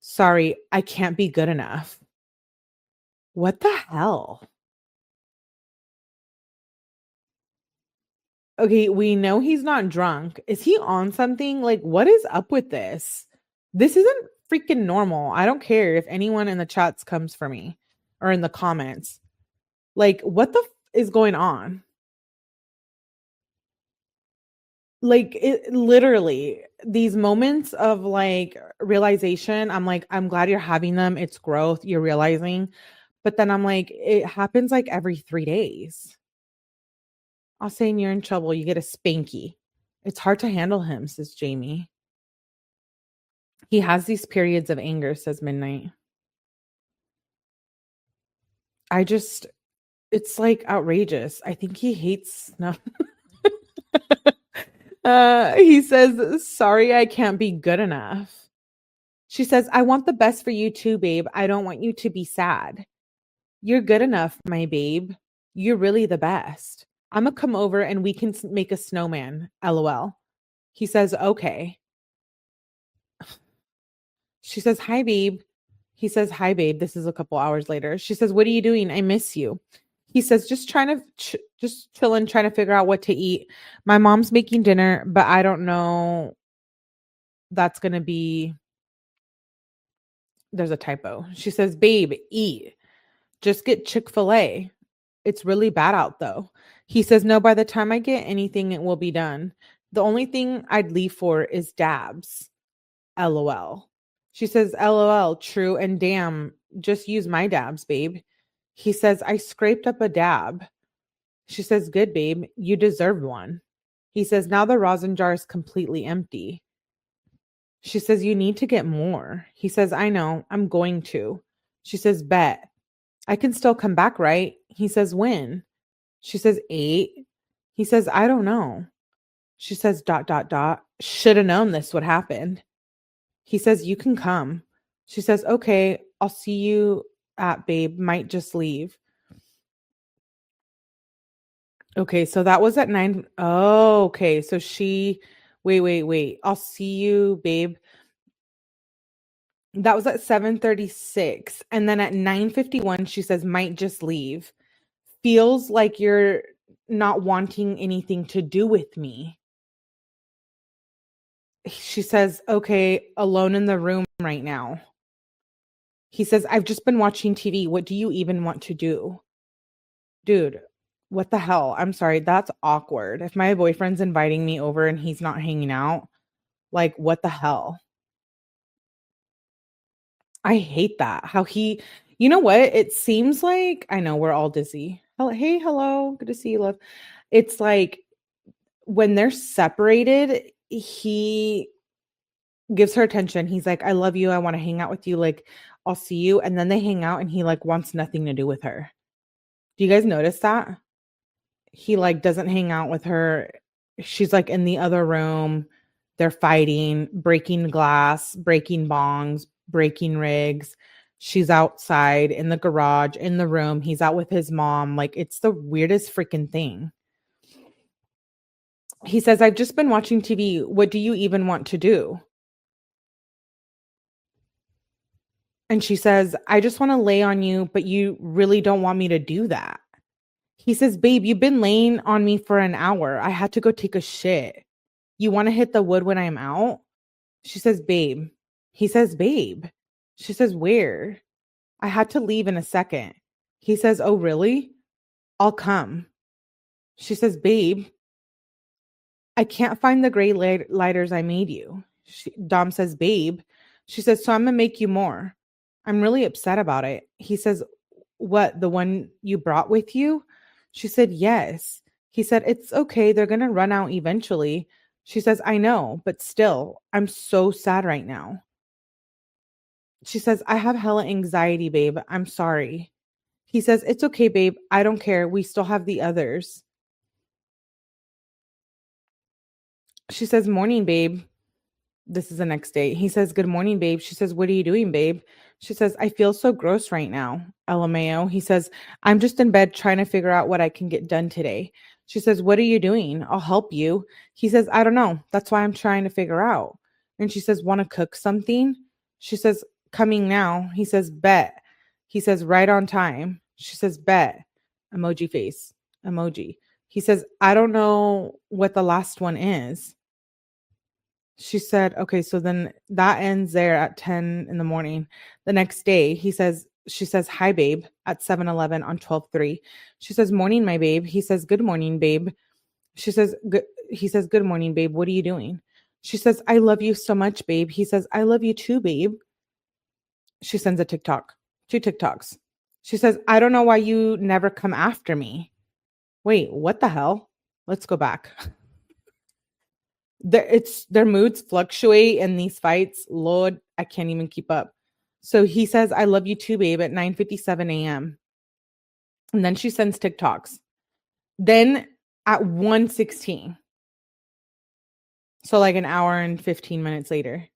Sorry, I can't be good enough. What the hell? Okay, we know he's not drunk. Is he on something? Like, what is up with this? This isn't freaking normal. I don't care if anyone in the chats comes for me or in the comments. Like, what the is going on? Like, it literally, these moments of like realization, I'm like, I'm glad you're having them. It's growth. You're realizing. But then I'm like, it happens like every 3 days. I'll say you're in trouble. You get a spanky. It's hard to handle him, says Jamie. He has these periods of anger, says Midnight. It's like outrageous. I think he hates snuff. He says, sorry, I can't be good enough. She says, I want the best for you too, babe. I don't want you to be sad. You're good enough, my babe. You're really the best. I'm going to come over and we can make a snowman. LOL. He says, okay. She says, hi, babe. He says, hi, babe. This is a couple hours later. She says, what are you doing? I miss you. He says, just trying to, just chilling, trying to figure out what to eat. My mom's making dinner, but I don't know. That's going to be, there's a typo. She says, babe, eat. Just get Chick-fil-A. It's really bad out though. He says, no, by the time I get anything, it will be done. The only thing I'd leave for is dabs. LOL. She says, LOL, true and damn, just use my dabs, babe. He says, I scraped up a dab. She says, good, babe, you deserved one. He says, now the rosin jar is completely empty. She says, you need to get more. He says, I know, I'm going to. She says, bet. I can still come back, right? He says, when? She says, 8. He says, I don't know. She says, ... Should have known this would happen. He says, you can come. She says, okay, I'll see you at babe. Might just leave. Okay, so that was at 9. Oh, okay. So wait. I'll see you, babe. That was at 7:36. And then at 9:51, she says, might just leave. Feels like you're not wanting anything to do with me. She says, okay, alone in the room right now. He says, I've just been watching TV. What do you even want to do? Dude, what the hell? I'm sorry. That's awkward. If my boyfriend's inviting me over and he's not hanging out, Like, what the hell? I hate that. How he, you know what? It seems like, I know we're all dizzy. Hey, hello. Good to see you, love. It's like when they're separated, he gives her attention. He's like, I love you. I want to hang out with you. Like, I'll see you. And then they hang out and he like wants nothing to do with her. Do you guys notice that? He like doesn't hang out with her. She's like in the other room. They're fighting, breaking glass, breaking bongs, breaking rigs. She's outside in the garage, in the room. He's out with his mom. Like, it's the weirdest freaking thing. He says, I've just been watching TV. What do you even want to do? And she says, I just want to lay on you, but you really don't want me to do that. He says, babe, you've been laying on me for an hour. I had to go take a shit. You want to hit the wood when I'm out? She says, babe. He says, babe. She says, where? I had to leave in a second. He says, oh, really? I'll come. She says, babe, I can't find the gray lighters I made you. Dom says, babe. She says, so I'm going to make you more. I'm really upset about it. He says, what, the one you brought with you? She said, yes. He said, it's okay. They're going to run out eventually. She says, I know, but still, I'm so sad right now. She says, I have hella anxiety, babe. I'm sorry. He says, it's okay, babe. I don't care. We still have the others. She says, morning, babe. This is the next day. He says, good morning, babe. She says, what are you doing, babe? She says, I feel so gross right now. LMAO. He says, I'm just in bed trying to figure out what I can get done today. She says, what are you doing? I'll help you. He says, I don't know. That's why I'm trying to figure out. And she says, want to cook something? She says, coming now. He says, bet. He says, right on time. She says, bet. Emoji face. Emoji. He says, I don't know what the last one is. She said, okay, so then that ends there at 10 in the morning. The next day, she says, hi, babe, at 7-Eleven on 12/3. She says, morning, my babe. He says, good morning, babe. He says, good morning, babe. What are you doing? She says, I love you so much, babe. He says, I love you too, babe. She sends a TikTok, 2 TikToks. She says, I don't know why you never come after me. Wait, what the hell? Let's go back. Their moods fluctuate in these fights. Lord, I can't even keep up. So he says, I love you too, babe, at 9:57 a.m. And then she sends TikToks. Then at 1:16. So like an hour and 15 minutes later.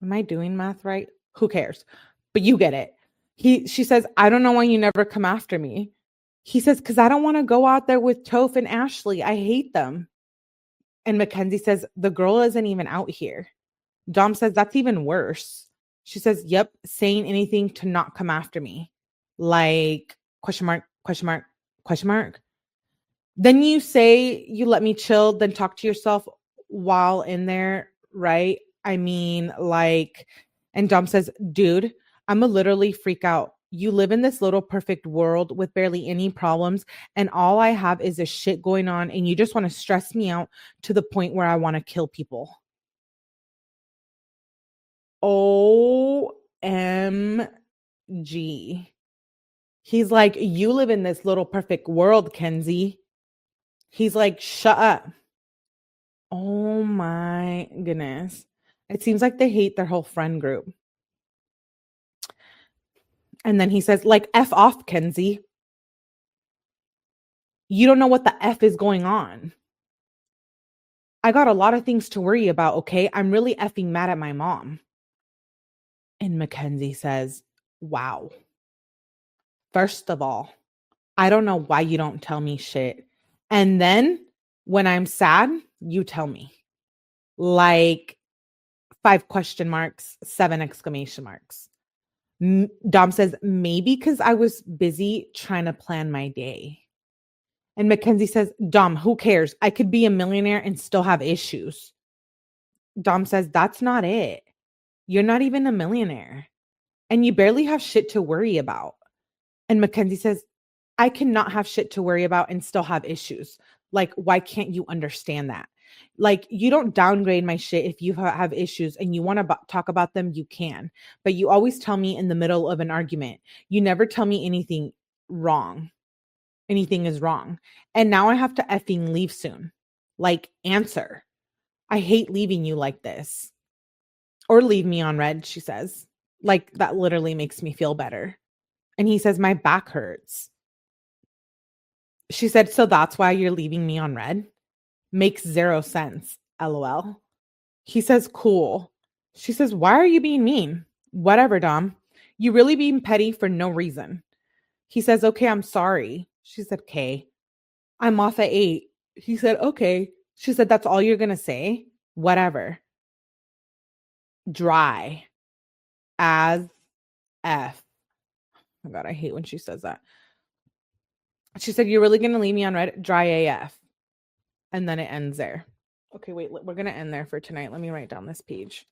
Am I doing math right? Who cares? But you get it. She says, I don't know why you never come after me. He says, because I don't want to go out there with Toph and Ashley. I hate them. And Mackenzie says, the girl isn't even out here. Dom says, that's even worse. She says, yep, saying anything to not come after me. Like, question mark, question mark, question mark. Then you say you let me chill, then talk to yourself while in there, right? I mean, like, and Dom says, dude, I'm a literally freak out. You live in this little perfect world with barely any problems, and all I have is a shit going on, and you just want to stress me out to the point where I want to kill people. OMG. He's like, you live in this little perfect world, Kenzie. He's like, shut up. Oh my goodness. It seems like they hate their whole friend group. And then he says, like, F off, Kenzie. You don't know what the F is going on. I got a lot of things to worry about, okay? I'm really effing mad at my mom. And Mackenzie says, wow. First of all, I don't know why you don't tell me shit. And then when I'm sad, you tell me. Like 5 question marks, 7 exclamation marks. Dom says, maybe because I was busy trying to plan my day. And Mackenzie says, Dom, who cares? I could be a millionaire and still have issues. Dom says, that's not it. You're not even a millionaire. And you barely have shit to worry about. And Mackenzie says, I cannot have shit to worry about and still have issues. Like, why can't you understand that? Like, you don't downgrade my shit if you have issues and you want to talk about them, you can. But you always tell me in the middle of an argument. You never tell me anything wrong. Anything is wrong. And now I have to effing leave soon. Like, answer. I hate leaving you like this. Or leave me on red, she says. Like, that literally makes me feel better. And he says, my back hurts. She said, so that's why you're leaving me on red? Makes zero sense. LOL. He says, cool. She says, why are you being mean? Whatever, Dom. You really being petty for no reason. He says, okay, I'm sorry. She said, okay. I'm off at 8. He said, okay. She said, that's all you're going to say? Whatever. Dry as F. Oh my God, I hate when she says that. She said, you're really going to leave me on red? Dry AF. And then it ends there. Okay, wait, we're going to end there for tonight. Let me write down this page.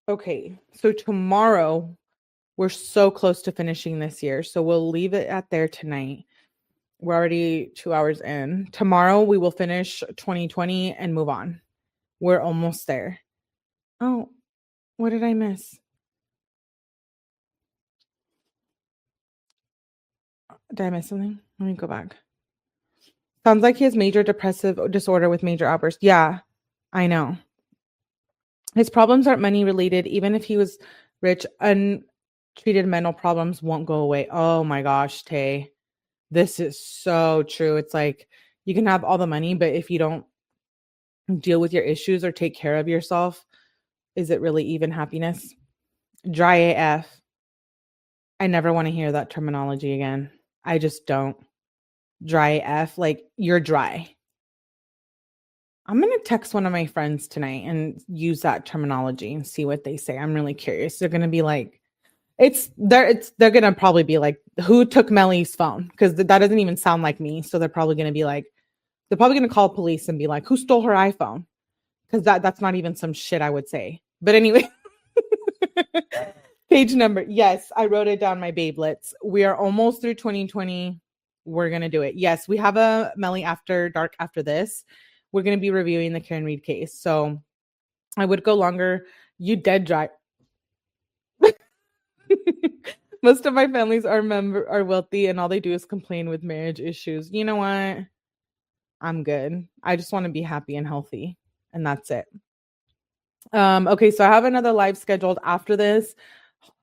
Okay, so tomorrow, we're so close to finishing this year. So we'll leave it at there tonight. We're already 2 hours in. Tomorrow, we will finish 2020 and move on. We're almost there. Oh, what did I miss? Did I miss something? Let me go back. Sounds like he has major depressive disorder with major outbursts. Yeah, I know. His problems aren't money related. Even if he was rich, untreated mental problems won't go away. Oh my gosh, Tay. This is so true. It's like you can have all the money, but if you don't deal with your issues or take care of yourself, is it really even happiness? Dry AF. I never want to hear that terminology again. I just don't. Dry AF, like you're dry. I'm going to text one of my friends tonight and use that terminology and see what they say. I'm really curious. They're going to be like, they're going to probably be like, who took Melly's phone? Because that doesn't even sound like me. So they're probably going to be like, they're probably going to call police and be like, who stole her iPhone? Because that's not even some shit I would say. But anyway, page number. Yes, I wrote it down, my babelets. We are almost through 2020. We're going to do it. Yes, we have a Melly After Dark after this. We're going to be reviewing the Karen Reed case. So I would go longer. You dead dry. Most of my families are wealthy and all they do is complain with marriage issues. You know what? I'm good. I just want to be happy and healthy. And that's it. Okay, so I have another live scheduled after this.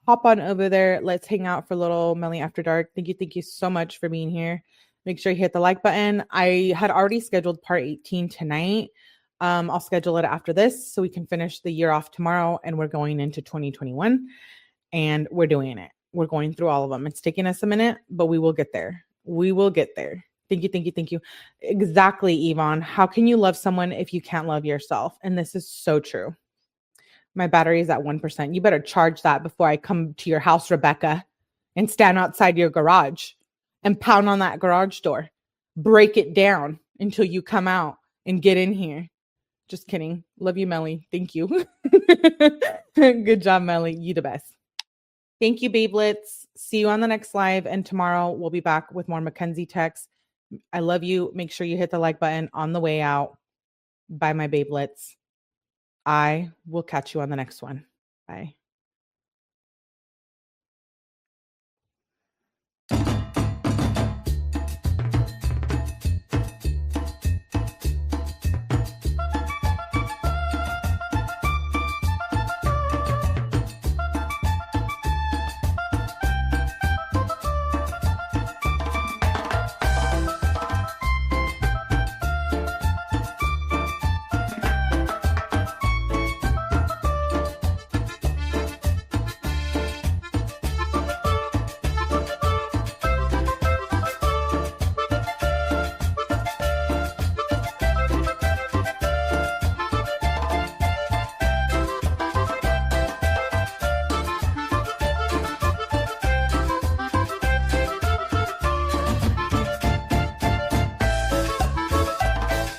Hop on over there. Let's hang out for a little Melly After Dark. Thank you so much for being here. Make sure you hit the like button. I had already scheduled part 18 tonight. I'll schedule it after this so we can finish the year off tomorrow and we're going into 2021 and we're doing it. We're going through all of them. It's taking us a minute, but we will get there. We will get there. Thank you. Exactly, Yvonne. How can you love someone if you can't love yourself? And this is so true. My battery is at 1%. You better charge that before I come to your house, Rebecca, and stand outside your garage and pound on that garage door. Break it down until you come out and get in here. Just kidding. Love you, Melly. Thank you. Good job, Melly. You the best. Thank you, babelets. See you on the next live. And tomorrow we'll be back with more Mackenzie texts. I love you. Make sure you hit the like button on the way out. Bye, my babelets. I will catch you on the next one. Bye.